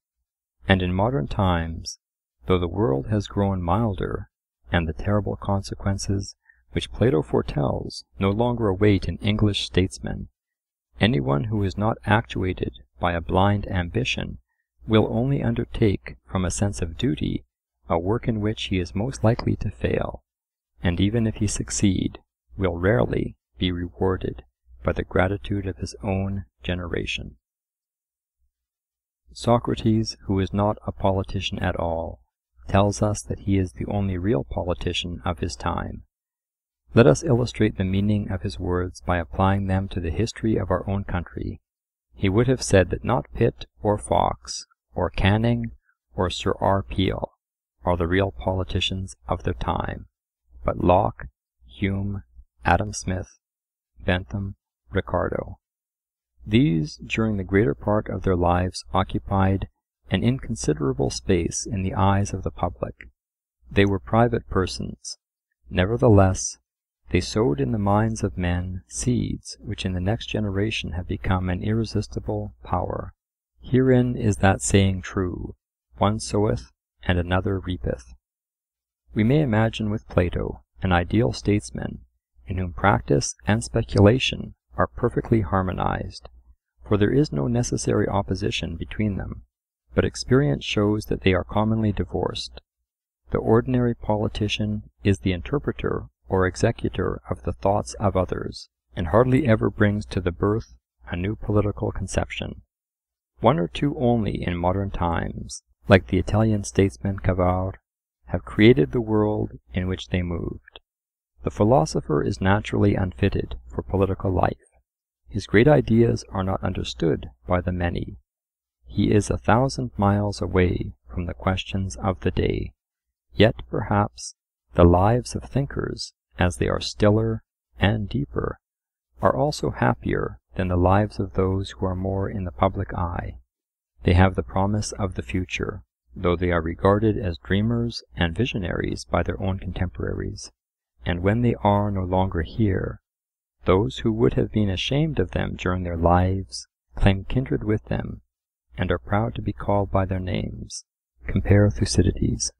And in modern times, though the world has grown milder, and the terrible consequences which Plato foretells no longer await an English statesman, anyone who is not actuated by a blind ambition will only undertake from a sense of duty a work in which he is most likely to fail, and even if he succeed, will rarely be rewarded by the gratitude of his own generation. Socrates, who is not a politician at all, tells us that he is the only real politician of his time. Let us illustrate the meaning of his words by applying them to the history of our own country. He would have said that not Pitt or Fox or Canning or Sir R. Peel are the real politicians of their time, but Locke, Hume, Adam Smith, Bentham, Ricardo. These, during the greater part of their lives, occupied an inconsiderable space in the eyes of the public. They were private persons. Nevertheless, they sowed in the minds of men seeds which in the next generation have become an irresistible power. Herein is that saying true, one soweth and another reapeth. We may imagine with Plato an ideal statesman in whom practice and speculation are perfectly harmonized, for there is no necessary opposition between them, but experience shows that they are commonly divorced. The ordinary politician is the interpreter or executor of the thoughts of others, and hardly ever brings to the birth a new political conception. One or two only in modern times, like the Italian statesman Cavern, have created the world in which they moved. The philosopher is naturally unfitted for political life. His great ideas are not understood by the many. He is 1,000 miles away from the questions of the day. Yet, perhaps, the lives of thinkers, as they are stiller and deeper, are also happier than the lives of those who are more in the public eye. They have the promise of the future, though they are regarded as dreamers and visionaries by their own contemporaries. And when they are no longer here, those who would have been ashamed of them during their lives claim kindred with them, and are proud to be called by their names. Compare Thucydides.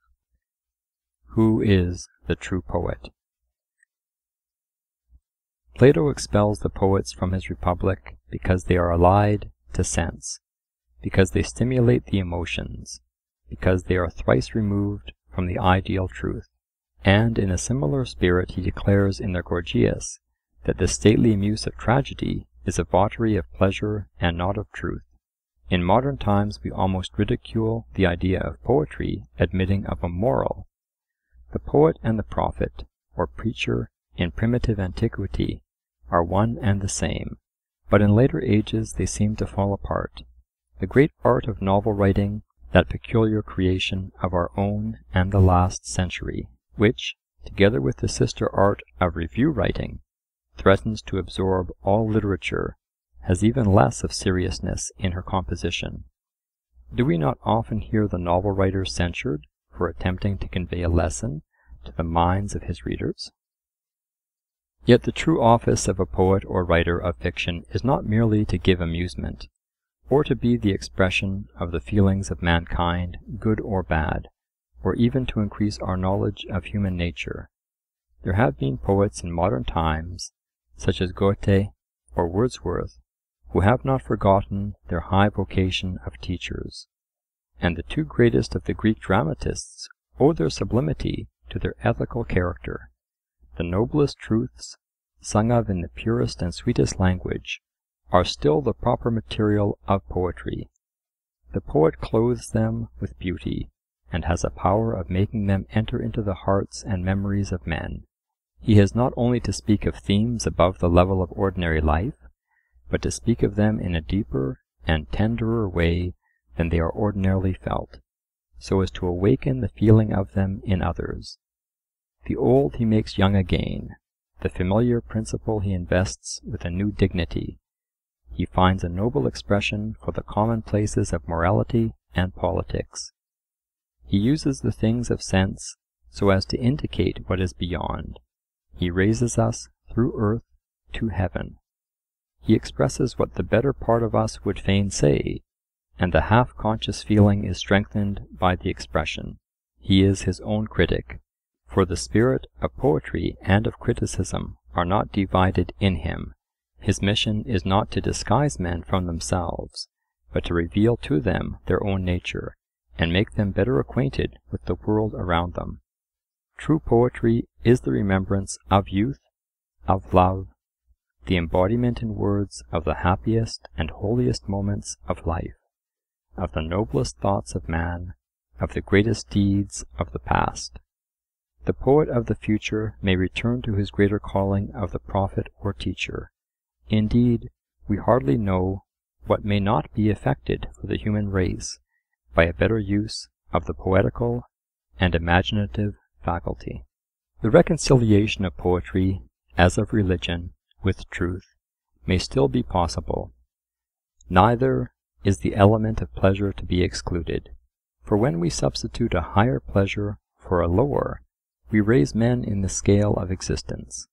Who is the true poet? Plato expels the poets from his Republic because they are allied to sense, because they stimulate the emotions, because they are thrice removed from the ideal truth. And in a similar spirit he declares in the Gorgias that the stately muse of tragedy is a votary of pleasure and not of truth. In modern times we almost ridicule the idea of poetry admitting of a moral. The poet and the prophet, or preacher, in primitive antiquity, are one and the same, but in later ages they seem to fall apart. The great art of novel writing, that peculiar creation of our own and the last century, which, together with the sister art of review writing, threatens to absorb all literature, has even less of seriousness in her composition. Do we not often hear the novel writer censured for attempting to convey a lesson to the minds of his readers? Yet the true office of a poet or writer of fiction is not merely to give amusement, or to be the expression of the feelings of mankind, good or bad, or even to increase our knowledge of human nature. There have been poets in modern times, such as Goethe or Wordsworth, who have not forgotten their high vocation of teachers, and the two greatest of the Greek dramatists owe their sublimity to their ethical character. The noblest truths, sung of in the purest and sweetest language, are still the proper material of poetry. The poet clothes them with beauty, and has a power of making them enter into the hearts and memories of men. He has not only to speak of themes above the level of ordinary life, but to speak of them in a deeper and tenderer way than they are ordinarily felt, so as to awaken the feeling of them in others. The old he makes young again, the familiar principle he invests with a new dignity. He finds a noble expression for the commonplaces of morality and politics. He uses the things of sense so as to indicate what is beyond. He raises us through earth to heaven. He expresses what the better part of us would fain say, and the half-conscious feeling is strengthened by the expression. He is his own critic, for the spirit of poetry and of criticism are not divided in him. His mission is not to disguise men from themselves, but to reveal to them their own nature, and make them better acquainted with the world around them. True poetry is the remembrance of youth, of love, the embodiment in words of the happiest and holiest moments of life, of the noblest thoughts of man, of the greatest deeds of the past. The poet of the future may return to his greater calling of the prophet or teacher. Indeed, we hardly know what may not be effected for the human race by a better use of the poetical and imaginative faculty. The reconciliation of poetry, as of religion, with truth may still be possible. Neither is the element of pleasure to be excluded, for when we substitute a higher pleasure for a lower, we raise men in the scale of existence.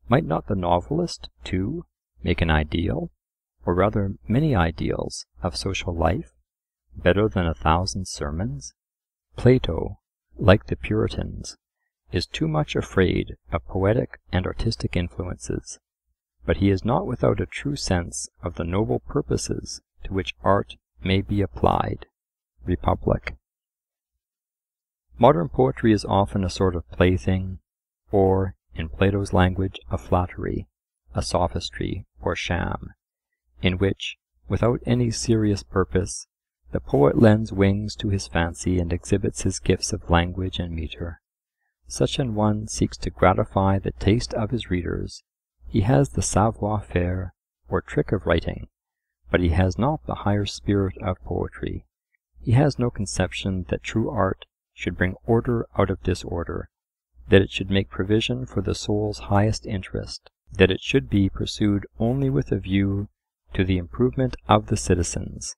Might not the novelist, too, make an ideal, or rather many ideals, of social life, better than 1,000 sermons? Plato, like the Puritans, is too much afraid of poetic and artistic influences, but he is not without a true sense of the noble purposes to which art may be applied. Republic. Modern poetry is often a sort of plaything, or, in Plato's language, a flattery, a sophistry, or sham, in which, without any serious purpose, the poet lends wings to his fancy and exhibits his gifts of language and metre. Such an one seeks to gratify the taste of his readers. He has the savoir-faire, or trick of writing, but he has not the higher spirit of poetry. He has no conception that true art should bring order out of disorder, that it should make provision for the soul's highest interest, that it should be pursued only with a view to the improvement of the citizens.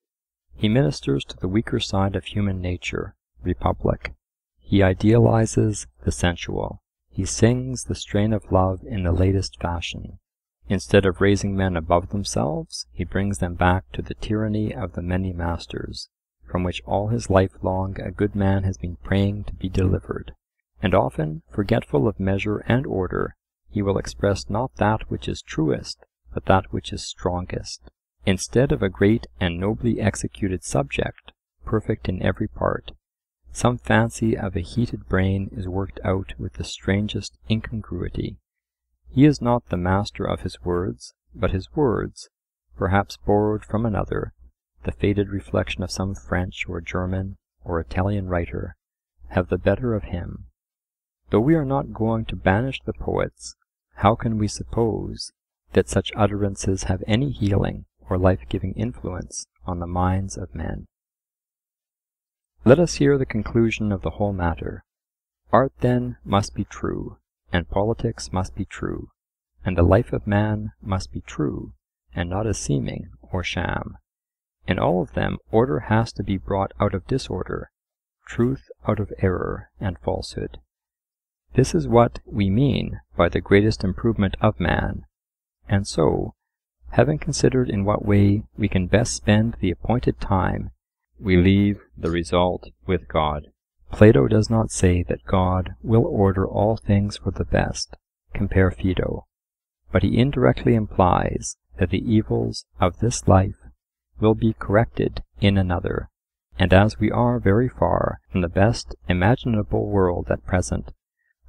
He ministers to the weaker side of human nature. Republic. He idealizes the sensual. He sings the strain of love in the latest fashion. Instead of raising men above themselves, he brings them back to the tyranny of the many masters, from which all his life long a good man has been praying to be delivered. And often, forgetful of measure and order, he will express not that which is truest, but that which is strongest. Instead of a great and nobly executed subject, perfect in every part, some fancy of a heated brain is worked out with the strangest incongruity. He is not the master of his words, but his words, perhaps borrowed from another, the faded reflection of some French or German or Italian writer, have the better of him. Though we are not going to banish the poets, how can we suppose that such utterances have any healing or life-giving influence on the minds of men? Let us hear the conclusion of the whole matter. Art, then, must be true, and politics must be true, and the life of man must be true, and not a seeming or sham. In all of them order has to be brought out of disorder, truth out of error and falsehood. This is what we mean by the greatest improvement of man, and so, having considered in what way we can best spend the appointed time, we leave the result with God. Plato does not say that God will order all things for the best, compare Phaedo, but he indirectly implies that the evils of this life will be corrected in another, and as we are very far from the best imaginable world at present,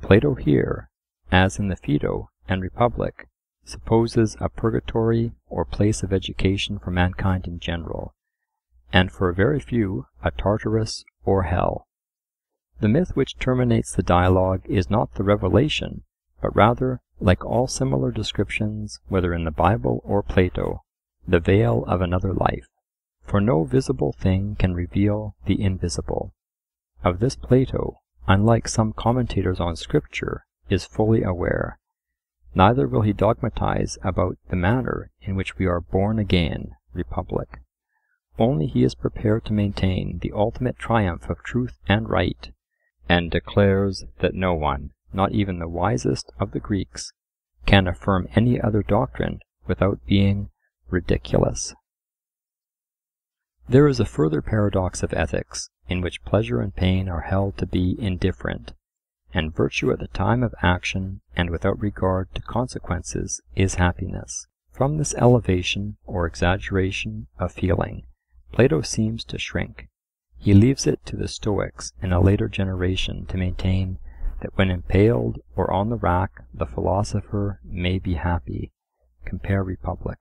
Plato here, as in the Phaedo and Republic, supposes a purgatory or place of education for mankind in general, and for a very few a Tartarus or hell. The myth which terminates the dialogue is not the revelation, but rather, like all similar descriptions, whether in the Bible or Plato, the veil of another life, for no visible thing can reveal the invisible. Of this Plato, unlike some commentators on Scripture, is fully aware. Neither will he dogmatize about the manner in which we are born again. Republic. Only he is prepared to maintain the ultimate triumph of truth and right, and declares that no one, not even the wisest of the Greeks, can affirm any other doctrine without being ridiculous. There is a further paradox of ethics, in which pleasure and pain are held to be indifferent, and virtue at the time of action and without regard to consequences is happiness. From this elevation or exaggeration of feeling, Plato seems to shrink. He leaves it to the Stoics in a later generation to maintain that when impaled or on the rack the philosopher may be happy, Compare Republic.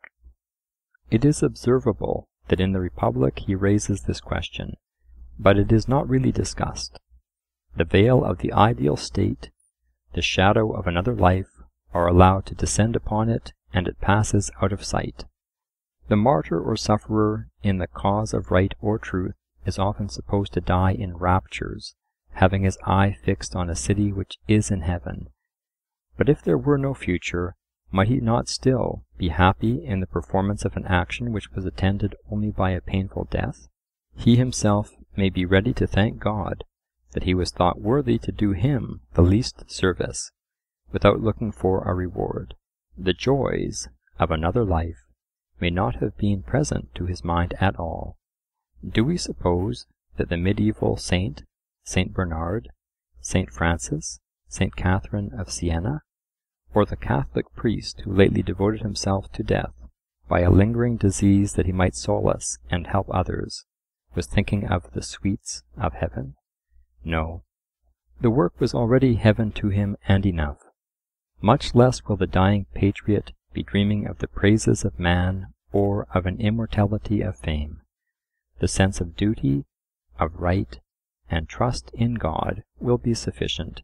It is observable that in the Republic he raises this question, but it is not really discussed. The veil of the ideal state, the shadow of another life, are allowed to descend upon it, and it passes out of sight. The martyr or sufferer in the cause of right or truth is often supposed to die in raptures, having his eye fixed on a city which is in heaven. But if there were no future, might he not still be happy in the performance of an action which was attended only by a painful death? He himself may be ready to thank God that he was thought worthy to do him the least service, without looking for a reward. The joys of another life may not have been present to his mind at all. Do we suppose that the medieval saint, Saint Bernard, Saint Francis, Saint Catherine of Siena, or the Catholic priest who lately devoted himself to death by a lingering disease that he might solace and help others, was thinking of the sweets of heaven? No. The work was already heaven to him and enough. Much less will the dying patriot be dreaming of the praises of man or of an immortality of fame. The sense of duty, of right, and trust in God will be sufficient,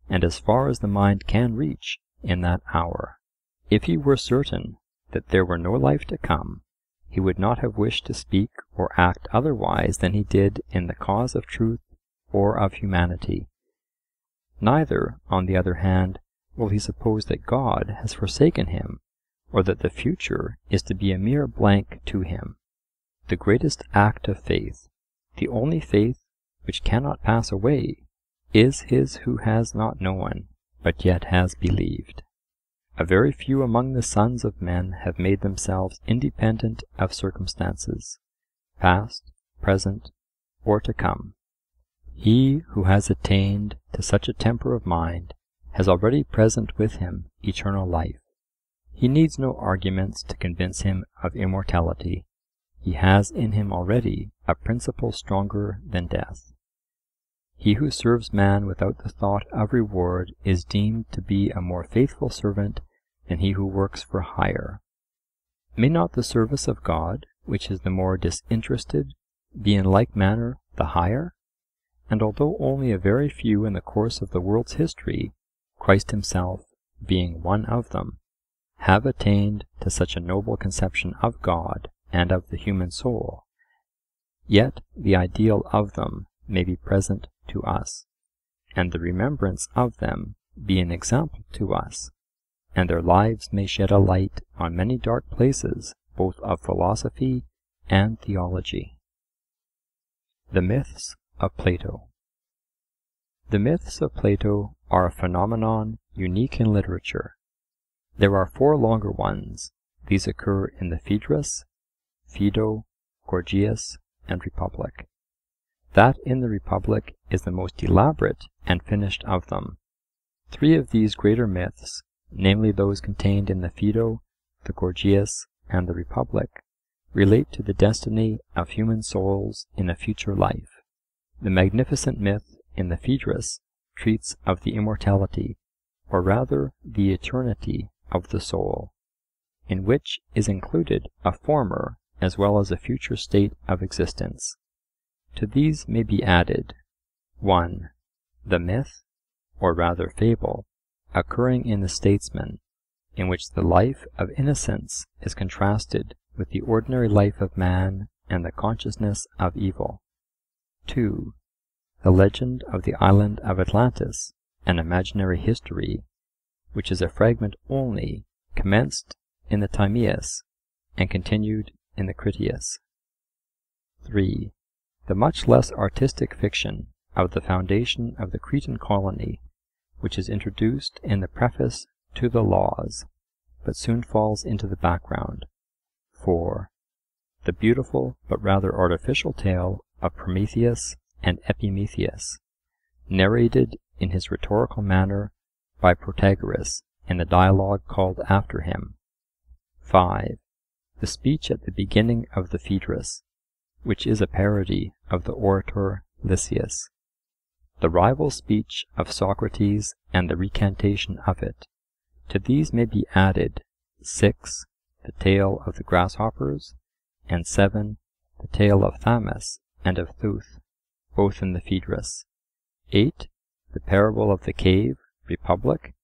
and as far as the mind can reach in that hour. If he were certain that there were no life to come, he would not have wished to speak or act otherwise than he did in the cause of truth or of humanity. Neither, on the other hand, will he suppose that God has forsaken him, or that the future is to be a mere blank to him. The greatest act of faith, the only faith which cannot pass away, is his who has not known, but yet has believed. A very few among the sons of men have made themselves independent of circumstances, past, present, or to come. He who has attained to such a temper of mind has already present with him eternal life. He needs no arguments to convince him of immortality. He has in him already a principle stronger than death. He who serves man without the thought of reward is deemed to be a more faithful servant than he who works for hire. May not the service of God, which is the more disinterested, be in like manner the higher? And although only a very few in the course of the world's history, Christ himself being one of them, have attained to such a noble conception of God and of the human soul, yet the ideal of them may be present to us, and the remembrance of them be an example to us, and their lives may shed a light on many dark places both of philosophy and theology. The myths of Plato. The myths of Plato are a phenomenon unique in literature. There are 4 longer ones. These occur in the Phaedrus, Phaedo, Gorgias, and Republic. That in the Republic is the most elaborate and finished of them. 3 of these greater myths, namely those contained in the Phaedo, the Gorgias, and the Republic, relate to the destiny of human souls in a future life. The magnificent myth in the Phaedrus treats of the immortality, or rather the eternity of the soul, in which is included a former as well as a future state of existence. To these may be added 1. The myth, or rather fable, occurring in the Statesman, in which the life of innocence is contrasted with the ordinary life of man and the consciousness of evil. 2. The legend of the island of Atlantis, an imaginary history, which is a fragment only, commenced in the Timaeus and continued in the Critias. 3. The much less artistic fiction of the foundation of the Cretan colony, which is introduced in the preface to the Laws, but soon falls into the background. 4. The beautiful but rather artificial tale of Prometheus and Epimetheus, narrated in his rhetorical manner by Protagoras in the dialogue called after him. 5. The speech at the beginning of the Phaedrus, which is a parody of the orator Lysias. The rival speech of Socrates and the recantation of it. To these may be added 6. The tale of the grasshoppers, and 7. The tale of Thamus and of Thuth, both in the Phaedrus. 8. The parable of the cave, Republic,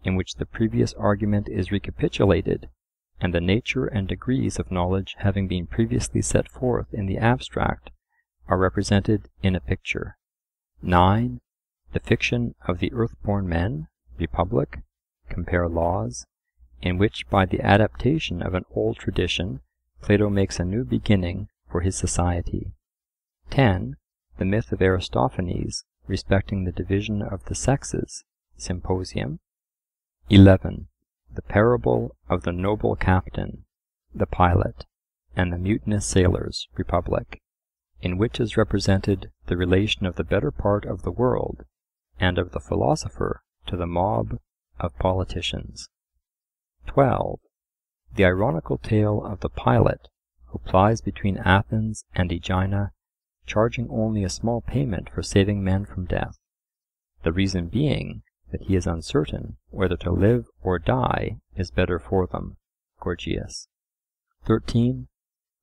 in which the previous argument is recapitulated, and the nature and degrees of knowledge having been previously set forth in the abstract are represented in a picture. 9. The fiction of the earth-born men, Republic, compare Laws, in which by the adaptation of an old tradition Plato makes a new beginning for his society. 10. The myth of Aristophanes respecting the division of the sexes, Symposium. 11. The parable of the noble captain, the pilot, and the mutinous sailors, Republic, in which is represented the relation of the better part of the world and of the philosopher to the mob of politicians. 12. The ironical tale of the pilot who plies between Athens and Aegina, charging only a small payment for saving men from death, the reason being that he is uncertain whether to live or die is better for them. Gorgias. 13.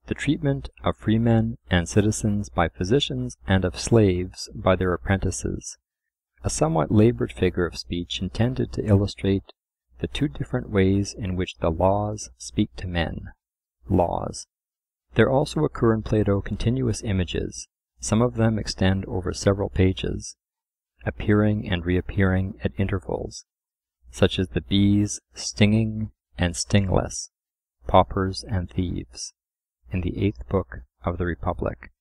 The treatment of freemen and citizens by physicians and of slaves by their apprentices, a somewhat laboured figure of speech intended to illustrate the two different ways in which the laws speak to men. Laws. There also occur in Plato continuous images, some of them extend over several pages, appearing and reappearing at intervals, such as the bees stinging and stingless, paupers and thieves, in the 8th book of the Republic,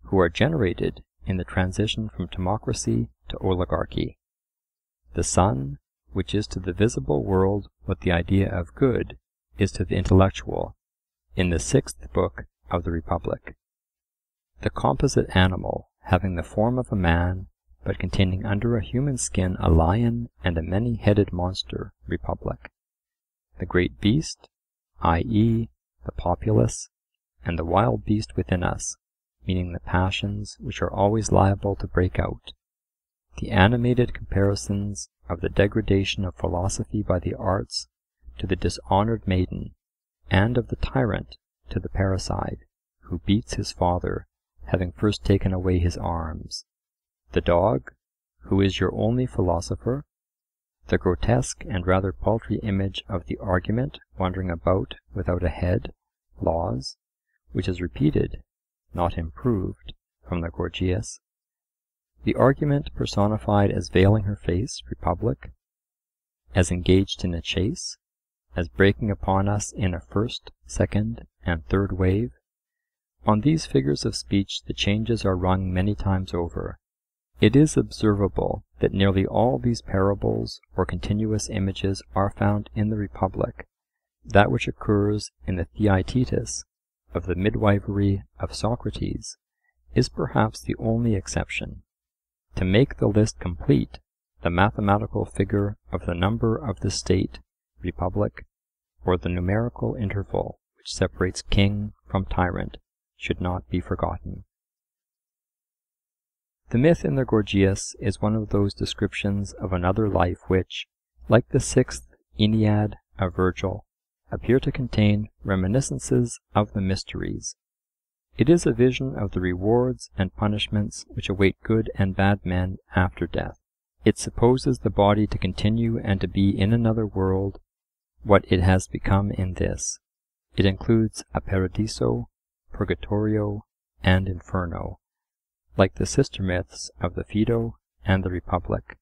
who are generated in the transition from democracy to oligarchy. The sun, which is to the visible world what the idea of good is to the intellectual, in the 6th book of the Republic. The composite animal, having the form of a man, but containing under a human skin a lion and a many-headed monster, Republic. The great beast, i.e., the populace, and the wild beast within us, meaning the passions which are always liable to break out. The animated comparisons of the degradation of philosophy by the arts to the dishonoured maiden, and of the tyrant to the parricide, who beats his father, having first taken away his arms. The dog, who is your only philosopher, the grotesque and rather paltry image of the argument wandering about without a head, Laws, which is repeated, not improved, from the Gorgias, the argument personified as veiling her face, Republic, as engaged in a chase, as breaking upon us in a first, second, and third wave. On these figures of speech the changes are rung many times over. It is observable that nearly all these parables or continuous images are found in the Republic. That which occurs in the Theaetetus of the midwifery of Socrates is perhaps the only exception. To make the list complete, the mathematical figure of the number of the state, Republic, or the numerical interval which separates king from tyrant, should not be forgotten. The myth in the Gorgias is one of those descriptions of another life which, like the 6th Aeneid of Virgil, appear to contain reminiscences of the mysteries. It is a vision of the rewards and punishments which await good and bad men after death. It supposes the body to continue and to be in another world what it has become in this. It includes a Paradiso, Purgatorio, and Inferno, like the sister myths of the Phaedo and the Republic.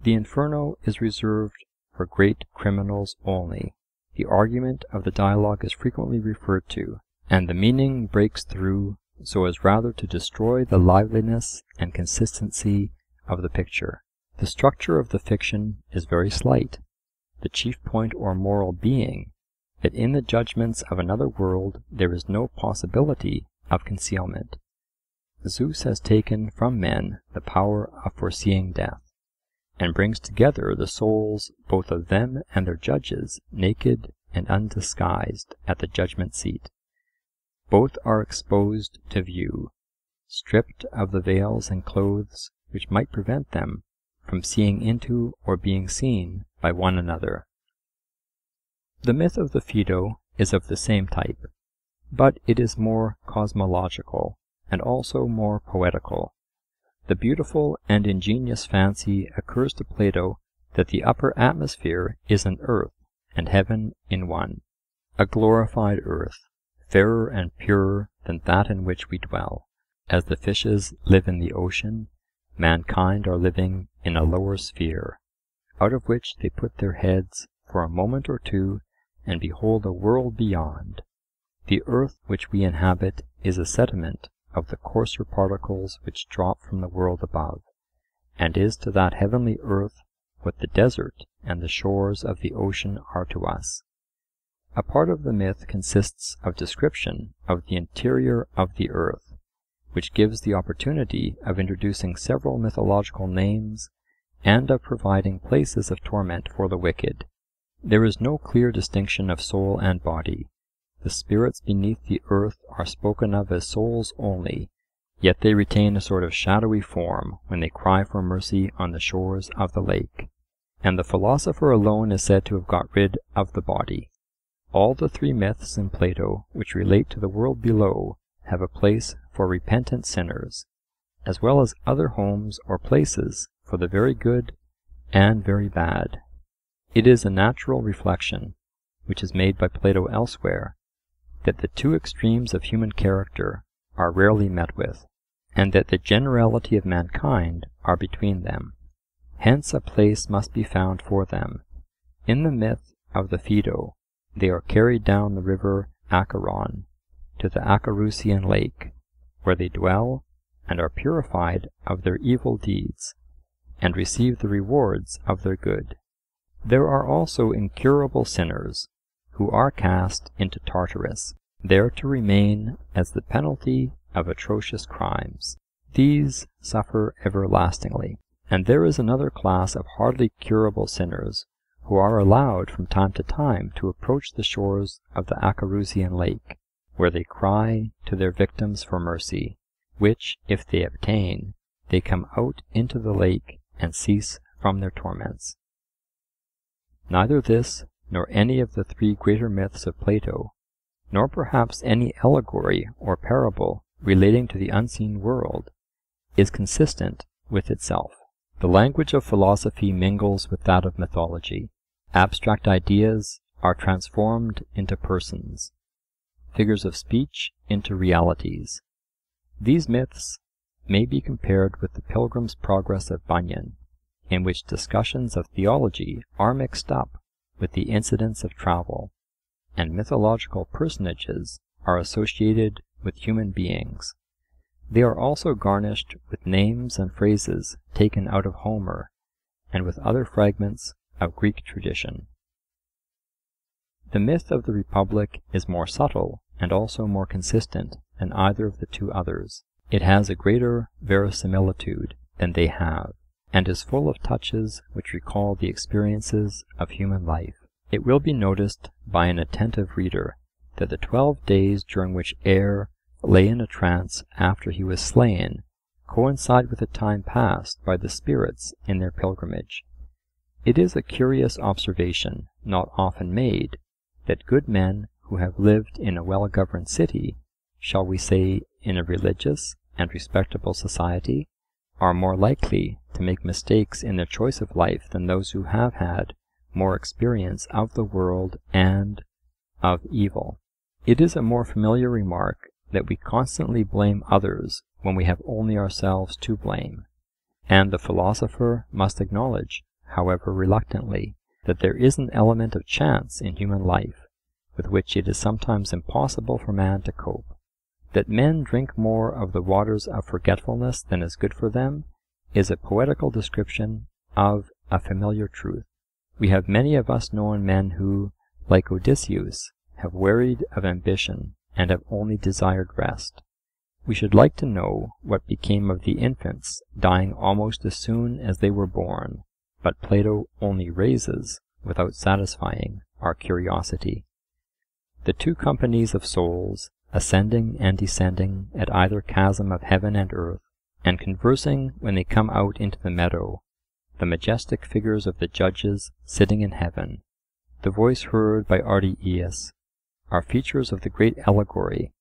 The Inferno is reserved for great criminals only. The argument of the dialogue is frequently referred to, and the meaning breaks through so as rather to destroy the liveliness and consistency of the picture. The structure of the fiction is very slight, the chief point or moral being that in the judgments of another world there is no possibility of concealment. Zeus has taken from men the power of foreseeing death, and brings together the souls both of them and their judges naked and undisguised at the judgment seat. Both are exposed to view, stripped of the veils and clothes which might prevent them from seeing into or being seen by one another. The myth of the Phaedo is of the same type, but it is more cosmological, and also more poetical. The beautiful and ingenious fancy occurs to Plato that the upper atmosphere is an earth and heaven in one, a glorified earth, fairer and purer than that in which we dwell. As the fishes live in the ocean, mankind are living in a lower sphere, out of which they put their heads for a moment or two and behold a world beyond. The earth which we inhabit is a sediment of the coarser particles which drop from the world above, and is to that heavenly earth what the desert and the shores of the ocean are to us. A part of the myth consists of description of the interior of the earth, which gives the opportunity of introducing several mythological names and of providing places of torment for the wicked. There is no clear distinction of soul and body. The spirits beneath the earth are spoken of as souls only, yet they retain a sort of shadowy form when they cry for mercy on the shores of the lake. And the philosopher alone is said to have got rid of the body. All the three myths in Plato which relate to the world below have a place for repentant sinners, as well as other homes or places for the very good and very bad. It is a natural reflection, which is made by Plato elsewhere, that the two extremes of human character are rarely met with, and that the generality of mankind are between them. Hence a place must be found for them. In the myth of the Phaedo, they are carried down the river Acheron to the Acherusian lake, where they dwell and are purified of their evil deeds, and receive the rewards of their good. There are also incurable sinners, who are cast into Tartarus, there to remain as the penalty of atrocious crimes. These suffer everlastingly. And there is another class of hardly curable sinners, who are allowed from time to time to approach the shores of the Acherusian lake, where they cry to their victims for mercy, which, if they obtain, they come out into the lake and cease from their torments. Neither this, nor any of the three greater myths of Plato, nor perhaps any allegory or parable relating to the unseen world, is consistent with itself. The language of philosophy mingles with that of mythology. Abstract ideas are transformed into persons, figures of speech into realities. These myths may be compared with the Pilgrim's Progress of Bunyan, in which discussions of theology are mixed up with the incidents of travel, and mythological personages are associated with human beings. They are also garnished with names and phrases taken out of Homer, and with other fragments of Greek tradition. The myth of the Republic is more subtle and also more consistent than either of the two others. It has a greater verisimilitude than they have, and is full of touches which recall the experiences of human life. It will be noticed by an attentive reader that the 12 days during which Aer lay in a trance after he was slain coincide with the time passed by the spirits in their pilgrimage. It is a curious observation, not often made, that good men who have lived in a well-governed city, shall we say in a religious and respectable society, are more likely to make mistakes in their choice of life than those who have had more experience of the world and of evil. It is a more familiar remark that we constantly blame others when we have only ourselves to blame, and the philosopher must acknowledge, however reluctantly, that there is an element of chance in human life with which it is sometimes impossible for man to cope. That men drink more of the waters of forgetfulness than is good for them is a poetical description of a familiar truth. We have many of us known men who, like Odysseus, have wearied of ambition and have only desired rest. We should like to know what became of the infants dying almost as soon as they were born, but Plato only raises without satisfying our curiosity. The two companies of souls, ascending and descending at either chasm of heaven and earth, and conversing when they come out into the meadow, the majestic figures of the judges sitting in heaven, the voice heard by Gorgias, are features of the great allegory,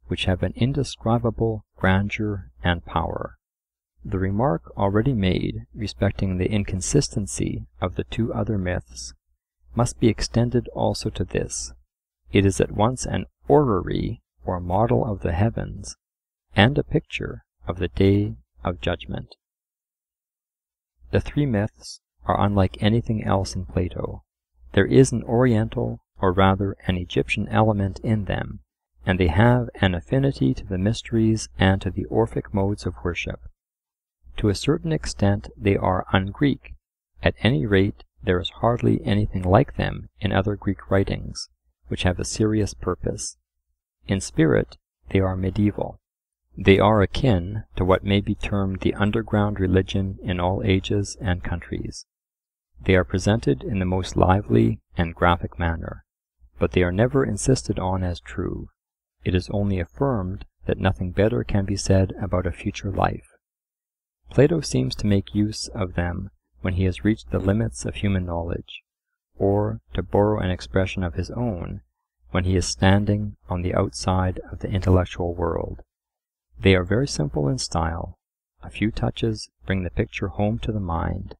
which have an indescribable grandeur and power. The remark already made respecting the inconsistency of the two other myths must be extended also to this. It is at once an orrery or model of the heavens, and a picture of the day of judgment. The three myths are unlike anything else in Plato. There is an Oriental, or rather an Egyptian element in them, and they have an affinity to the mysteries and to the Orphic modes of worship. To a certain extent they are un-Greek. At any rate, there is hardly anything like them in other Greek writings, which have a serious purpose. In spirit, they are medieval. They are akin to what may be termed the underground religion in all ages and countries. They are presented in the most lively and graphic manner, but they are never insisted on as true. It is only affirmed that nothing better can be said about a future life. Plato seems to make use of them when he has reached the limits of human knowledge, or, to borrow an expression of his own, when he is standing on the outside of the intellectual world. They are very simple in style. A few touches bring the picture home to the mind,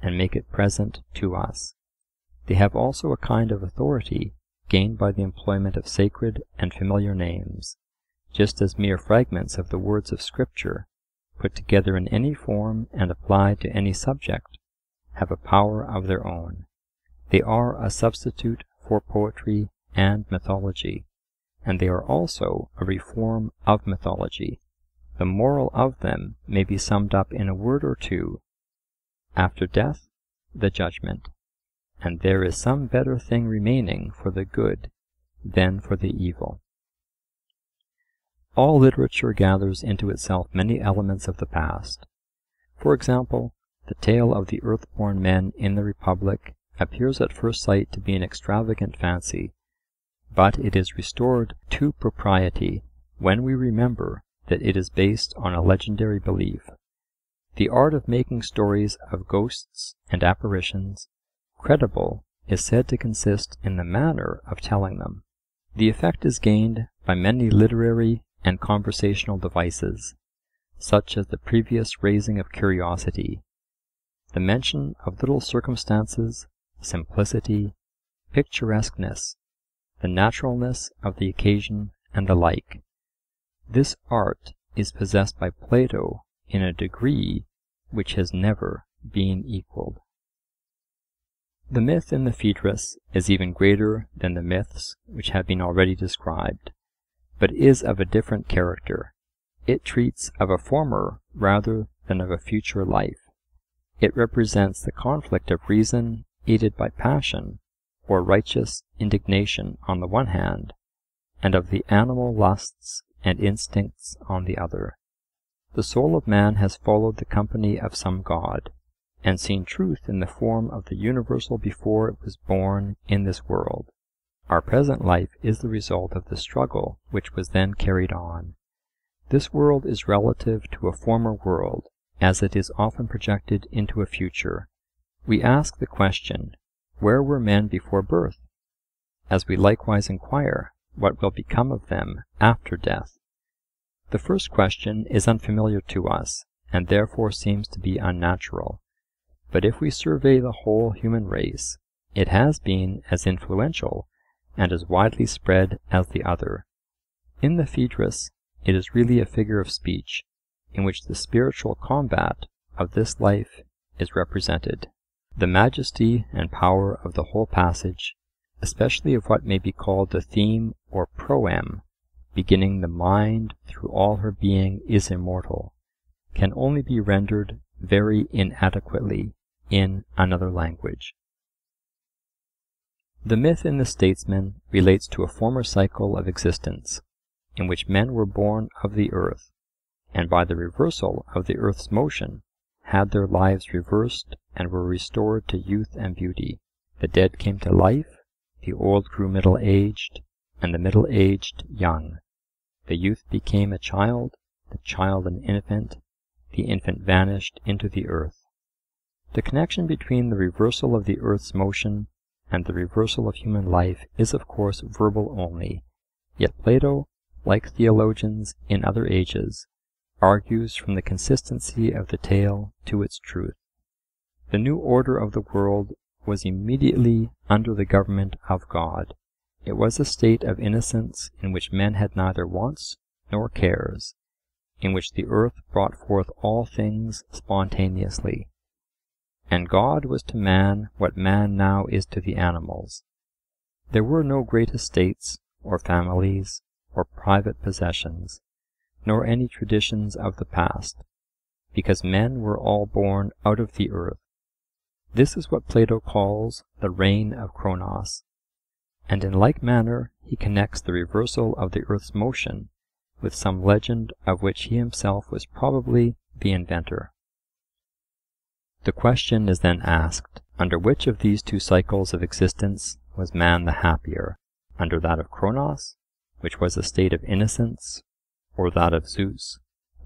and make it present to us. They have also a kind of authority gained by the employment of sacred and familiar names, just as mere fragments of the words of Scripture, put together in any form and applied to any subject, have a power of their own. They are a substitute for poetry and mythology, and they are also a reform of mythology. The moral of them may be summed up in a word or two. After death, the judgment, and there is some better thing remaining for the good than for the evil. All literature gathers into itself many elements of the past. For example, the tale of the earth-born men in the Republic appears at first sight to be an extravagant fancy, but it is restored to propriety when we remember that it is based on a legendary belief. The art of making stories of ghosts and apparitions credible is said to consist in the manner of telling them. The effect is gained by many literary and conversational devices, such as the previous raising of curiosity, the mention of little circumstances, simplicity, picturesqueness, the naturalness of the occasion, and the like. This art is possessed by Plato in a degree which has never been equalled. The myth in the Phaedrus is even greater than the myths which have been already described, but is of a different character. It treats of a former rather than of a future life. It represents the conflict of reason aided by passion, or righteous indignation on the one hand, and of the animal lusts and instincts on the other. The soul of man has followed the company of some god, and seen truth in the form of the universal before it was born in this world. Our present life is the result of the struggle which was then carried on. This world is relative to a former world, as it is often projected into a future. We ask the question, where were men before birth? As we likewise inquire, what will become of them after death? The first question is unfamiliar to us, and therefore seems to be unnatural. But if we survey the whole human race, it has been as influential and as widely spread as the other. In the Phaedrus, it is really a figure of speech, in which the spiritual combat of this life is represented. The majesty and power of the whole passage, especially of what may be called the theme or proem, beginning "the mind through all her being is immortal," can only be rendered very inadequately in another language. The myth in the Statesman relates to a former cycle of existence, in which men were born of the earth, and by the reversal of the earth's motion, had their lives reversed and were restored to youth and beauty. The dead came to life, the old grew middle-aged, and the middle-aged young. The youth became a child, the child an infant, the infant vanished into the earth. The connection between the reversal of the earth's motion and the reversal of human life is of course verbal only, yet Plato, like theologians in other ages, argues from the consistency of the tale to its truth. The new order of the world was immediately under the government of God. It was a state of innocence in which men had neither wants nor cares, in which the earth brought forth all things spontaneously. And God was to man what man now is to the animals. There were no great estates, or families, or private possessions, nor any traditions of the past, because men were all born out of the earth. This is what Plato calls the reign of Kronos, and in like manner he connects the reversal of the earth's motion with some legend of which he himself was probably the inventor. The question is then asked, under which of these two cycles of existence was man the happier, under that of Kronos, which was a state of innocence, or that of Zeus,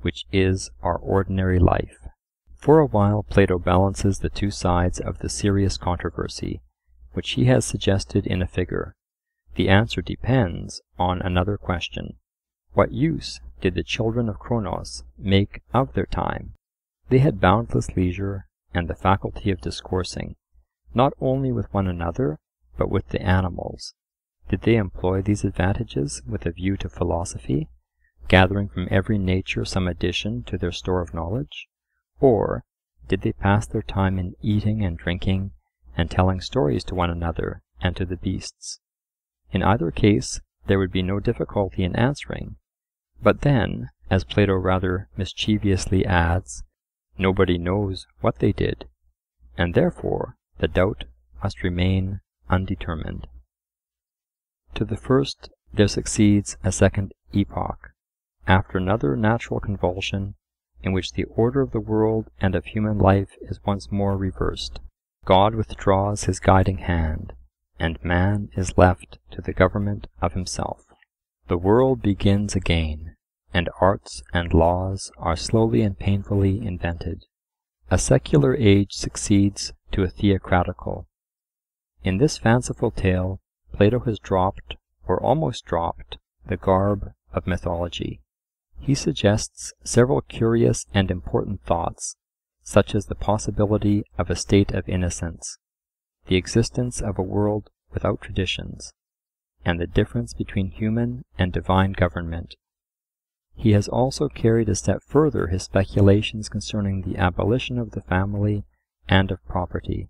which is our ordinary life? For a while Plato balances the two sides of the serious controversy, which he has suggested in a figure. The answer depends on another question. What use did the children of Kronos make of their time? They had boundless leisure and the faculty of discoursing, not only with one another, but with the animals. Did they employ these advantages with a view to philosophy, gathering from every nature some addition to their store of knowledge? Or did they pass their time in eating and drinking, and telling stories to one another and to the beasts? In either case there would be no difficulty in answering, but then, as Plato rather mischievously adds, nobody knows what they did, and therefore the doubt must remain undetermined. To the first there succeeds a second epoch, after another natural convulsion, in which the order of the world and of human life is once more reversed. God withdraws his guiding hand, and man is left to the government of himself. The world begins again, and arts and laws are slowly and painfully invented. A secular age succeeds to a theocratical. In this fanciful tale, Plato has dropped, or almost dropped, the garb of mythology. He suggests several curious and important thoughts, such as the possibility of a state of innocence, the existence of a world without traditions, and the difference between human and divine government. He has also carried a step further his speculations concerning the abolition of the family and of property,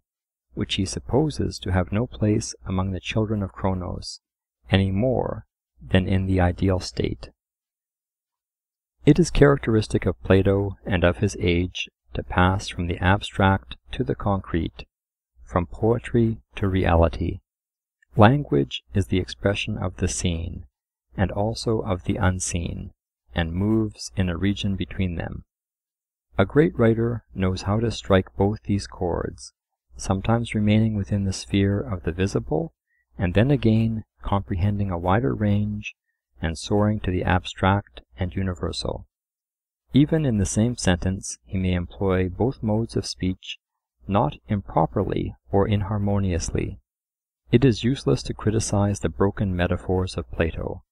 which he supposes to have no place among the children of Kronos, any more than in the ideal state. It is characteristic of Plato and of his age to pass from the abstract to the concrete, from poetry to reality. Language is the expression of the seen, and also of the unseen, and moves in a region between them. A great writer knows how to strike both these chords, sometimes remaining within the sphere of the visible, and then again comprehending a wider range and soaring to the abstract and universal. Even in the same sentence he may employ both modes of speech, not improperly or inharmoniously. It is useless to criticize the broken metaphors of Plato,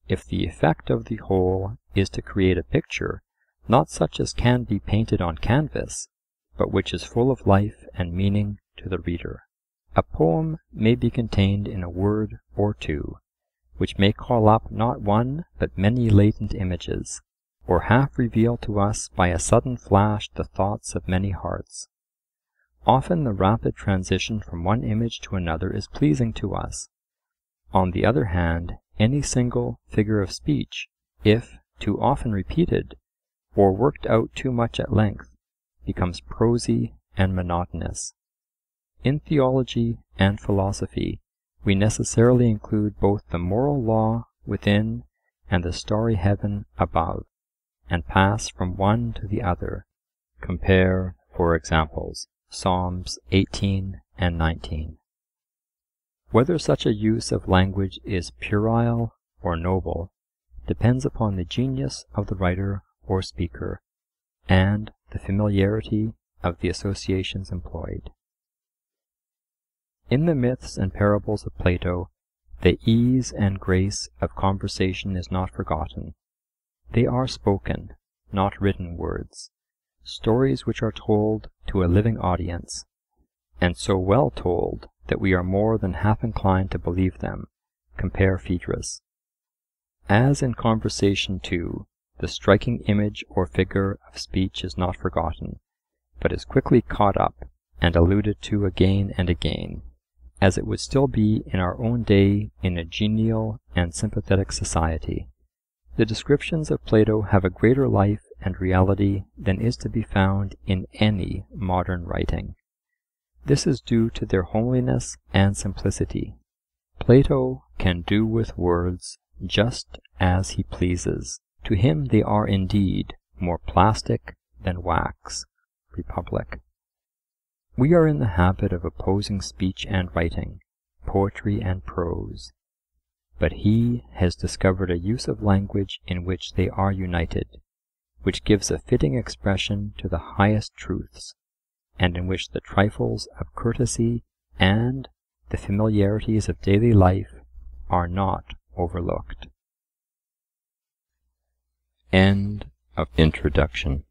if the effect of the whole is to create a picture, not such as can be painted on canvas, but which is full of life and meaning to the reader. A poem may be contained in a word or two, which may call up not one but many latent images, or half reveal to us by a sudden flash the thoughts of many hearts. Often the rapid transition from one image to another is pleasing to us. On the other hand, any single figure of speech, if too often repeated, or worked out too much at length, becomes prosy and monotonous. In theology and philosophy, we necessarily include both the moral law within and the starry heaven above, and pass from one to the other. Compare, for examples, Psalms 18 and 19. Whether such a use of language is puerile or noble depends upon the genius of the writer or speaker, and the familiarity of the associations employed. In the myths and parables of Plato, the ease and grace of conversation is not forgotten. They are spoken, not written words, stories which are told to a living audience, and so well told that we are more than half inclined to believe them. Compare Phaedrus. As in conversation too, the striking image or figure of speech is not forgotten, but is quickly caught up and alluded to again and again, as it would still be in our own day in a genial and sympathetic society. The descriptions of Plato have a greater life and reality than is to be found in any modern writing. This is due to their homeliness and simplicity. Plato can do with words just as he pleases. To him they are indeed more plastic than wax. Republic. We are in the habit of opposing speech and writing, poetry and prose, but he has discovered a use of language in which they are united, which gives a fitting expression to the highest truths, and in which the trifles of courtesy and the familiarities of daily life are not overlooked. End of introduction.